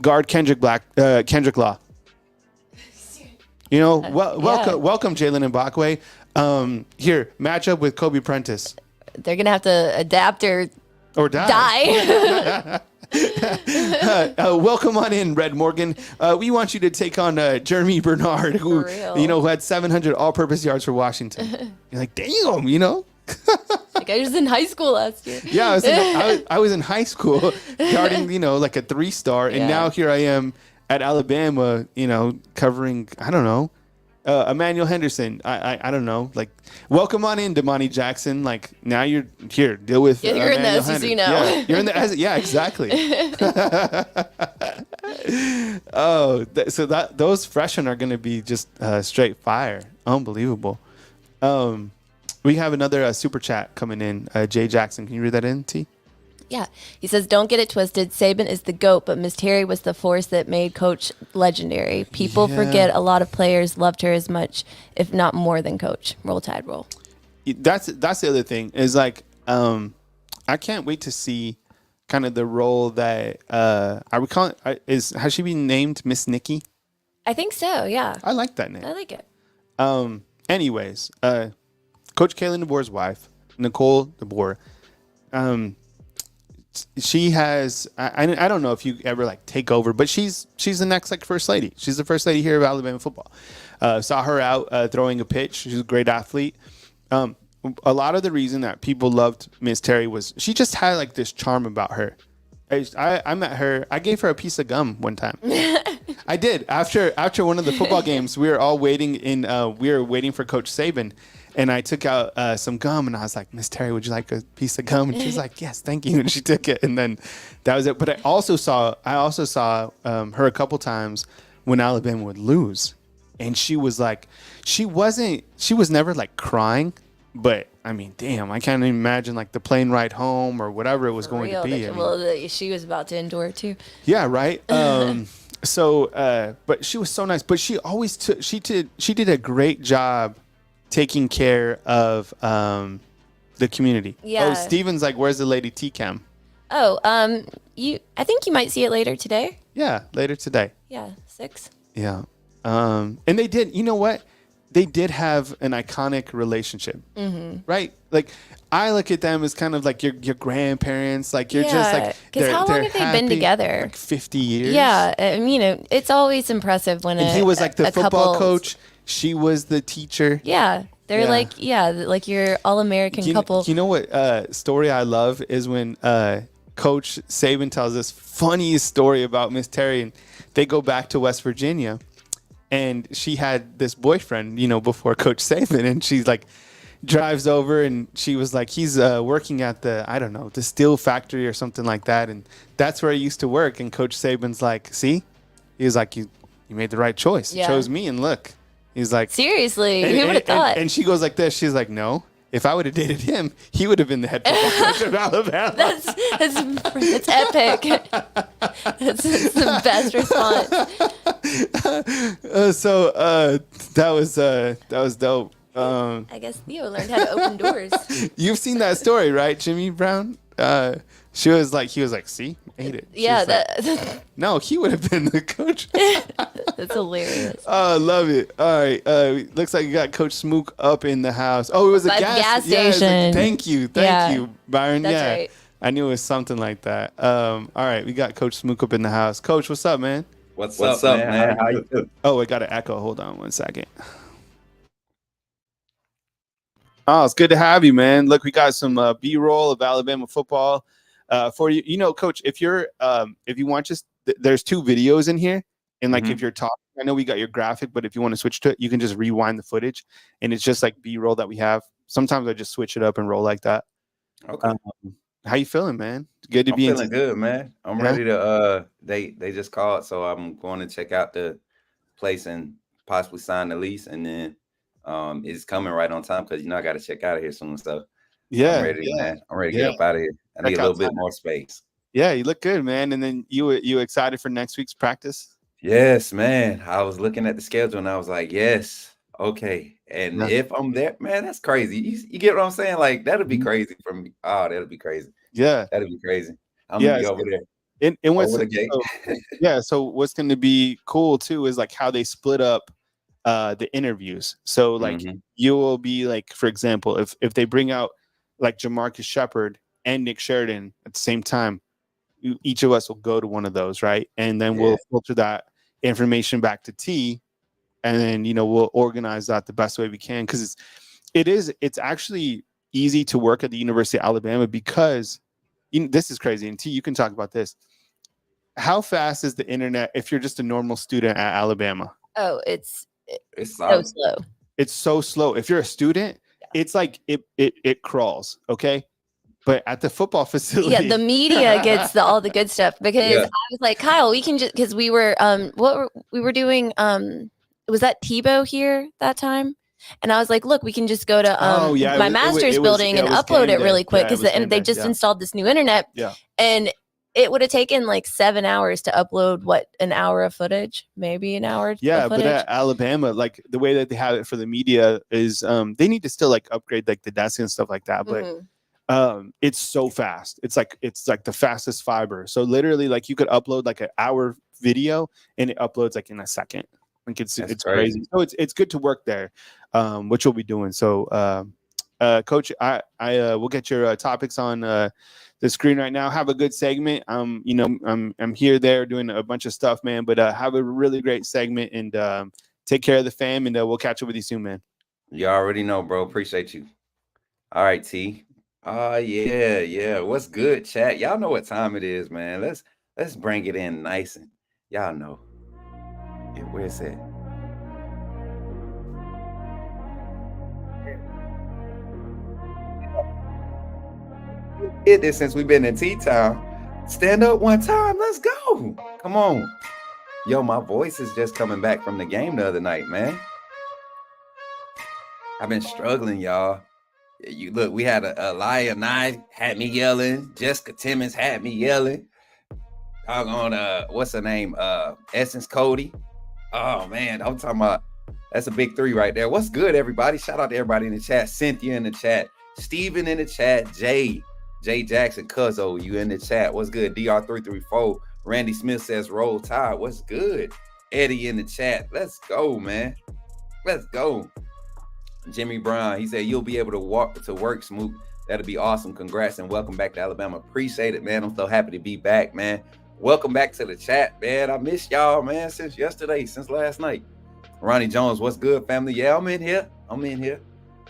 guard Kendrick Law. Welcome Jaylen Mbakwe. Here, match up with Kobe Prentice. They're gonna have to adapt or die. Welcome on in, Red Morgan. We want you to take on Jeremy Bernard, who had 700 all-purpose yards for Washington. You're like, damn, Like I was in high school last year. Yeah, I was in high school guarding, like a 3-star, and now here I am at Alabama, covering, I don't know, Emmanuel Henderson. I don't know. Like, welcome on in, Damani Jackson. Like, now you're here. Deal with. Yeah, you're Emmanuel in the SEC now. Yeah, you're in the. Yeah, exactly. So those freshmen are going to be just straight fire. Unbelievable. We have another super chat coming in. Jay Jackson, can you read that in, T? Yeah. He says, don't get it twisted. Saban is the GOAT, but Miss Terry was the force that made Coach legendary. People forget a lot of players loved her as much, if not more than Coach. Roll Tide, roll. That's the other thing is like, I can't wait to see kind of the role that has she been named Miss Nikki? I think so, yeah. I like that name. I like it. Anyways, Coach Jaylen DeBoer's wife, Nicole DeBoer, she has I don't know if you ever like take over, but she's the next like first lady. She's the first lady here of Alabama football. Saw her out throwing a pitch. She's a great athlete. A lot of the reason that people loved Miss Terry was she just had like this charm about her. I met her. I gave her a piece of gum one time. I did after one of the football games. We were all waiting waiting for Coach Saban. And I took out some gum, and I was like, Miss Terry, would you like a piece of gum? And she was like, yes, thank you. And she took it, and then that was it. But I also saw her a couple times when Alabama would lose, and she was like, she was never like crying, but I mean, damn, I can't even imagine like the plane ride home or whatever it was going to be. She was about to endure too. Yeah, right. So, but she was so nice. But she always she did a great job taking care of the community. Yeah. Oh, Steven's like, where's the lady T-Cam? Oh, I think you might see it later today. Yeah, later today. Yeah, 6. Yeah. And they did, you know what? They did have an iconic relationship, right? Like, I look at them as kind of like your grandparents. Like, you're just like, because how long have they been together? Like 50 years. Yeah, it's always impressive when he was like the football couple, coach. She was the teacher. Yeah, they're like your all-American couple. You know what story I love is when Coach Saban tells this funniest story about Miss Terry, and they go back to West Virginia. And she had this boyfriend, before Coach Saban, and she's like, drives over, and she was like, he's working at the steel factory or something like that, and that's where I used to work. And Coach Saban's like, see, he was like, you made the right choice. You chose me, and look, he's like, seriously, who would have thought? And she goes like this, she's like, no. If I would have dated him, he would have been the head football coach of Alabama. That's epic. That's the best response. That was dope. I guess Theo learned how to open doors. You've seen that story, right, Jimmy Brown? He was like, see, ate it. Yeah, no, he would have been the coach. That's hilarious. Oh, love it. All right, looks like you got Coach Smook up in the house. Oh, it was a gas station. Like, thank you, Byron. That's right. I knew it was something like that. All right, we got Coach Smook up in the house. Coach, what's up, man? What's up, man? How you doing? Oh, I got an echo. Hold on 1 second. Oh, it's good to have you, man. Look, we got some B-roll of Alabama football for you. Coach, if you want, just there's 2 videos in here, and like if you're talking, I know we got your graphic, but if you want to switch to it, you can just rewind the footage, and it's just like B-roll that we have. Sometimes I just switch it up and roll like that. Okay. How you feeling, man? Good to be feeling good, man. I'm ready to. They just called, so I'm going to check out the place and possibly sign the lease, and then it's coming right on time because I got to check out of here soon. So I'm ready, man. I'm ready to get up out of here. I need a little bit more space. Yeah, you look good, man. And then you excited for next week's practice? Yes, man. I was looking at the schedule and I was like, yes, okay. And if I'm there, man, that's crazy. You get what I'm saying? Like, that'll be crazy for me. Oh, that'll be crazy. Yeah, that'll be crazy. I'm gonna be over there. And what's over the gate. So what's going to be cool too is like how they split up the interviews. So like you will be like, for example, if they bring out like Jamarcus Shepard and Nick Sheridan at the same time, each of us will go to one of those, right? And then we'll filter that information back to T, and then we'll organize that the best way we can, because it's actually easy to work at the University of Alabama because this is crazy. And T, you can talk about this. How fast is the internet if you're just a normal student at Alabama? Oh, it's so slow. It's so slow. If you're a student, it's like it crawls, okay? But at the football facility, the media gets all the good stuff, because I was like, Kyle, we can just, because we were we were doing was that Tebow here that time? And I was like, look, we can just go to my master's building and upload it really quick, because they just installed this new internet. Yeah. And it would have taken like 7 hours to upload an hour of footage, maybe an hour. Yeah, but at Alabama, like the way that they have it for the media is they need to still like upgrade like the desk and stuff like that. But it's so fast. It's like the fastest fiber. So literally, like you could upload like an hour video and it uploads like in a second. Like it's crazy. So it's good to work there, which we'll be doing. So Coach, I will get your topics on the screen right now. Have a good segment. I'm here there doing a bunch of stuff, man. But have a really great segment, and take care of the fam, and we'll catch up with you soon, man. You already know, bro. Appreciate you. All right, T. Yeah. What's good, chat? Y'all know what time it is, man. Let's bring it in nice, and y'all know. Yeah, where's it? Did this since we've been in T-Town. Stand up one time. Let's go. Come on. Yo, my voice is just coming back from the game the other night, man. I've been struggling, y'all. You look, we had a Elia Nye had me yelling. Jessica Timmons had me yelling. Doggone, what's her name? Essence Cody. Oh man, I'm talking about, that's a big 3 right there. What's good, everybody? Shout out to everybody in the chat. Cynthia in the chat. Steven in the chat. Jay Jackson, Cuzzo, you in the chat. What's good? DR334. Randy Smith says, roll tide. What's good? Eddie in the chat. Let's go, man. Let's go. Jimmy Brown, he said, you'll be able to walk to work, Smoot. That'll be awesome. Congrats and welcome back to Alabama. Appreciate it, man. I'm so happy to be back, man. Welcome back to the chat, man. I missed y'all, man, since yesterday, since last night. Ronnie Jones, what's good, family? Yeah, I'm in here.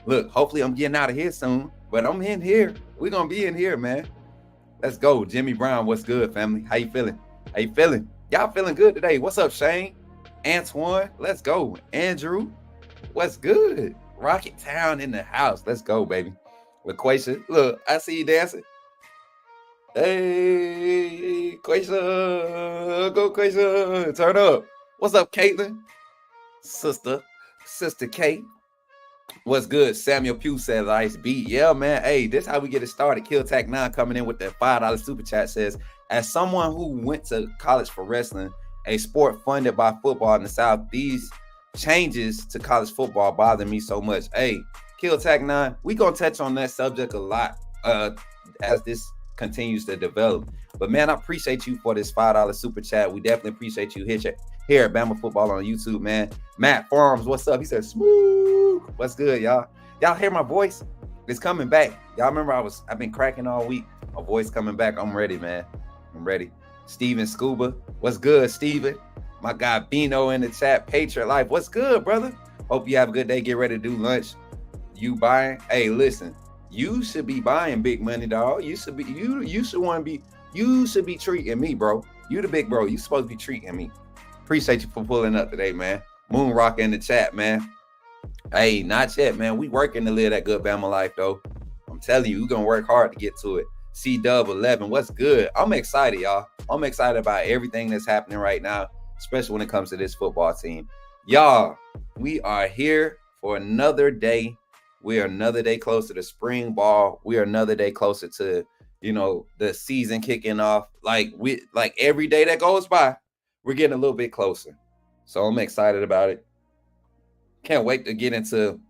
Look, hopefully I'm getting out of here soon, but I'm in here. We're going to be in here, man. Let's go. Jimmy Brown, what's good, family? How you feeling? Y'all feeling good today? What's up, Shane? Antoine, let's go. Andrew, what's good? Rocket Town in the house. Let's go, baby. LaQuasia, look, I see you dancing. Hey, Quasia, go Quasia, turn up. What's up, Caitlin? Sister Kate. What's good? Samuel Pugh says, Ice beat. Yeah, man. Hey, this how we get it started. Kill Tac 9 coming in with that $5 super chat says, as someone who went to college for wrestling, a sport funded by football in the South, these changes to college football bother me so much. Hey, Kill Tac 9, we gonna touch on that subject a lot as this continues to develop. But man, I appreciate you for this $5 super chat. We definitely appreciate you here at Bama Football on YouTube, man. Matt Farms, what's up? He said, smooth. What's good, y'all? Y'all hear my voice? It's coming back. Y'all remember I've been cracking all week. My voice coming back. I'm ready, man. I'm ready. Steven Scuba, what's good, Steven? My guy Bino in the chat. Patriot Life, what's good, brother? Hope you have a good day. Get ready to do lunch. You buying? Hey, listen. You should be buying big money, dog. You should be treating me, bro. You the big bro. You supposed to be treating me. Appreciate you for pulling up today, man. Moon Rock in the chat, man. Hey, not yet, man. We working to live that good Bama life, though. I'm telling you, we're gonna work hard to get to it. C-Dub11, what's good? I'm excited, y'all. I'm excited about everything that's happening right now, especially when it comes to this football team. Y'all, we are here for another day. We are another day closer to spring ball. We are another day closer to, the season kicking off. Like every day that goes by, we're getting a little bit closer. So I'm excited about it. Can't wait to get into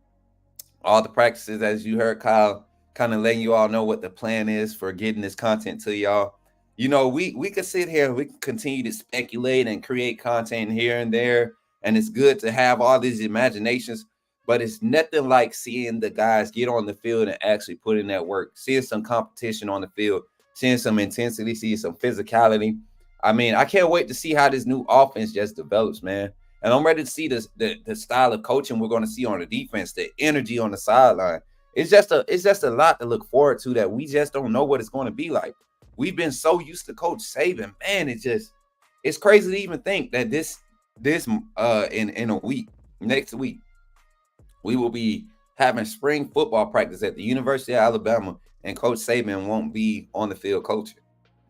all the practices, as you heard Kyle kind of letting you all know what the plan is for getting this content to y'all. We could sit here and we can continue to speculate and create content here and there. And it's good to have all these imaginations. But it's nothing like seeing the guys get on the field and actually put in that work, seeing some competition on the field, seeing some intensity, seeing some physicality. I mean, I can't wait to see how this new offense just develops, man. And I'm ready to see the style of coaching we're going to see on the defense, the energy on the sideline. It's just a lot to look forward to that we just don't know what it's going to be like. We've been so used to Coach Saban, man. It's crazy to even think that this in a week, next week, we will be having spring football practice at the University of Alabama, and Coach Saban won't be on the field coaching.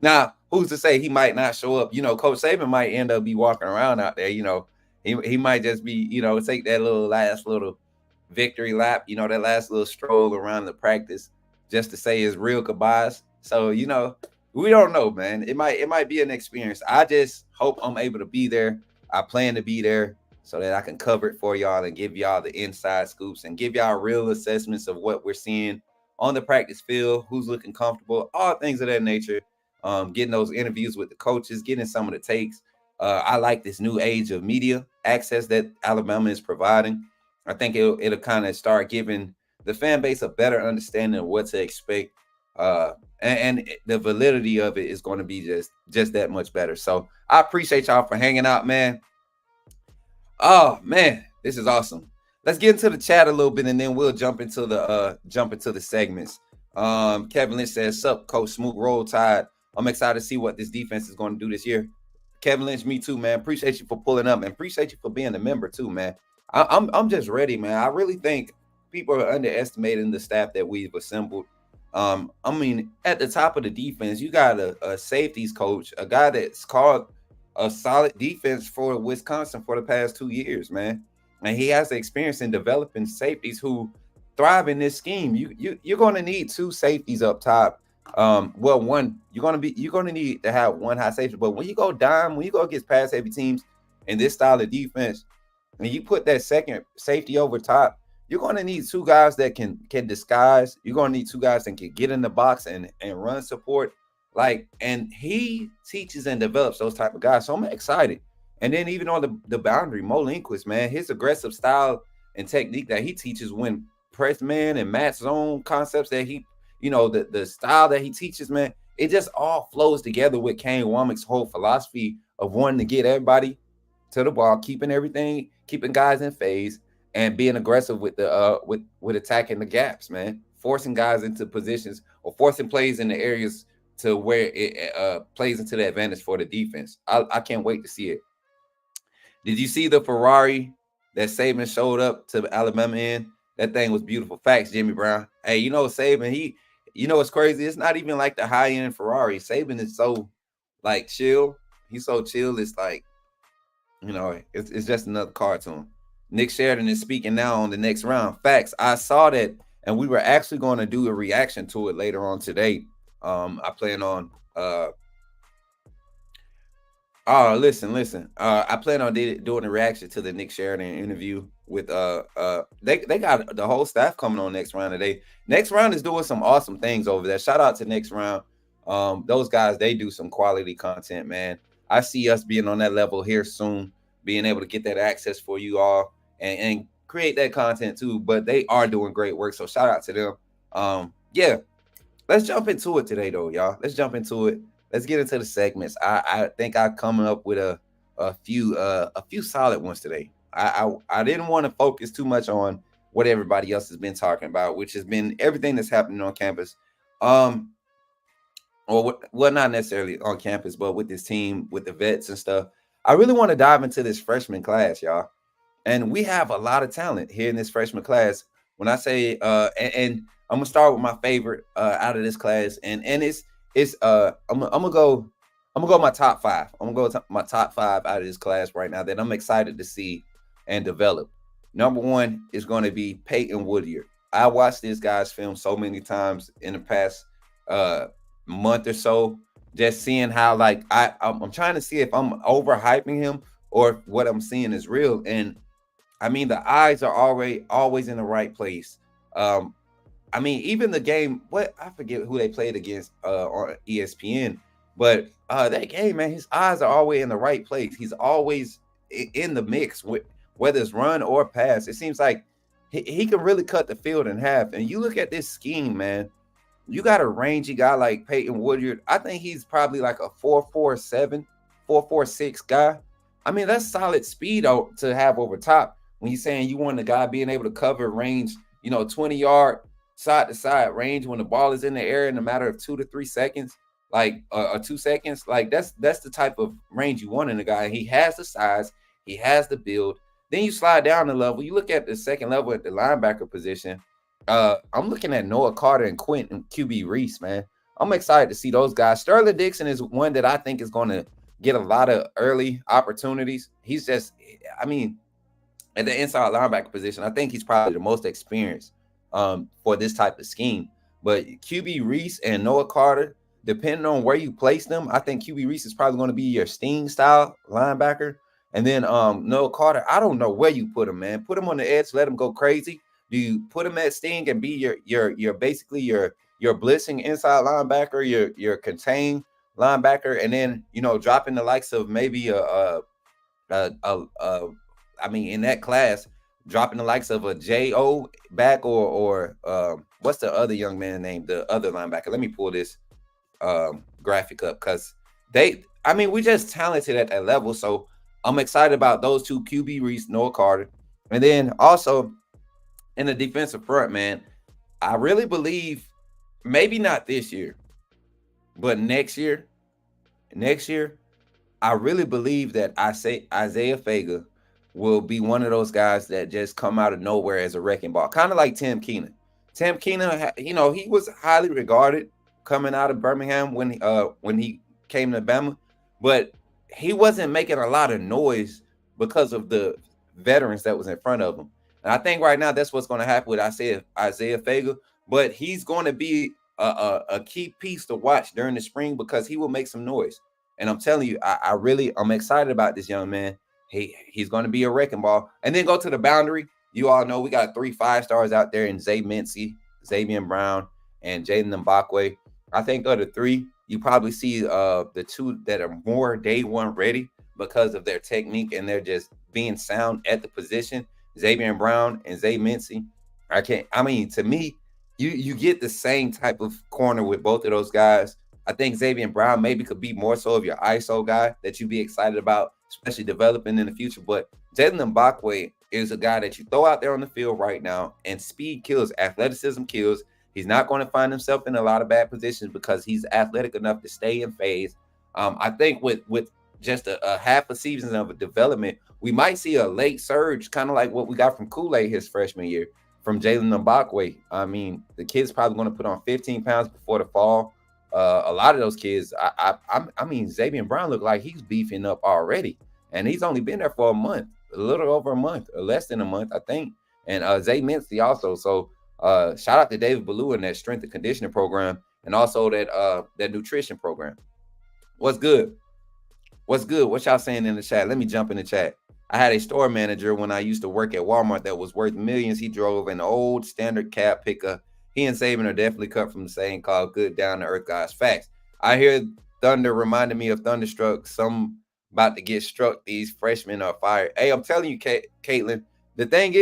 Now, who's to say he might not show up? Coach Saban might end up be walking around out there. He might just be, take that last little victory lap, that last little stroll around the practice just to say his real goodbyes. So, we don't know, man. It might be an experience. I just hope I'm able to be there. I plan to be there so that I can cover it for y'all and give y'all the inside scoops and give y'all real assessments of what we're seeing on the practice field, who's looking comfortable, all things of that nature. Getting those interviews with the coaches, getting some of the takes. I like this new age of media access that Alabama is providing. I think it'll kind of start giving the fan base a better understanding of what to expect. And the validity of it is going to be just that much better. So I appreciate y'all for hanging out, man. Oh man, this is awesome. Let's get into the chat a little bit and then we'll jump into the segments. Kevin Lynch says, "Sup, Coach Smoot, roll tide. I'm excited to see what this defense is going to do this year." Kevin Lynch, me too, man. Appreciate you for pulling up and appreciate you for being a member too, man. I'm just ready, man. I really think people are underestimating the staff that we've assembled. I mean, at the top of the defense, you got a safeties coach, a guy that's called a solid defense for Wisconsin for the past 2 years, man. And he has the experience in developing safeties who thrive in this scheme. You're going to need two safeties up top. One, you're going to need to have one high safety. But when you go dime, when you go against pass heavy teams in this style of defense, and you put that second safety over top, you're going to need two guys that can disguise. You're going to need two guys that can get in the box and run support. Like, and he teaches and develops those type of guys. So I'm excited. And then even on the boundary, Mo Lindquist, man, his aggressive style and technique that he teaches when press man and match zone concepts that he, the style that he teaches, man, it just all flows together with Kane Womack's whole philosophy of wanting to get everybody to the ball, keeping guys in phase, and being aggressive with the with attacking the gaps, man, forcing guys into positions or forcing plays in the areas to where it plays into the advantage for the defense. I can't wait to see it. Did you see the Ferrari that Saban showed up to Alabama in? That thing was beautiful. Facts, Jimmy Brown. Hey, Saban, it's crazy. It's not even like the high-end Ferrari. Saban is so, like, chill. He's so chill. It's like, it's just another cartoon. Nick Sheridan is speaking now on the next round. Facts. I saw that, and we were actually going to do a reaction to it later on today. I plan on listen. I plan on doing a reaction to the Nick Sheridan interview with they got the whole staff coming on next round today. Next round is doing some awesome things over there. Shout out to next round. Those guys, they do some quality content, man. I see us being on that level here soon, being able to get that access for you all and create that content too. But they are doing great work. So shout out to them. Yeah. Let's jump into it today, though, y'all. Let's jump into it. Let's get into the segments. I think I'm coming up with a few solid ones today. I didn't want to focus too much on what everybody else has been talking about, which has been everything that's happening on campus. Well, not necessarily on campus, but with this team, with the vets and stuff. I really want to dive into this freshman class, y'all. And we have a lot of talent here in this freshman class. When I say and I'm gonna start with my favorite out of this class, and it's I'm gonna go my top five. I'm gonna go my top five out of this class right now that I'm excited to see and develop. Number one is going to be Peyton Woodyard. I watched this guy's film so many times in the past month or so, just seeing how like I'm trying to see if I'm overhyping him or what I'm seeing is real. And I mean, the eyes are always in the right place. I mean, even the game, I forget who they played against on ESPN, but that game, man, his eyes are always in the right place. He's always in the mix, with whether it's run or pass. It seems like he can really cut the field in half. And you look at this scheme, man, you got a rangy guy like Peyton Woodyard. I think he's probably like a 4.47, 4.46 guy. I mean, that's solid speed to have over top when you're saying you want a guy being able to cover range, 20-yard side to side range when the ball is in the air in a matter of 2 to 3 seconds, like or 2 seconds. Like that's the type of range you want in a guy. He has the size, he has the build. Then you slide down the level. You look at the second level at the linebacker position. I'm looking at Noah Carter and Quentin QB Reese, man. I'm excited to see those guys. Sterling Dixon is one that I think is going to get a lot of early opportunities. He's just, I mean, at the inside linebacker position, I think he's probably the most experienced for this type of scheme. But QB Reese and Noah Carter, depending on where you place them, I think QB Reese is probably going to be your Sting style linebacker. And then Noah Carter, I don't know where you put him, man. Put him on the edge, let him go crazy. Do you put him at Sting and be your basically your blitzing inside linebacker, your contained linebacker, and then dropping the likes of maybe I mean, in that class, dropping the likes of a J.O. back or what's the other young man named, the other linebacker? Let me pull this graphic up because we just talented at that level. So I'm excited about those two, QB Reese, Noah Carter. And then also in the defensive front, man, I really believe maybe not this year, but next year, I really believe that Isaiah Fega will be one of those guys that just come out of nowhere as a wrecking ball, kind of like Tim Keenan. Tim Keenan, he was highly regarded coming out of Birmingham when he came to Bama, but he wasn't making a lot of noise because of the veterans that was in front of him. And I think right now that's what's going to happen with Isaiah Fega, but he's going to be a key piece to watch during the spring because he will make some noise. And I'm telling you, I'm excited about this young man. He's going to be a wrecking ball. And then go to the boundary. You all know we got 3 5-stars out there in Zay Mincy, Xavier Brown, and Jaylen Mbakwe. I think of the 3, you probably see the two that are more day one ready because of their technique and they're just being sound at the position. Xavier Brown and Zay Mincy. To me, you get the same type of corner with both of those guys. I think Xavier Brown maybe could be more so of your ISO guy that you'd be excited about, especially developing in the future. But Jaylen Mbakwe is a guy that you throw out there on the field right now, and speed kills, athleticism kills. He's not going to find himself in a lot of bad positions because he's athletic enough to stay in phase. I think with just a half a season of a development, we might see a late surge, kind of like what we got from Kool-Aid his freshman year from Jaylen Mbakwe. I mean, the kid's probably going to put on 15 pounds before the fall. A lot of those kids, I mean, Xavier Brown looked like he's beefing up already, and he's only been there for a month, a little over a month, or less than a month, I think. And Zay Mincy also. So shout out to David Ballou and that strength and conditioning program, and also that nutrition program. What's good? What's good? What y'all saying in the chat? Let me jump in the chat. I had a store manager when I used to work at Walmart that was worth millions. He drove an old standard cab pickup. He and Saban are definitely cut from the same called good down to earth guys. Facts. I hear thunder reminded me of Thunderstruck. Some about to get struck. These freshmen are fired. Hey, I'm telling you, Caitlin. The thing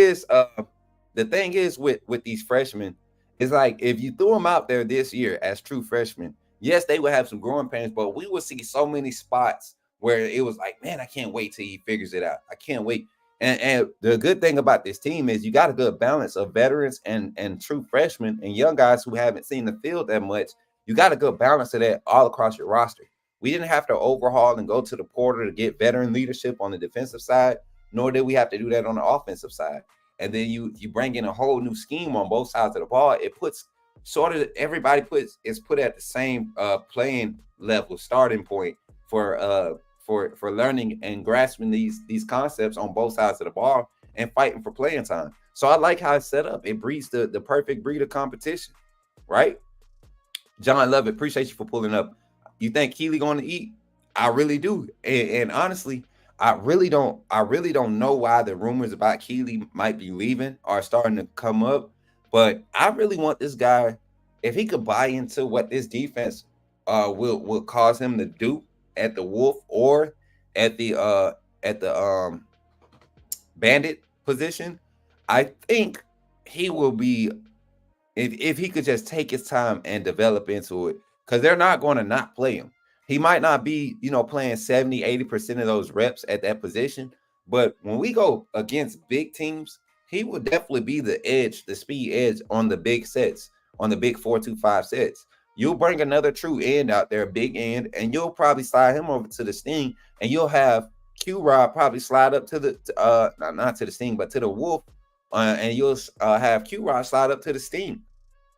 is with these freshmen, is like if you threw them out there this year as true freshmen, yes, they would have some growing pains, but we would see so many spots where it was like, man, I can't wait till he figures it out. I can't wait. And the good thing about this team is you got a good balance of veterans and true freshmen and young guys who haven't seen the field that much. You got a good balance of that all across your roster. We didn't have to overhaul and go to the portal to get veteran leadership on the defensive side, nor did we have to do that on the offensive side. And then you bring in a whole new scheme on both sides of the ball. It puts sort of everybody is put at the same playing level, starting point for learning and grasping these concepts on both sides of the ball and fighting for playing time. So I like how it's set up. It breeds the perfect breed of competition, right? John, love it. Appreciate you for pulling up. You think Keely going to eat? I really do. And honestly, I really don't know why the rumors about Keely might be leaving are starting to come up. But I really want this guy, if he could buy into what this defense will cause him to do at the Wolf or at the Bandit position, I think he will be, if he could just take his time and develop into it, because they're not going to not play him. He might not be, playing 70, 80% of those reps at that position, but when we go against big teams, he will definitely be the edge, the speed edge on the big sets, on the big 4-2-5 sets. You'll bring another true end out there, big end, and you'll probably slide him over to the Sting, and you'll have Q-Rod probably slide up to the not to the Sting, but to the Wolf, and you'll have Q-Rod slide up to the Sting.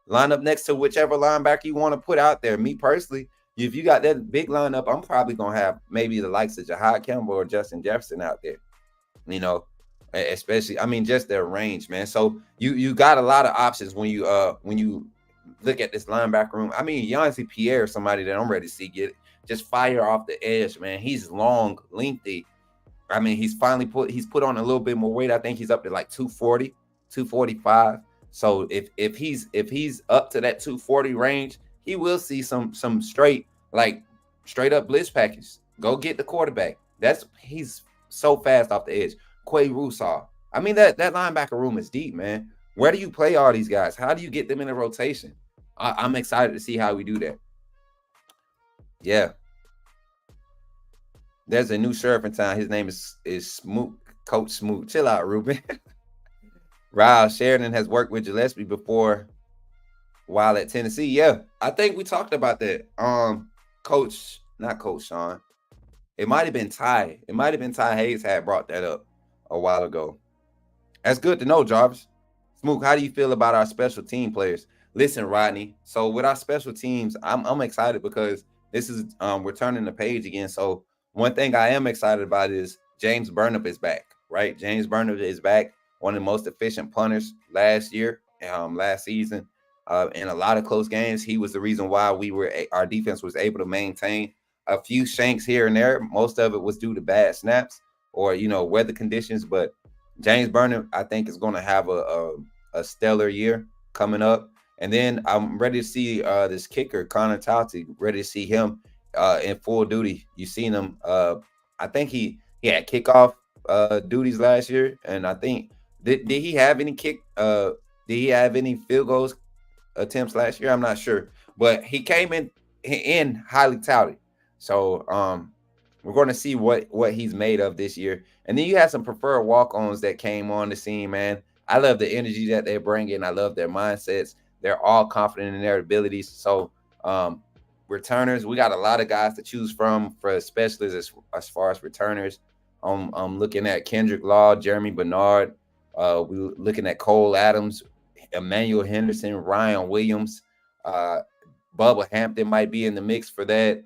Line up next to whichever linebacker you want to put out there. Me personally, if you got that big lineup, I'm probably gonna have maybe the likes of Jahad Campbell or Justin Jefferson out there. Especially, just their range, man. So you got a lot of options when you look at this linebacker room. Yancey Pierre, somebody that I'm ready to see get just fire off the edge, man. He's long, lengthy. He's put on a little bit more weight. I think he's up to like 240, 245. So if he's up to that 240 range, he will see some straight up blitz package. Go get the quarterback. He's so fast off the edge. Quay Russaw. That linebacker room is deep, man. Where do you play all these guys? How do you get them in a rotation? I'm excited to see how we do that. Yeah. There's a new sheriff in town. His name is Smoot, Coach Smoot. Chill out, Ruben. Ryle Sheridan has worked with Gillespie before while at Tennessee. Yeah, I think we talked about that. Not Coach Sean. It might have been Ty. It might have been Ty Hayes had brought that up a while ago. That's good to know, Jarvis. Smook, how do you feel about our special team players? Listen, Rodney. So with our special teams, I'm excited because this is we're turning the page again. So one thing I am excited about is James Burnip is back, right? James Burnip is back, one of the most efficient punters last season. In a lot of close games, he was the reason why our defense was able to maintain a few shanks here and there. Most of it was due to bad snaps or weather conditions. But James Burnham, I think, is going to have a stellar year coming up. And then I'm ready to see this kicker, Connor Tauti, ready to see him in full duty. You seen him. I think he had kickoff duties last year, and I think did he have any did he have any field goals attempts last year? I'm not sure, but he came in highly touted. So we're going to see what he's made of this year. And then you have some preferred walk-ons that came on the scene, man. I love the energy that they're bringing. I love their mindsets. They're all confident in their abilities. So returners, we got a lot of guys to choose from for specialists as far as returners. I'm looking at Kendrick Law, Jeremy Bernard. We're looking at Cole Adams, Emmanuel Henderson, Ryan Williams. Bubba Hampton might be in the mix for that.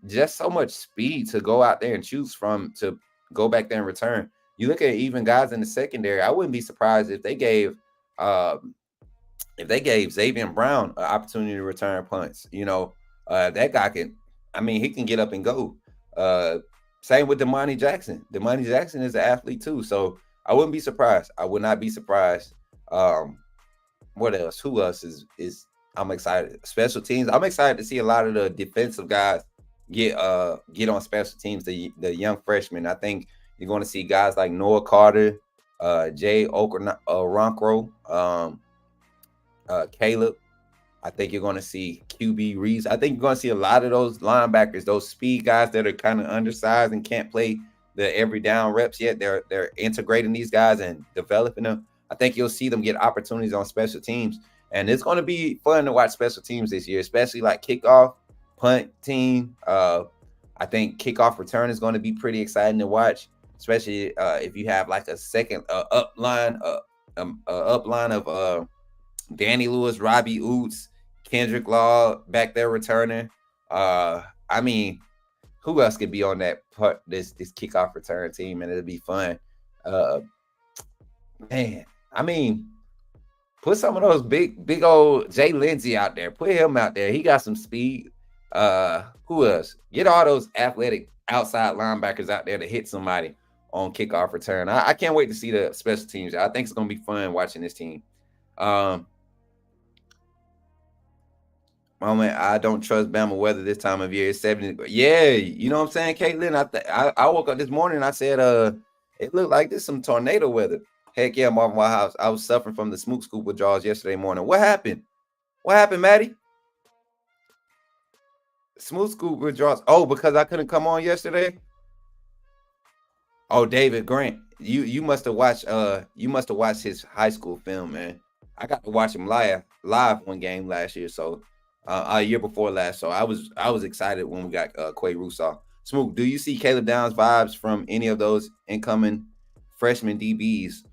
Just so much speed to go out there and choose from to go back there and return. You look at even guys in the secondary. I wouldn't be surprised if they gave Xavier Brown an opportunity to return punts. You know, that guy can. I mean, he can get up and go. Same with Damani Jackson. Damani Jackson is an athlete too, so I wouldn't be surprised. I would not be surprised. What else? Who else is? I'm excited. Special teams. I'm excited to see a lot of the defensive guys get on special teams. The young freshmen. I think you're going to see guys like Noah Carter, Jay Okoronkwo, Caleb. I think you're going to see QB Reeves. I think you're going to see a lot of those linebackers, those speed guys that are kind of undersized and can't play the every down reps yet. They're integrating these guys and developing them. I think you'll see them get opportunities on special teams. And it's going to be fun to watch special teams this year, especially like kickoff, punt team. I think kickoff return is going to be pretty exciting to watch, especially if you have like a second upline of Danny Lewis, Robbie Oots, Kendrick Law back there returning. I mean, who else could be on that this kickoff return team, and it'll be fun. Man, I mean, put some of those big old Jay Lindsey out there. Put him out there. He got some speed. Who else? Get all those athletic outside linebackers out there to hit somebody on kickoff return. I can't wait to see the special teams. I think it's going to be fun watching this team. Moment, I don't trust Bama weather this time of year. It's 70. Yeah, you know what I'm saying, Caitlin? I woke up this morning and I said, it looked like there's some tornado weather. Heck yeah, Marvin Whitehouse. I was suffering from the smoke scoop withdrawals yesterday morning. What happened? What happened, Maddie? Smooth scoop withdrawals. Oh, because I couldn't come on yesterday? Oh, David Grant. You must have watched his high school film, man. I got to watch him live one game last year, so a year before last. So I was excited when we got Quay Russaw. Smook, do you see Caleb Downs vibes from any of those incoming freshman DBs?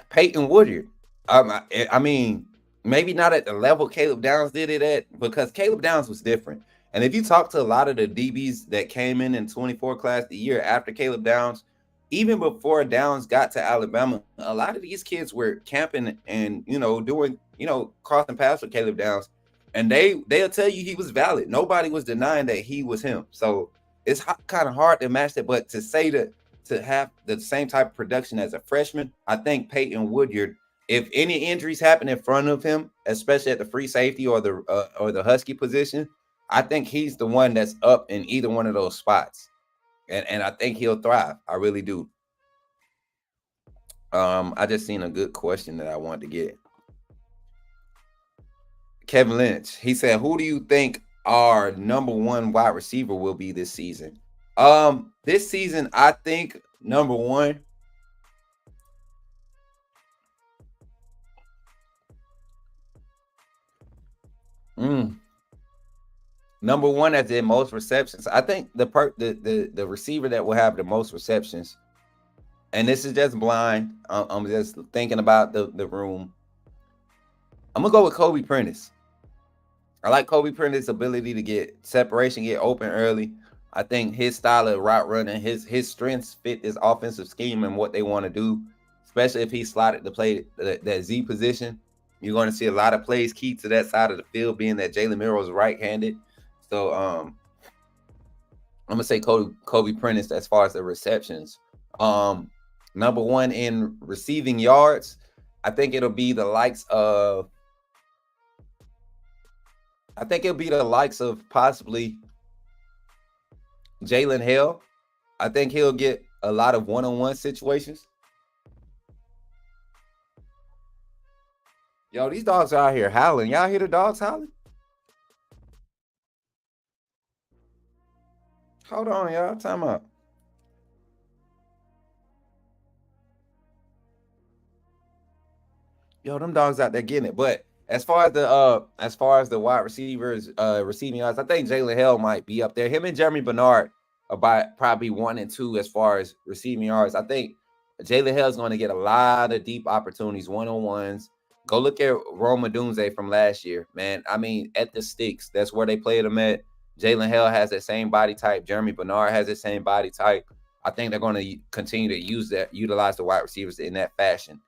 Peyton Woodard. I mean, maybe not at the level Caleb Downs did it at, because Caleb Downs was different. And if you talk to a lot of the DBs that came in 24 class the year after Caleb Downs, even before Downs got to Alabama, a lot of these kids were camping and, doing, crossing paths with Caleb Downs. And they'll tell you he was valid. Nobody was denying that he was him. So it's kind of hard to match that. But to say that to have the same type of production as a freshman, I think Peyton Woodyard, if any injuries happen in front of him, especially at the free safety or the Husky position, I think he's the one that's up in either one of those spots. And I think he'll thrive. I really do. I just seen a good question that I wanted to get. Kevin Lynch, he said, who do you think our number one wide receiver will be this season? This season, I think number one, number one as in most receptions. I think the receiver that will have the most receptions, and this is just blind. I'm just thinking about the room. I'm gonna go with Kobe Prentice. I like Kobe Prentice's ability to get separation, get open early. I think his style of route running, his strengths fit this offensive scheme and what they want to do, especially if he's slotted to play that Z position. You're going to see a lot of plays key to that side of the field, being that Jaylen Milroe is right-handed. So I'm going to say Kobe Prentice as far as the receptions. number one in receiving yards, I think it'll be the likes of possibly Jaylen Hill. I think he'll get a lot of one-on-one situations. Yo, these dogs are out here howling. Y'all hear the dogs howling? Hold on, y'all. Time out. Yo, them dogs out there getting it. But as far as the wide receivers receiving yards, I think Jaylen Hill might be up there. Him and Jeremy Bernard are probably 1 and 2 as far as receiving yards. I think Jaylen Hill is going to get a lot of deep opportunities, one-on-ones. Go look at Roma Dunze from last year, man. I mean, at the sticks, that's where they played him at. Jaylen Hill has that same body type. Jeremy Bernard has the same body type. I think they're going to continue to utilize the wide receivers in that fashion.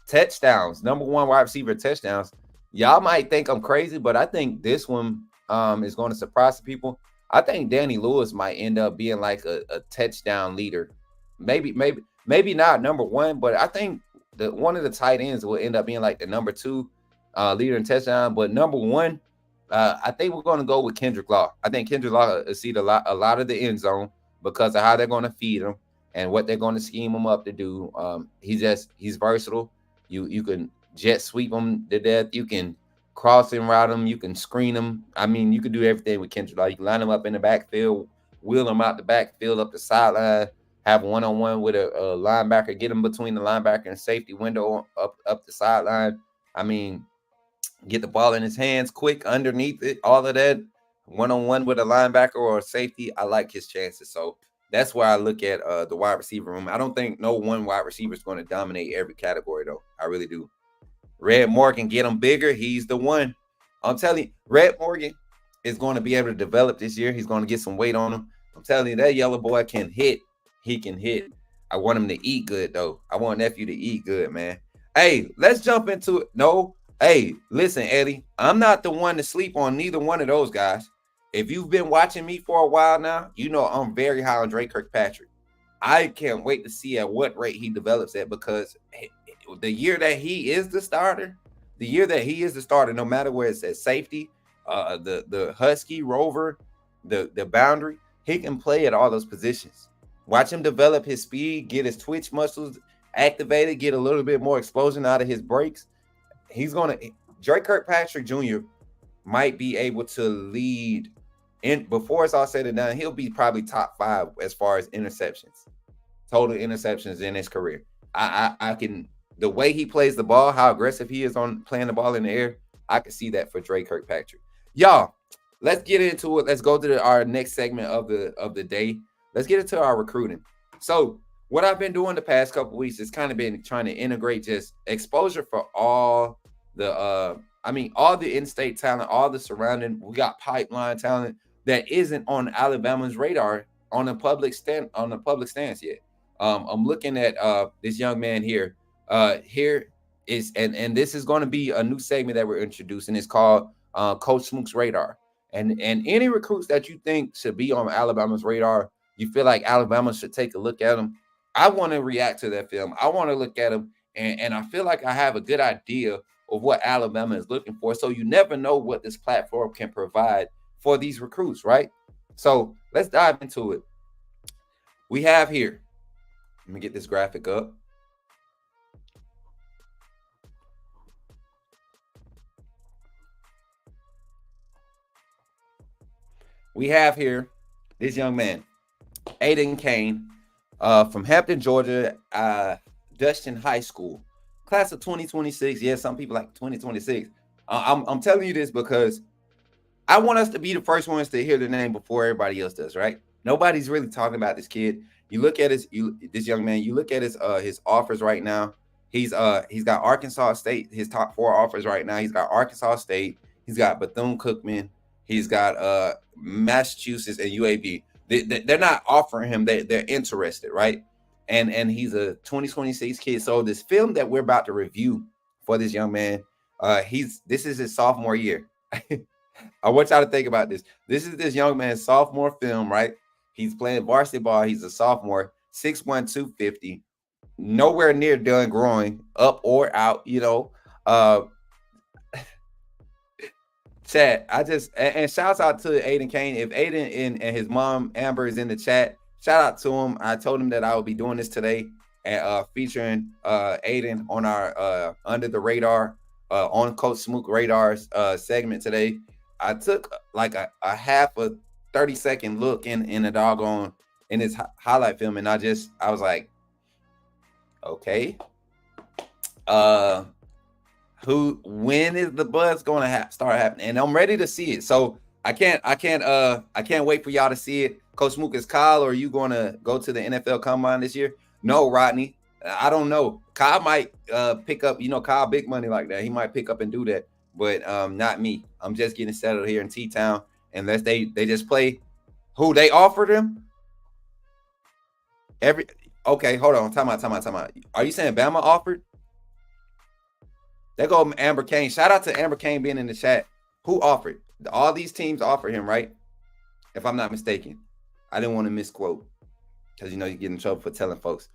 Touchdowns, number one wide receiver touchdowns. Y'all might think I'm crazy, but I think this one is going to surprise people. I think Danny Lewis might end up being like a touchdown leader. Maybe not number one, but I think one of the tight ends will end up being like the number 2 leader in touchdown. But number one, I think we're going to go with Kendrick Law. I think Kendrick Law will see a lot of the end zone because of how they're going to feed him and what they're going to scheme him up to do. He's versatile. You can jet sweep him to death. You can cross and route him. You can screen him. I mean, you can do everything with Kendrick Law. You can line him up in the backfield, wheel him out the backfield up the sideline, have one-on-one with a linebacker, get him between the linebacker and safety window up the sideline. I mean, get the ball in his hands quick underneath it, all of that. One-on-one with a linebacker or a safety, I like his chances. So that's where I look at the wide receiver room. I don't think no one wide receiver is going to dominate every category, though. I really do. Red Morgan, get him bigger. He's the one. I'm telling you, Red Morgan is going to be able to develop this year. He's going to get some weight on him. I'm telling you, that yellow boy can hit. He can hit. I want him to eat good, though. I want nephew to eat good, man. Hey, let's jump into it. No. Hey, listen, Eddie, I'm not the one to sleep on neither one of those guys. If you've been watching me for a while now, you know I'm very high on Drake Kirkpatrick. I can't wait to see at what rate he develops at, because the year that he is the starter, no matter where it's at safety, the Husky, Rover, the boundary, he can play at all those positions. Watch him develop his speed, get his twitch muscles activated, get a little bit more explosion out of his breaks. Drake Kirkpatrick Jr. might be able to lead before it's all said and done. He'll be probably top 5 as far as total interceptions in his career. The way he plays the ball, how aggressive he is on playing the ball in the air, I can see that for Drake Kirkpatrick. Y'all, let's get into it. Let's go to our next segment of the day. Let's get into our recruiting. So what I've been doing the past couple of weeks is kind of been trying to integrate just exposure for all the in-state talent, all the surrounding. We got pipeline talent that isn't on Alabama's radar on a public stance yet. I'm looking at this young man here. Here is and this is going to be a new segment that we're introducing. It's called Coach Smook's Radar. And any recruits that you think should be on Alabama's radar, you feel like Alabama should take a look at them. I want to react to that film. I want to look at them, and I feel like I have a good idea of what Alabama is looking for. So you never know what this platform can provide for these recruits, right? So let's dive into it. We have here, let me get this graphic up. We have here this young man, Aiden Kane, from Hampton, Georgia, Dustin High School, class of 2026. Yeah, some people like 2026. I'm telling you this because I want us to be the first ones to hear the name before everybody else does, right? Nobody's really talking about this kid. You look at this young man. You look at his offers right now. He's got Arkansas State. His top 4 offers right now. He's got Arkansas State. He's got Bethune-Cookman. He's got Massachusetts and UAB. They're not offering him. They're interested, right? And he's a 2026 kid. So this film that we're about to review for this young man, this is his sophomore year. I want y'all to think about this. This is this young man's sophomore film, right? He's playing varsity ball. He's a sophomore. 6'1", 250. Nowhere near done growing, up or out, you know. Chat, and shouts out to Aiden Kane. If Aiden and his mom Amber is in the chat, shout out to him. I told him that I will be doing this today and featuring Aiden on our Under the Radar on Coach Smook Radar's segment today. I took like a half a 30-second look in the doggone in his highlight film, and I was like, okay, when is the buzz going to start happening? And I'm ready to see it. So I can't wait for y'all to see it. Coach Mook, is Kyle, or are you going to go to the NFL Combine this year? No, Rodney. I don't know. Kyle might pick up, Kyle big money like that. He might pick up and do that, but not me. I'm just getting settled here in T-Town. Unless they just play who they offered him. Okay, hold on. Time out. Are you saying Bama offered? There go Amber Kane. Shout out to Amber Kane being in the chat. Who offered? All these teams offered him, right? If I'm not mistaken. I didn't want to misquote because you get in trouble for telling folks.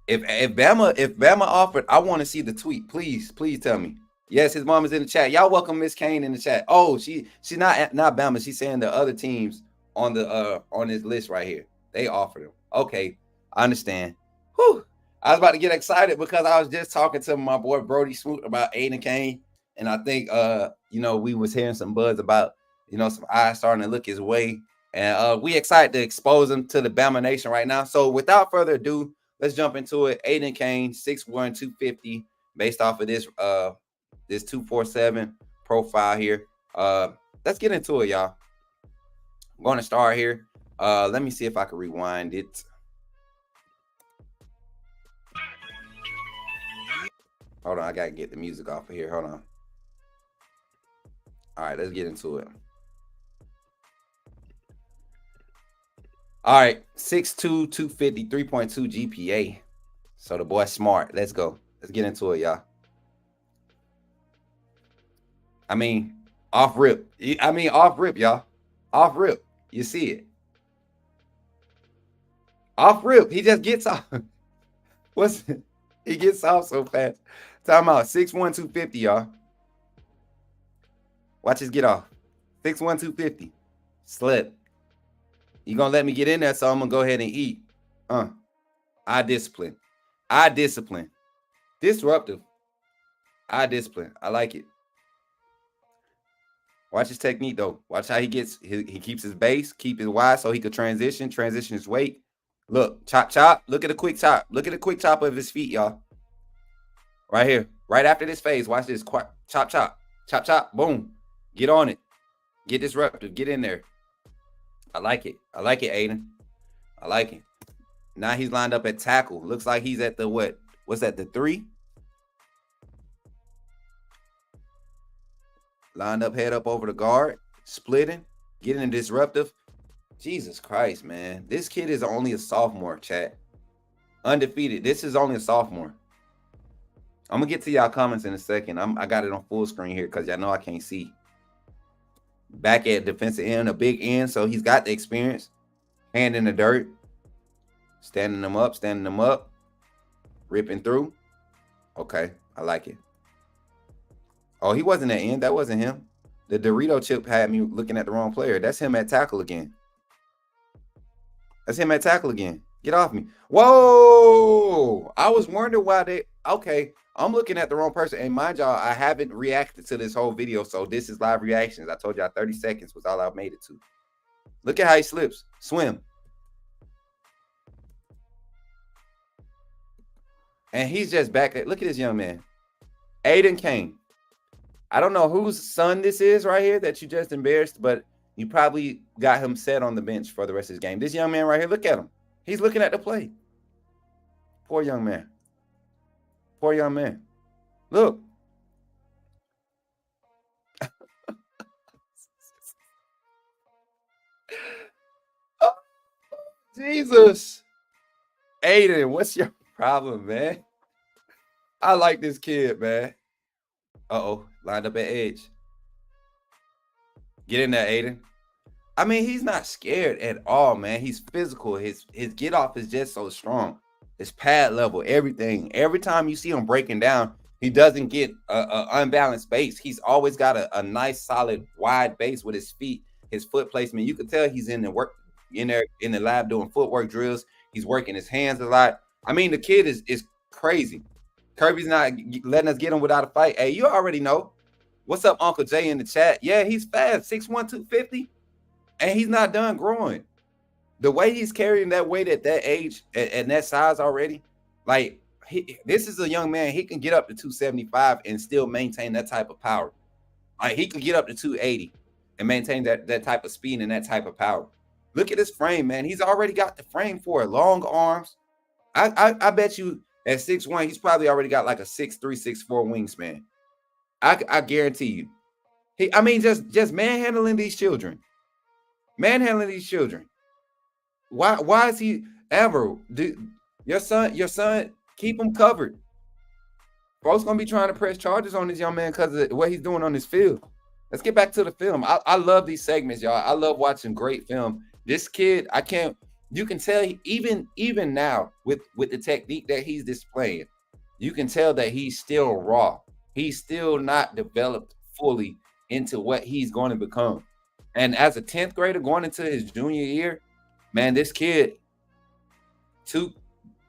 If Bama offered, I want to see the tweet. Please tell me. Yes, his mom is in the chat. Y'all welcome Miss Kane in the chat. Oh, she's not Bama. She's saying the other teams on this list right here. They offered him. Okay, I understand. Whew. I was about to get excited because I was just talking to my boy Brody Smoot about Aiden Kane, and I think we was hearing some buzz about some eyes starting to look his way, and we excited to expose him to the Bama Nation right now. So without further ado, let's jump into it. Aiden Kane, 6'1", 250, based off of this 247 profile here. Let's get into it, y'all. I'm going to start here. Let me see if I can rewind it. Hold on, I got to get the music off of here. Hold on. All right, let's get into it. All right, 6'2", 250, 3.2 GPA. So the boy's smart. Let's go. Let's get into it, y'all. Off rip, y'all. Off rip. You see it. Off rip. He just gets off. He gets off so fast. Time out. 6'1", 250, y'all. Watch this get off. 6'1", 250. Slip. You gonna let me get in there, so I'm gonna go ahead and eat. I discipline. Disruptive. I discipline. I like it. Watch his technique though. Watch how he keeps his base, keep it wide so he could transition his weight. Look, chop. Look at the quick chop. Look at the quick chop of his feet, y'all. Right here. Right after this phase. Watch this. Chop. Boom. Get on it. Get disruptive. Get in there. I like it, Aiden. I like it. Now he's lined up at tackle. Looks like he's at the what? What's that, the 3? Lined up, head up over the guard. Splitting. Getting disruptive. Jesus Christ, man. This kid is only a sophomore, chat. Undefeated. This is only a sophomore. I'm going to get to y'all comments in a second. I got it on full screen here because y'all know I can't see. Back at defensive end, a big end, so he's got the experience. Hand in the dirt. Standing them up. Ripping through. Okay, I like it. Oh, he wasn't at end. That wasn't him. The Dorito chip had me looking at the wrong player. That's him at tackle again. Get off me. Whoa! I was wondering why okay, I'm looking at the wrong person. And mind y'all, I haven't reacted to this whole video, so this is live reactions. I told y'all 30 seconds was all I made it to. Look at how he slips. Swim. And he's just back there. Look at this young man. Aiden Kane. I don't know whose son this is right here that you just embarrassed, but you probably got him set on the bench for the rest of his game. This young man right here, look at him. He's looking at the play. Poor young man. Look. Oh, Jesus. Aiden, what's your problem, man? I like this kid, man. Uh-oh, lined up at edge. Get in there, Aiden. I mean, he's not scared at all, man. He's physical. His get off is just so strong. His pad level, everything. Every time you see him breaking down, he doesn't get a unbalanced base. He's always got a nice, solid, wide base with his feet, his foot placement. You can tell he's in the lab doing footwork drills. He's working his hands a lot. I mean, the kid is crazy. Kirby's not letting us get him without a fight. Hey, you already know. What's up, Uncle Jay in the chat? Yeah, he's fast, 6'1", 250. And he's not done growing. The way he's carrying that weight at that age and that size already, like this is a young man. He can get up to 275 and still maintain that type of power. Like he could get up to 280 and maintain that type of speed and that type of power. Look at his frame, man. He's already got the frame for it. Long arms. I bet you at 6'1", he's probably already got like a 6'3", 6'4" wingspan. I guarantee you. Just manhandling these children. Manhandling these children. Why is he ever? Your son, keep him covered. Folks gonna be trying to press charges on this young man because of what he's doing on this field. Let's get back to the film. I love these segments, y'all. I love watching great film. This kid, you can tell even now with the technique that he's displaying, you can tell that he's still raw. He's still not developed fully into what he's going to become. And as a 10th grader going into his junior year, man, this kid,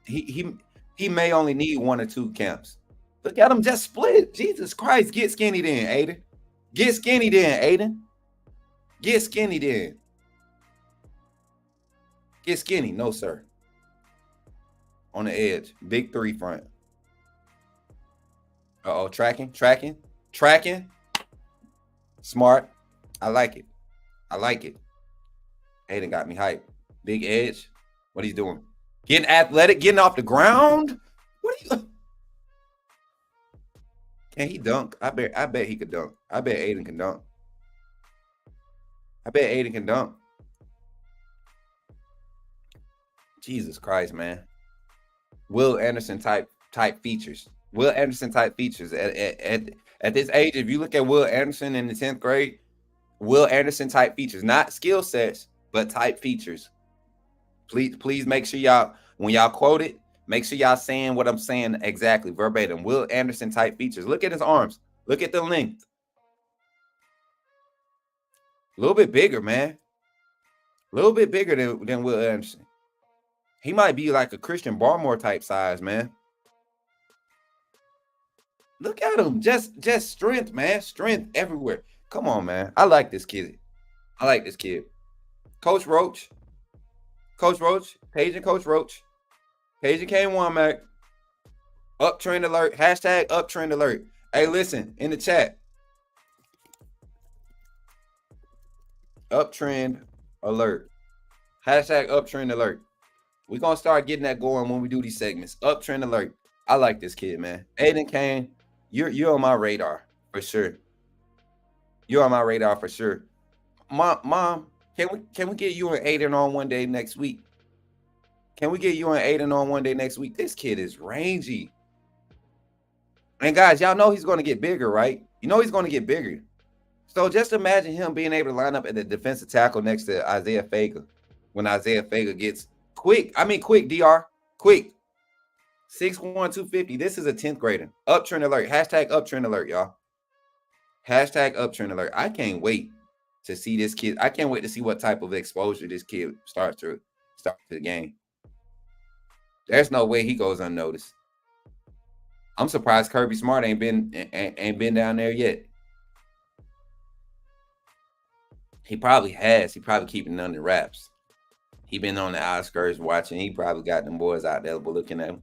he may only need 1 or 2 camps. Look at him just split. Jesus Christ, get skinny then, Aiden. Get skinny then, Aiden. Get skinny then. Get skinny, no sir. On the edge, big 3 front. Uh-oh, tracking. Smart. I like it. Aiden got me hyped. Big edge. What he's doing? Getting athletic, getting off the ground. What are you? Can he dunk? I bet he could dunk. I bet Aiden can dunk. Jesus Christ, man. Will Anderson type features. Will Anderson type features. At this age, if you look at Will Anderson in the 10th grade, Will Anderson type features, not skill sets, but type features. Please make sure y'all, when y'all quote it, make sure y'all saying what I'm saying exactly, verbatim. Will Anderson type features. Look at his arms. Look at the length. A little bit bigger, man. A little bit bigger than Will Anderson. He might be like a Christian Barmore type size, man. Look at him. Just strength, man. Strength everywhere. Come on, man. I like this kid. Coach Roach. Paging Coach Roach. Paging K1, Mac. Uptrend alert. Hashtag uptrend alert. Hey, listen, in the chat. Uptrend alert. Hashtag uptrend alert. We're going to start getting that going when we do these segments. Uptrend alert. I like this kid, man. Aiden Kane, you're on my radar for sure. You're on my radar for sure. Mom, can we get you and Aiden on one day next week? This kid is rangy. And guys, y'all know he's going to get bigger, right? You know he's going to get bigger. So just imagine him being able to line up at the defensive tackle next to Isaiah Fager when Isaiah Fager gets quick, DR. Quick. 6'1", 250. This is a 10th grader. Uptrend alert. Hashtag uptrend alert, y'all. Hashtag uptrend alert. I can't wait to see this kid. I can't wait to see what type of exposure this kid starts to the game. There's no way he goes unnoticed. I'm surprised Kirby Smart ain't been down there yet. He probably has. He probably keeping it under wraps. He been on the outskirts watching. He probably got them boys out there looking at him.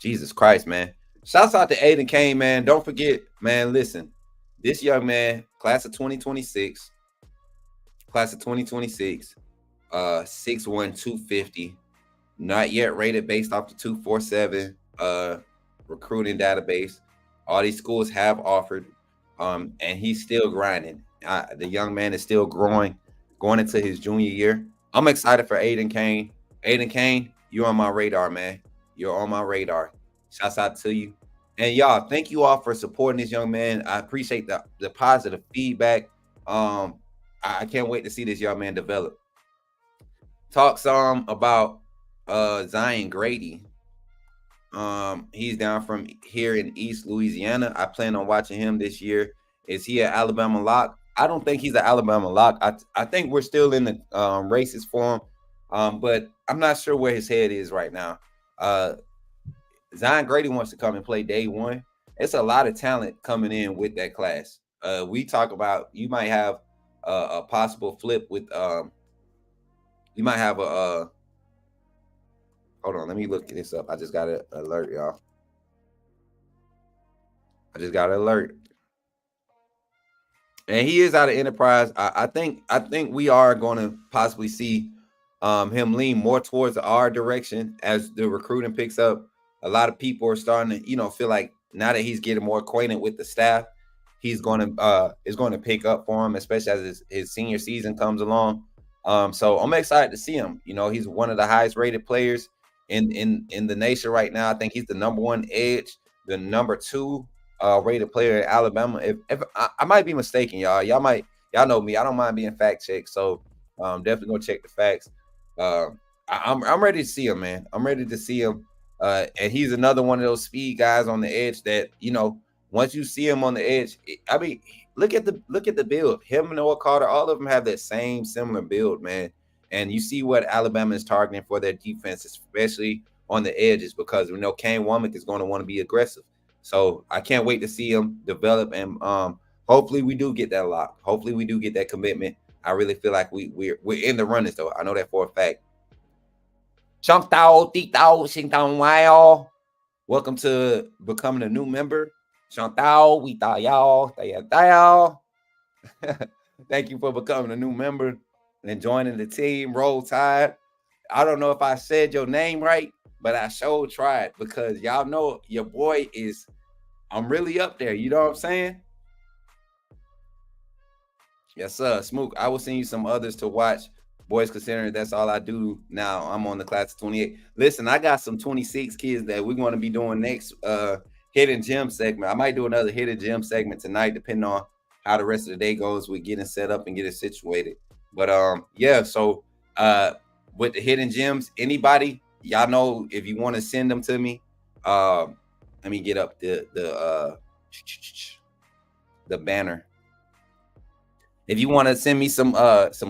Jesus Christ, man. Shouts out to Aiden Kane, man. Don't forget, man, listen. This young man, class of 2026, 6'1", 250, not yet rated based off the 247 recruiting database. All these schools have offered, and he's still grinding. The young man is still growing, going into his junior year. I'm excited for Aiden Kane. Aiden Kane, you're on my radar, man. You're on my radar. Shouts out to you. And y'all, thank you all for supporting this young man. I appreciate the positive feedback. I can't wait to see this young man develop. Talk some about Zion Grady. He's down from here in East Louisiana. I plan on watching him this year. Is he an Alabama lock? I don't think he's an Alabama lock. I think we're still in the races for him, but I'm not sure where his head is right now. Zion Grady wants to come and play day one. It's a lot of talent coming in with that class. We talk about you might have a possible flip with you might have a hold on, let me look this up. I just got an alert, y'all. I just got an alert. And he is out of Enterprise. I think we are going to possibly see him lean more towards our direction as the recruiting picks up. A lot of people are starting to, feel like now that he's getting more acquainted with the staff, he's going to pick up for him, especially as his senior season comes along. So I'm excited to see him. He's one of the highest rated players in the nation right now. I think he's the number 1 edge, the number 2 rated player in Alabama. If I might be mistaken, y'all know me. I don't mind being fact checked. So definitely go check the facts. I'm ready to see him, man. I'm ready to see him. And he's another one of those speed guys on the edge that, once you see him on the edge, look at the build. Him and Noah Carter, all of them have that same similar build, man. And you see what Alabama is targeting for their defense, especially on the edges, because we know Kane Womack is going to want to be aggressive. So I can't wait to see him develop, and hopefully we do get that lock. Hopefully we do get that commitment. I really feel like we're in the runnings, though. I know that for a fact. Welcome to becoming a new member. Chantal, we thought y'all. Thank you for becoming a new member and joining the team. Roll Tide. I don't know if I said your name right, but I sure tried, because y'all know your boy I'm really up there. You know what I'm saying? Yes, sir. Smook, I will send you some others to watch. Boys, considering that's all I do now. I'm on the class of 28. Listen, I got some 26 kids that we're going to be doing next hidden gem segment. I might do another hidden gem segment tonight, depending on how the rest of the day goes with getting set up and getting situated. But yeah, so with the hidden gems, anybody, y'all know, if you want to send them to me, let me get up the banner. If you want to send me some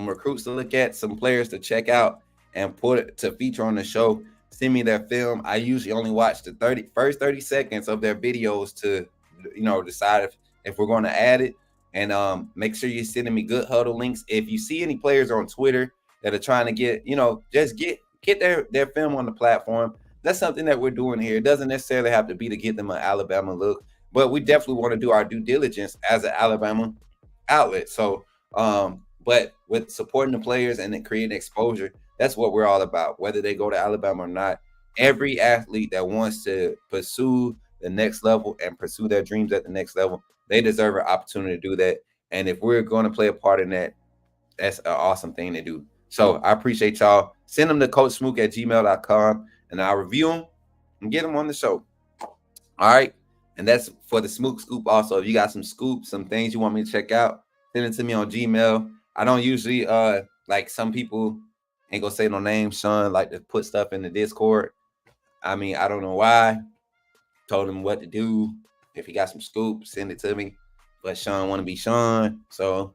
recruits to look at, some players to check out and to feature on the show, send me their film. I usually only watch the first 30 seconds of their videos to, decide if we're going to add it. And make sure you're sending me good huddle links. If you see any players on Twitter that are trying to get, just get their film on the platform. That's something that we're doing here. It doesn't necessarily have to be to get them an Alabama look, but we definitely want to do our due diligence as an Alabama outlet. So, but with supporting the players and then creating exposure, that's what we're all about, whether they go to Alabama or not. Every athlete that wants to pursue the next level and pursue their dreams at the next level, they deserve an opportunity to do that. And if we're going to play a part in that, that's an awesome thing to do. So I appreciate y'all. Send them to coachsmook@gmail.com and I'll review them and get them on the show. All right. And that's for the Smook Scoop. Also, if you got some scoops, some things you want me to check out, send it to me on Gmail. I don't usually, like some people, ain't gonna say no names, Sean, like to put stuff in the Discord. I mean, I don't know why. Told him what to do. If he got some scoops, send it to me. But Sean want to be Sean. So,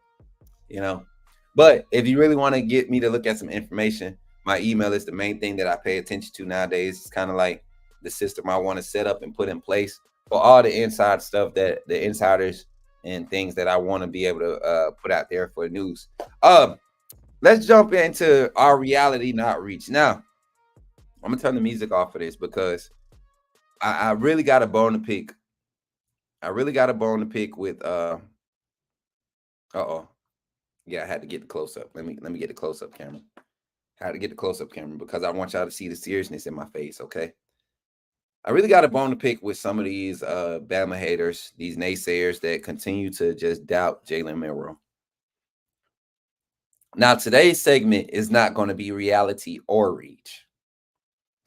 But if you really want to get me to look at some information, my email is the main thing that I pay attention to nowadays. It's kind of like the system I want to set up and put in place for all the inside stuff, that the insiders and things that I want to be able to put out there for news. Let's jump into our reality not reach. Now, I'm going to turn the music off for this because I really got a bone to pick. With yeah, I had to get the close-up. Let me get the close-up camera. I had to get the close-up camera because I want y'all to see the seriousness in my face, okay? I really got a bone to pick with some of these Bama haters, these naysayers that continue to just doubt Jaylen Milroe. Now, today's segment is not going to be reality or reach.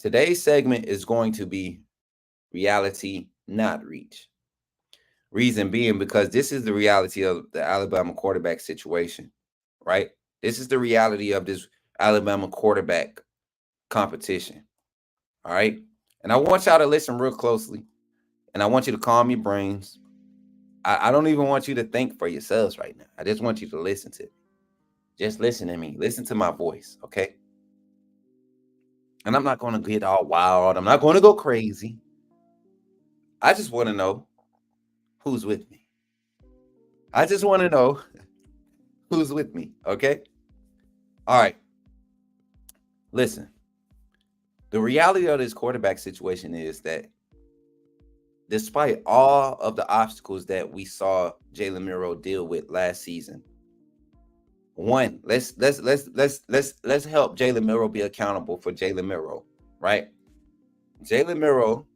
Today's segment is going to be reality, not reach. Reason being because this is the reality of the Alabama quarterback situation right? This is the reality of this Alabama quarterback competition. All right. And I want y'all to listen real closely. And I want you to calm your brains. I don't even want you to think for yourselves right now. I just want you to listen to me. Just listen to me. Listen to my voice, okay? And I'm not going to get all wild. I'm not going to go crazy. I just want to know who's with me. I just want to know who's with me, okay? All right. Listen. The reality of this quarterback situation is that despite all of the obstacles that we saw Jaylen Milroe deal with last season, one, let's help Jaylen Milroe be accountable for Jaylen Milroe, right? Jaylen Milroe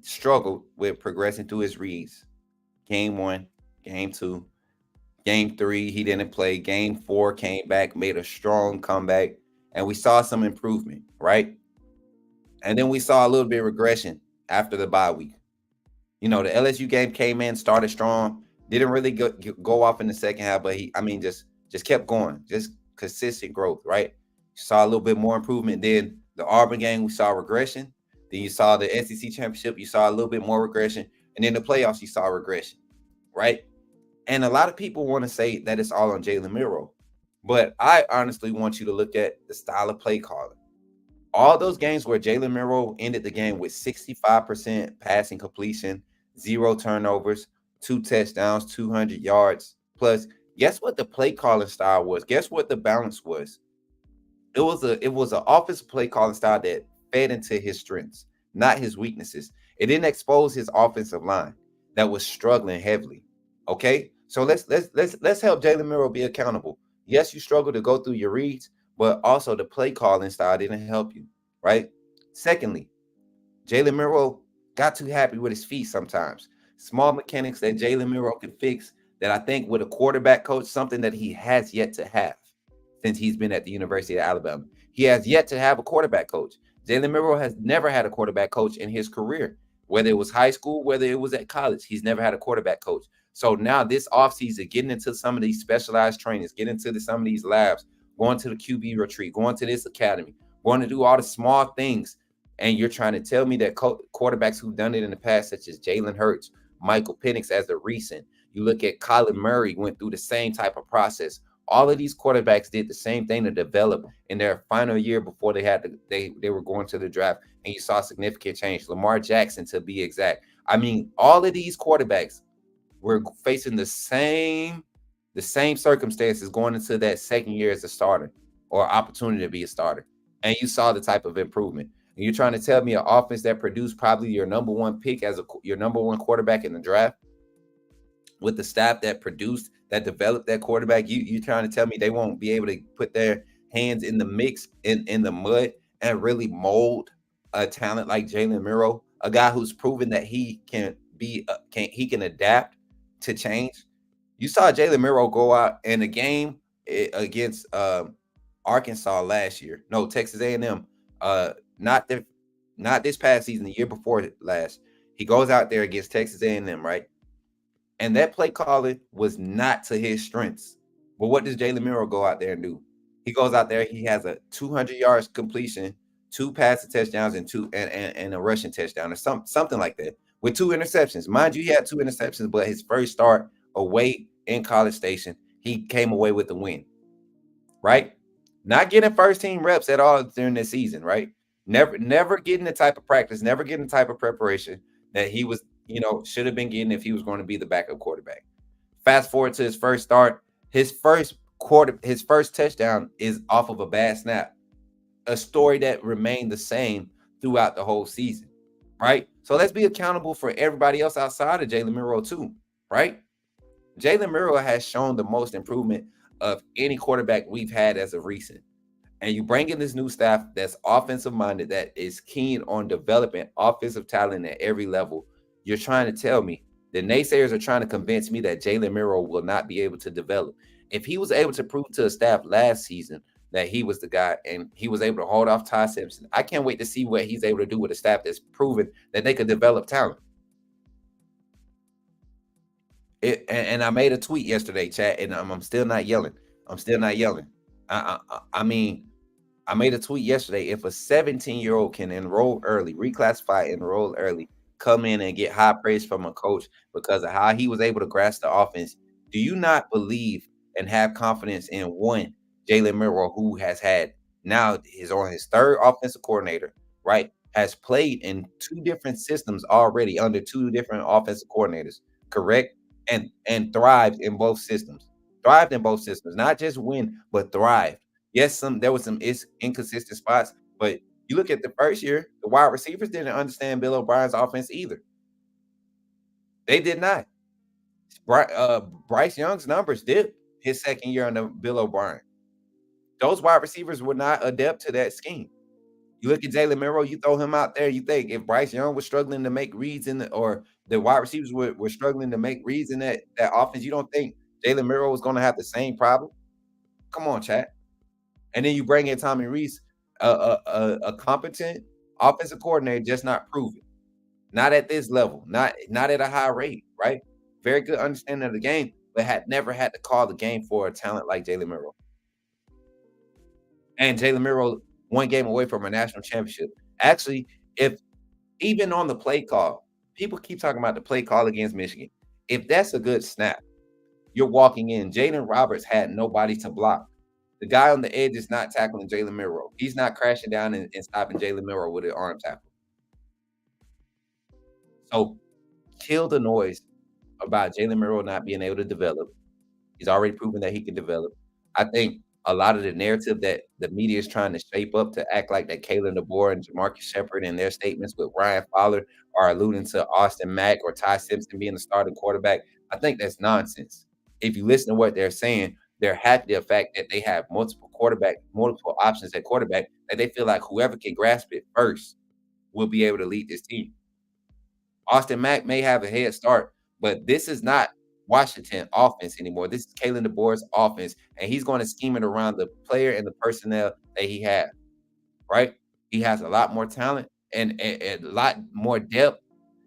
struggled with progressing through his reads. Game 1, Game 2, Game 3, he didn't play. Game 4 came back, made a strong comeback, and we saw some improvement, right? And then we saw a little bit of regression after the bye week. You know, the LSU game came in, started strong, didn't really go off in the second half, but just kept going, just consistent growth, right? You saw a little bit more improvement. Then the Auburn game, we saw regression. Then you saw the SEC championship, you saw a little bit more regression. And then the playoffs, you saw regression, right? And a lot of people want to say that it's all on Jaylen Milroe. But I honestly want you to look at the style of play calling. All those games where Jaylen Milroe ended the game with 65% passing completion, 0 turnovers, 2 touchdowns, 200 yards. Plus, guess what the play calling style was? Guess what the balance was? It was an offensive play calling style that fed into his strengths, not his weaknesses. It didn't expose his offensive line that was struggling heavily. Okay, so let's help Jaylen Milroe be accountable. Yes, you struggle to go through your reads, but also the play calling style didn't help you, right? Secondly, Jaylen Milroe got too happy with his feet sometimes. Small mechanics that Jaylen Milroe can fix that I think with a quarterback coach, something that he has yet to have since he's been at the University of Alabama. He has yet to have a quarterback coach. Jaylen Milroe has never had a quarterback coach in his career, whether it was high school, whether it was at college. He's never had a quarterback coach. So now this offseason, getting into some of these specialized trainings, getting into some of these labs, going to the QB retreat, going to this academy, going to do all the small things. And you're trying to tell me that quarterbacks who've done it in the past, such as Jalen Hurts, Michael Penix as a recent, you look at Kyler Murray, went through the same type of process. All of these quarterbacks did the same thing to develop in their final year before they were going to the draft, and you saw significant change. Lamar Jackson, to be exact. I mean, all of these quarterbacks were facing the same circumstances going into that second year as a starter or opportunity to be a starter, and you saw the type of improvement. And you're trying to tell me an offense that produced probably your number one pick as your number one quarterback in the draft, with the staff that produced, that developed that quarterback, you're trying to tell me they won't be able to put their hands in the mix, in the mud, and really mold a talent like Jaylen Milroe, a guy who's proven that he can adapt to change. You saw Jaylen Milroe go out in a game against Arkansas last year. No, Texas A&M. Not this past season, the year before last. He goes out there against Texas A&M, right? And that play calling was not to his strengths. But what does Jaylen Milroe go out there and do? He goes out there, he has a 200 yards completion, 2 passing touchdowns, and a rushing touchdown, or something like that, with 2 interceptions. Mind you, he had 2 interceptions, but his first start away in College Station, he came away with the win, right? Not getting first team reps at all during this season, right? Never getting the type of practice, never getting the type of preparation that he was, should have been getting if he was going to be the backup quarterback. Fast forward to his first start, his first touchdown is off of a bad snap. A story that remained the same throughout the whole season, right? So let's be accountable for everybody else outside of Jaylen Milroe too, right? Jaylen Milroe has shown the most improvement of any quarterback we've had as of recent. And you bring in this new staff that's offensive minded, that is keen on developing offensive talent at every level. You're trying to tell me, the naysayers are trying to convince me that Jaylen Milroe will not be able to develop. If he was able to prove to the staff last season that he was the guy and he was able to hold off Ty Simpson, I can't wait to see what he's able to do with a staff that's proven that they could develop talent. And I made a tweet yesterday, chat, and I'm still not yelling. I'm still not yelling. I mean, I made a tweet yesterday. If a 17-year-old can enroll early, reclassify, enroll early, come in and get high praise from a coach because of how he was able to grasp the offense, do you not believe and have confidence in one Jaylen Milroe, who has had now is on his third offensive coordinator, right? Has played in 2 different systems already under 2 different offensive coordinators, correct? And thrived in both systems. Thrived in both systems, not just win, but thrived. Yes, there was some inconsistent spots, but you look at the first year, the wide receivers didn't understand Bill O'Brien's offense either. They did not. Bryce Young's numbers dipped his second year under Bill O'Brien. Those wide receivers were not adept to that scheme. You look at Jaylen Milroe, you throw him out there, you think if Bryce Young was struggling to make reads or the wide receivers were struggling to make reads in that offense, you don't think Jaylen Milroe was going to have the same problem? Come on, chat. And then you bring in Tommy Reese, a competent offensive coordinator, just not proven. Not at this level, not at a high rate, right? Very good understanding of the game, but had never had to call the game for a talent like Jaylen Milroe. And Jaylen Milroe, 1 game away from a national championship. Actually, if even on the play call, people keep talking about the play call against Michigan. If that's a good snap, you're walking in. Jaden Roberts had nobody to block. The guy on the edge is not tackling Jaylen Milroe. He's not crashing down and stopping Jaylen Milroe with an arm tackle. So kill the noise about Jaylen Milroe not being able to develop. He's already proven that he can develop. I think a lot of the narrative that the media is trying to shape up to act like that Kalen DeBoer and Jamarcus Shepard in their statements with Ryan Fowler are alluding to Austin Mack or Ty Simpson being the starting quarterback. I think that's nonsense. If you listen to what they're saying, they're happy the fact that they have multiple options at quarterback, that they feel like whoever can grasp it first will be able to lead this team. Austin Mack may have a head start, but this is not Washington offense anymore. This is Kalen DeBoer's offense, and he's going to scheme it around the player and the personnel that he has, right? He has a lot more talent and a lot more depth,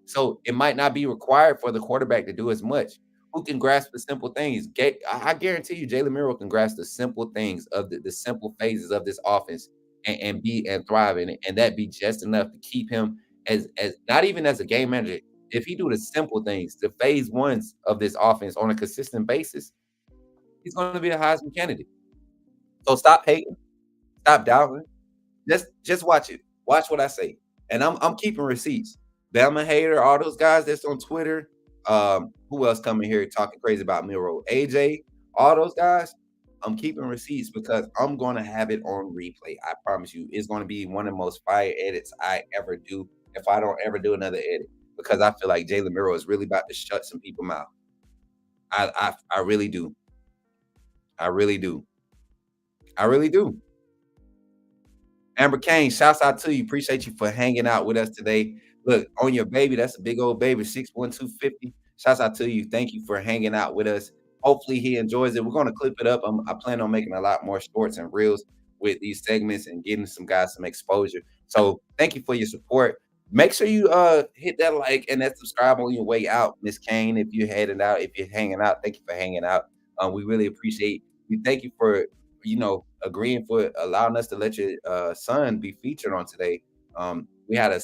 so it might not be required for the quarterback to do as much. Who can grasp the simple things? I guarantee you Jaylen Milroe can grasp the simple things of the simple phases of this offense and thrive in it, and that be just enough to keep him as not even as a game manager. If he do the simple things, the phase ones of this offense on a consistent basis, he's going to be a Heisman candidate. So stop hating, stop doubting. Just watch it. Watch what I say. And I'm keeping receipts. Bama hater, all those guys that's on Twitter. Who else coming here talking crazy about Milroe? AJ, all those guys. I'm keeping receipts because I'm going to have it on replay. I promise you, it's going to be one of the most fire edits I ever do if I don't ever do another edit. Because I feel like Jaylen Milroe is really about to shut some people mouth. I really do. I really do. I really do. Amber Kane, shouts out to you. Appreciate you for hanging out with us today. Look, on your baby, that's a big old baby, 6'1", 250. Shouts out to you. Thank you for hanging out with us. Hopefully he enjoys it. We're going to clip it up. I plan on making a lot more shorts and reels with these segments and getting some guys some exposure. So thank you for your support. Make sure you hit that like and that subscribe on your way out, Miss Kane. If you're heading out, if you're hanging out, thank you for hanging out. We really appreciate you. Thank you for agreeing for allowing us to let your son be featured on today. We had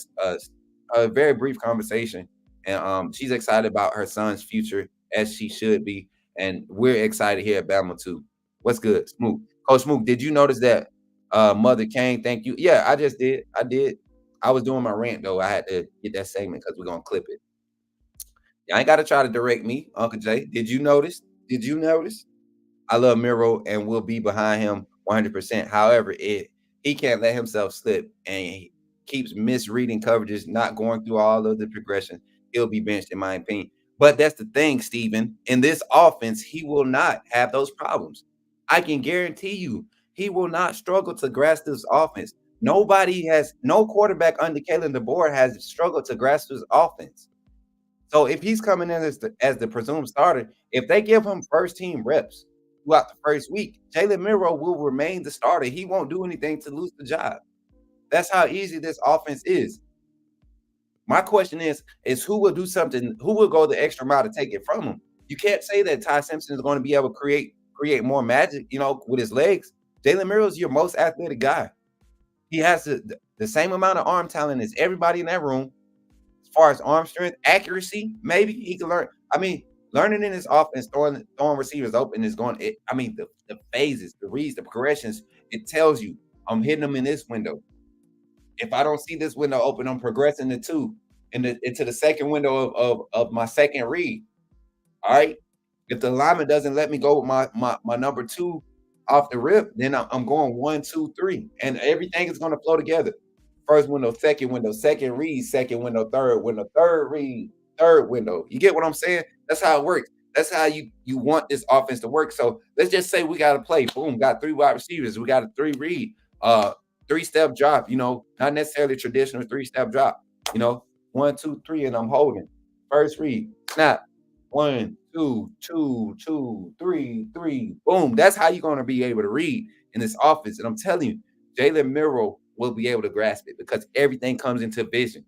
a very brief conversation, and she's excited about her son's future, as she should be, and we're excited here at Bama too. What's good, Smook? Coach Smook, did you notice that Mother Kane? Thank you. Yeah, I just did. I did. I was doing my rant, though. I had to get that segment because we're going to clip it. I ain't got to try to direct me, Uncle Jay. Did you notice? I love Milroe and will be behind him 100%. However, he can't let himself slip and he keeps misreading coverages, not going through all of the progression. He'll be benched, in my opinion. But that's the thing, Steven. In this offense, he will not have those problems. I can guarantee you he will not struggle to grasp this offense. No quarterback under Kalen DeBoer has struggled to grasp his offense. So if he's coming in as the presumed starter, if they give him first team reps throughout the first week, Jaylen Milroe will remain the starter. He won't do anything to lose the job. That's how easy this offense is. My question is who will do something? Who will go the extra mile to take it from him? You can't say that Ty Simpson is going to be able to create create more magic, with his legs. Jaylen Milroe is your most athletic guy. He has the same amount of arm talent as everybody in that room. As far as arm strength, accuracy, maybe he can learn. I mean, learning in his offense, throwing receivers open is going. The phases, the reads, the progressions. It tells you I'm hitting them in this window. If I don't see this window open, I'm progressing to 2 into the second window of my second read. All right. If the alignment doesn't let me go with my number 2 off the rip, then I'm going 1, 2, 3, and everything is going to flow together. First window, second read, second window, third read, third window. You get what I'm saying? That's how it works. That's how you want this offense to work. So let's just say we got to play. Boom, got 3 wide receivers. We got a 3 read, 3-step drop. Not necessarily traditional 3-step drop. 1, 2, 3, and I'm holding. First read, snap. 1, 2, 2, 2, 3, 3. Boom. That's how you're going to be able to read in this offense. And I'm telling you, Jaylen Milroe will be able to grasp it because everything comes into vision.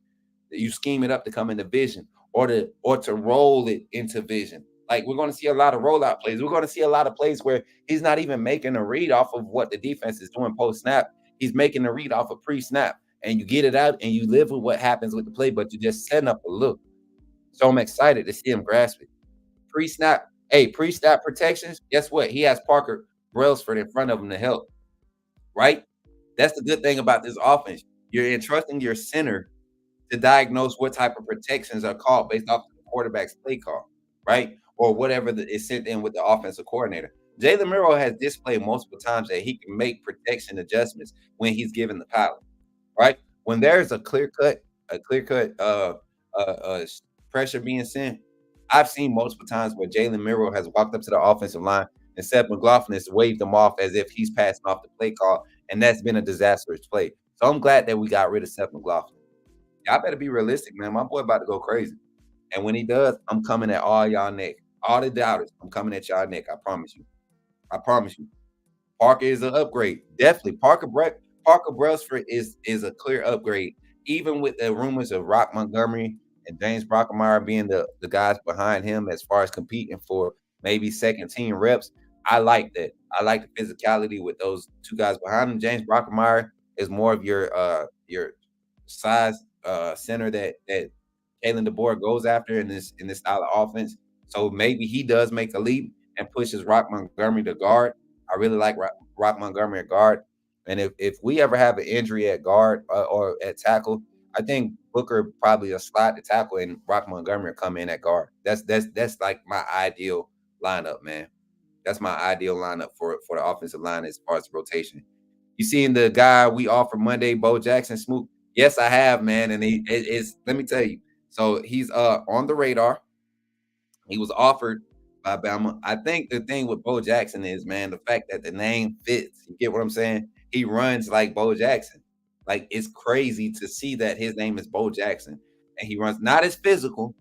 You scheme it up to come into vision or to roll it into vision. Like, we're going to see a lot of rollout plays. We're going to see a lot of plays where he's not even making a read off of what the defense is doing post-snap. He's making a read off of pre-snap. And you get it out and you live with what happens with the play, but you're just setting up a look. So I'm excited to see him grasp it. Pre-snap protections, guess what? He has Parker Brailsford in front of him to help, right? That's the good thing about this offense. You're entrusting your center to diagnose what type of protections are called based off the quarterback's play call, right? Or whatever is sent in with the offensive coordinator. Jaylen Milroe has displayed multiple times that he can make protection adjustments when he's given the power, right? When there's a clear cut pressure being sent, I've seen multiple times where Jaylen Milroe has walked up to the offensive line and Seth McLaughlin has waved them off as if he's passing off the play call, and that's been a disastrous play. So I'm glad that we got rid of Seth McLaughlin. Y'all better be realistic, man. My boy about to go crazy. And when he does, I'm coming at all y'all neck. All the doubters, I'm coming at y'all neck. I promise you. Parker is an upgrade. Definitely. Parker Brailsford is a clear upgrade. Even with the rumors of Rock Montgomery and James Brockermeyer being the guys behind him as far as competing for maybe second team reps, I like that. I like the physicality with those 2 guys behind him. James Brockermeyer is more of your size center that Kalen DeBoer goes after in this style of offense. So maybe he does make a leap and pushes Rock Montgomery to guard. I really like Rock Montgomery at guard. And if we ever have an injury at guard or at tackle, I think Booker probably a slide to tackle and Rock Montgomery come in at guard. That's like my ideal lineup, man. That's my ideal lineup for the offensive line as far as rotation. You seen the guy we offered Monday, Bo Jackson Smoot? Yes, I have, man. And he is. Let me tell you. So he's on the radar. He was offered by Bama. I think the thing with Bo Jackson is, man, the fact that the name fits. You get what I'm saying? He runs like Bo Jackson. Like, it's crazy to see that his name is Bo Jackson. And he runs not as physical,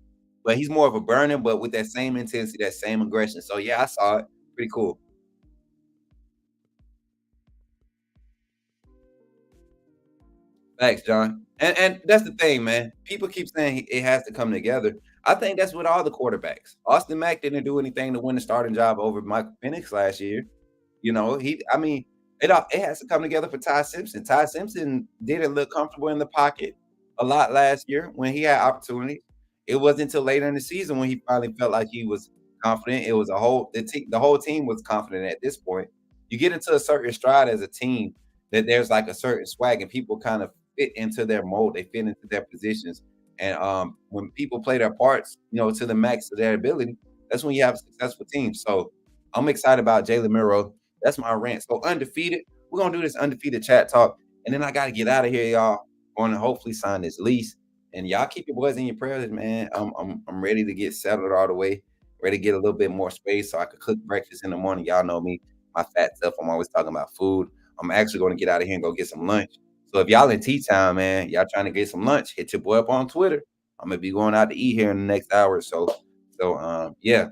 but he's more of a burner, but with that same intensity, that same aggression. So, yeah, I saw it. Pretty cool. Thanks, John. And that's the thing, man. People keep saying it has to come together. I think that's with all the quarterbacks. Austin Mack didn't do anything to win the starting job over Michael Penix last year. It has to come together for Ty Simpson. Ty Simpson didn't look comfortable in the pocket a lot last year when he had opportunity. It wasn't until later in the season when he finally felt like he was confident. It was the whole team was confident at this point. You get into a certain stride as a team that there's like a certain swag and people kind of fit into their mold. They fit into their positions. And when people play their parts, to the max of their ability, that's when you have a successful team. So I'm excited about Jaylen Milroe. That's my rant. So undefeated. We're going to do this undefeated chat talk. And then I got to get out of here, y'all. Going to hopefully sign this lease. And y'all keep your boys in your prayers, man. I'm ready to get settled all the way. Ready to get a little bit more space so I could cook breakfast in the morning. Y'all know me, my fat stuff. I'm always talking about food. I'm actually going to get out of here and go get some lunch. So if y'all in T-Town, man, y'all trying to get some lunch, hit your boy up on Twitter. I'm going to be going out to eat here in the next hour or so. So, yeah,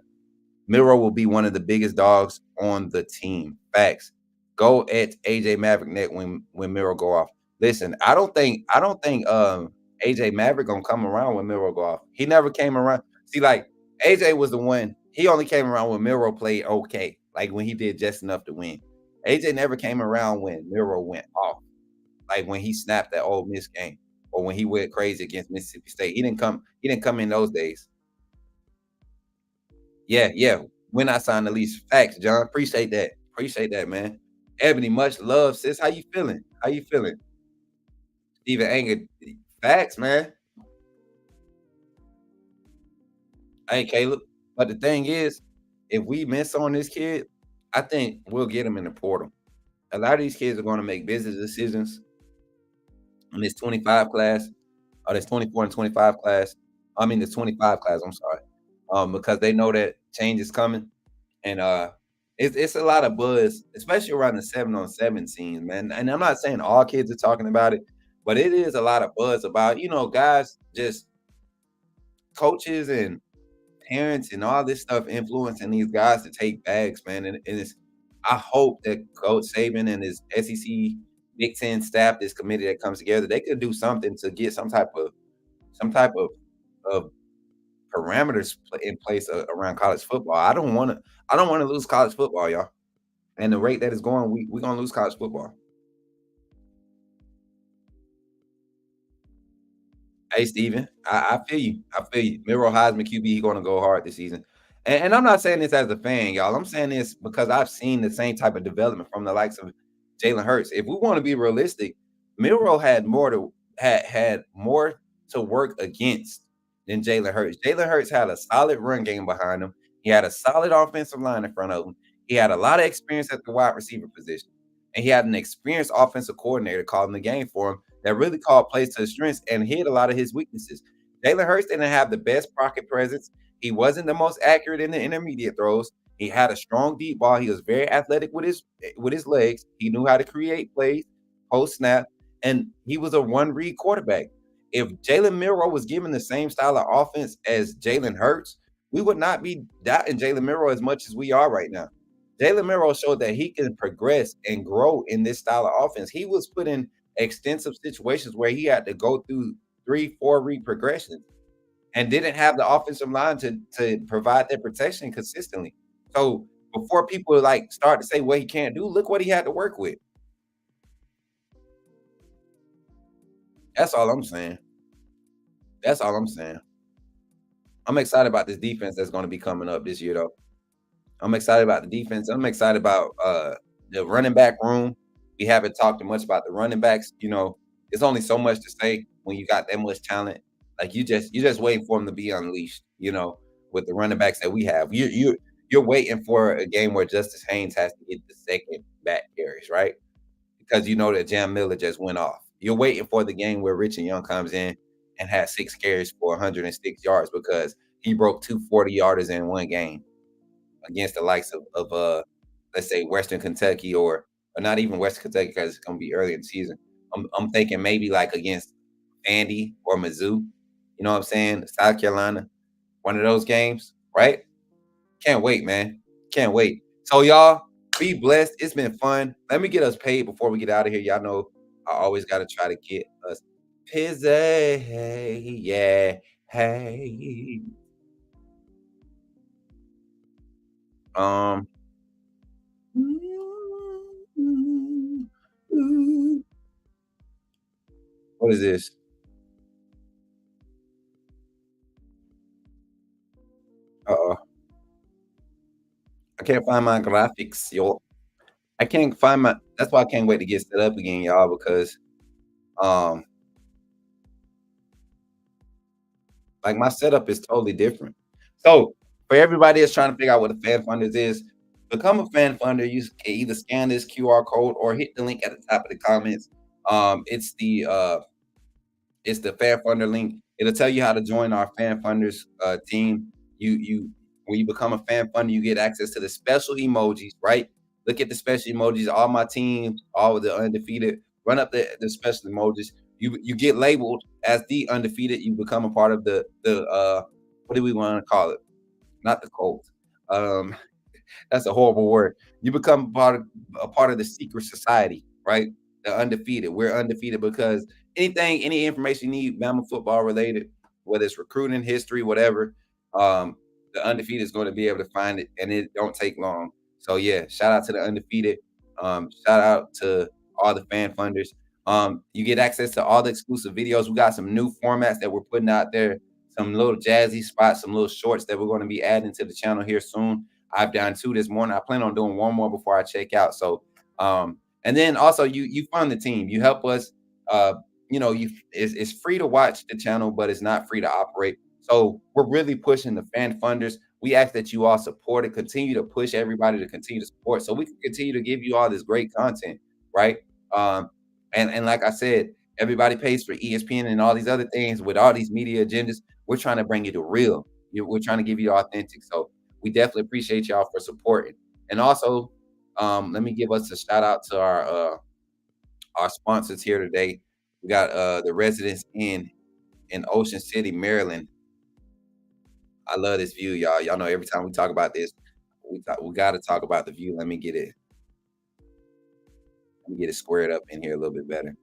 Milroe will be one of the biggest dogs on the team. Facts. Go at AJ Maverick net when Milroe go off. Listen, I don't think AJ Maverick gonna come around when Milroe go off. He never came around. See, like AJ was the one. He only came around when Milroe played okay. like when he did just enough to win. AJ never came around when Milroe went off, like when he snapped that Ole Miss game or when he went crazy against Mississippi State. He didn't come in those days. Yeah. When I signed the lease. Facts, John. Appreciate that, man. Ebony, much love, sis. How you feeling? Steven Anger. Facts, man. Hey, Caleb. But the thing is, if we miss on this kid, I think we'll get him in the portal. A lot of these kids are going to make business decisions in this 25 class, or this 24 and 25 class. I mean, the 25 class, I'm sorry. Because they know that change is coming. And it's a lot of buzz, especially around the 7-on-7 scenes, man. And I'm not saying all kids are talking about it, but it is a lot of buzz about, guys, just coaches and parents and all this stuff influencing these guys to take bags, man. And I hope that Coach Saban and his SEC Big Ten staff, this committee that comes together, they could do something to get some type of parameters in place around college football. I don't want to lose college football, y'all. And the rate that is going, we're gonna lose college football. Hey, Steven, I feel you. Milroe Heisman QB, he's going to go hard this season. And I'm not saying this as a fan, y'all. I'm saying this because I've seen the same type of development from the likes of Jalen Hurts. If we want to be realistic, Milroe had more to work against than Jalen Hurts. Jalen Hurts had a solid run game behind him. He had a solid offensive line in front of him. He had a lot of experience at the wide receiver position. And he had an experienced offensive coordinator calling the game for him that really called plays to his strengths and hid a lot of his weaknesses. Jalen Hurts didn't have the best pocket presence. He wasn't the most accurate in the intermediate throws. He had a strong deep ball. He was very athletic with his legs. He knew how to create plays post snap, and he was a one-read quarterback. If Jalen Milroe was given the same style of offense as Jalen Hurts, we would not be doubting Jalen Milroe as much as we are right now. Jalen Milroe showed that he can progress and grow in this style of offense. He was put in extensive situations where he had to go through 3-4 read progressions and didn't have the offensive line to provide that protection consistently. So before people start to say what he can't do, look what he had to work with. That's all I'm saying. I'm excited about this defense that's going to be coming up this year, though. I'm excited about the defense. I'm excited about the running back room. We haven't talked much about the running backs. There's only so much to say when you got that much talent. Like you're just waiting for them to be unleashed. With the running backs that we have, you're waiting for a game where Justice Haynes has to get the second back carries, right? Because that Jam Miller just went off. You're waiting for the game where Richard Young comes in and has 6 carries for 106 yards because he broke 2 40-yarders in one game against the likes of let's say Western Kentucky or not even Western Kentucky because it's going to be early in the season. I'm thinking maybe against Andy or Mizzou. You know what I'm saying? South Carolina, one of those games, right? Can't wait, man. Can't wait. So y'all be blessed. It's been fun. Let me get us paid before we get out of here. Y'all know I always got to try to get us pizza. Hey, yeah. Hey. What is this? Uh-oh. I can't find my graphics, yo. I can't find my. That's why I can't wait to get set up again, y'all, because my setup is totally different. So for everybody that's trying to figure out what a fan funders is, become a fan funder. You can either scan this QR code or hit the link at the top of the comments. It's the fan funder link. It'll tell you how to join our fan funders team. When you become a fan funder, you get access to the special emojis, right? Look at the special emojis. All my team, all of the undefeated, run up the special emojis. You get labeled as the undefeated. You become a part of the what do we want to call it? Not the cult. That's a horrible word. You become a part of the secret society, right? The undefeated. We're undefeated because any information you need, Bama football related, whether it's recruiting, history, whatever, the undefeated is going to be able to find it, and it don't take long. So yeah, shout out to the undefeated. Shout out to all the fan funders. You get access to all the exclusive videos. We got some new formats that we're putting out there, some little jazzy spots, some little shorts that we're going to be adding to the channel here soon. I've done 2 this morning. I plan on doing 1 more before I check out. So, and then also you fund the team. You help us. It's free to watch the channel, but it's not free to operate. So we're really pushing the fan funders. We ask that you all support it, continue to push everybody to continue to support so we can continue to give you all this great content, right? And like I said, everybody pays for ESPN and all these other things with all these media agendas. We're trying to bring you the real. We're trying to give you authentic. So we definitely appreciate y'all for supporting. And also, let me give us a shout out to our sponsors here today. We got the Residence Inn in Ocean City, Maryland. I love this view, y'all. Y'all know every time we talk about this, we got to talk about the view. Let me get it squared up in here a little bit better.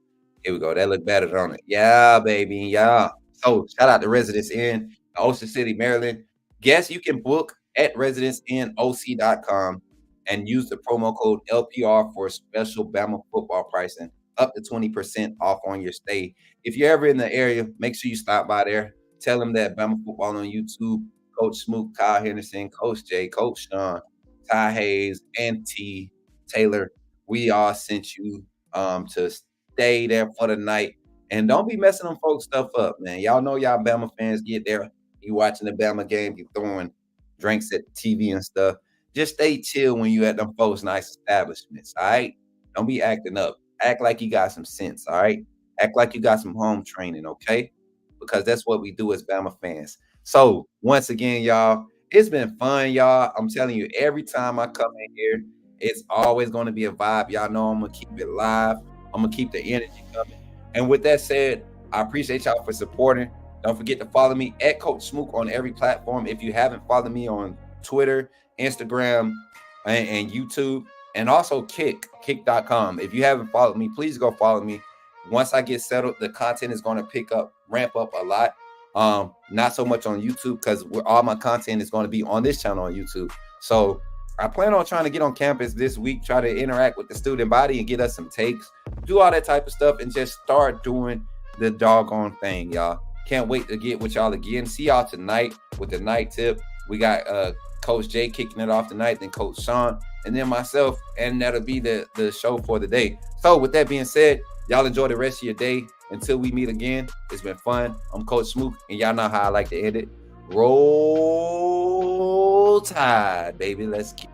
Here we go. That look better, don't it? Yeah, baby. Yeah. So shout out to Residence Inn, Ocean City, Maryland. Guess you can book at residenceinnoc.com and use the promo code LPR for special Bama football pricing, up to 20% off on your stay. If you're ever in the area, make sure you stop by there. Tell them that Bama Football on YouTube, Coach Smoot, Kyle Henderson, Coach Jay, Coach Sean, Ty Hayes, and T. Taylor, we all sent you to stay there for the night. And don't be messing them folks stuff up, man. Y'all know y'all Bama fans get there. You watching the Bama game, you throwing drinks at the TV and stuff. Just stay chill when you at them folks' nice establishments, all right? Don't be acting up. Act like you got some sense, all right? Act like you got some home training, okay? Because that's what we do as Bama fans. So once again, y'all, it's been fun, y'all. I'm telling you, every time I come in here, it's always going to be a vibe. Y'all know I'm going to keep it live. I'm going to keep the energy coming. And with that said, I appreciate y'all for supporting. Don't forget to follow me at Coach Smook on every platform. If you haven't followed me on Twitter, Instagram, and YouTube, and also kick.com. If you haven't followed me, please go follow me. Once I get settled, the content is going to ramp up a lot. Not so much on YouTube because all my content is going to be on this channel on YouTube. So I plan on trying to get on campus this week, try to interact with the student body and get us some takes, do all that type of stuff, and just start doing the doggone thing, y'all. Can't wait to get with y'all again. See y'all tonight with the night tip. We got Coach Jay kicking it off tonight, then Coach Sean, and then myself, and that'll be the show for the day. So with that being said, y'all enjoy the rest of your day. Until we meet again, it's been fun. I'm Coach Smook, and y'all know how I like to end it. Roll Tide, baby. Let's keep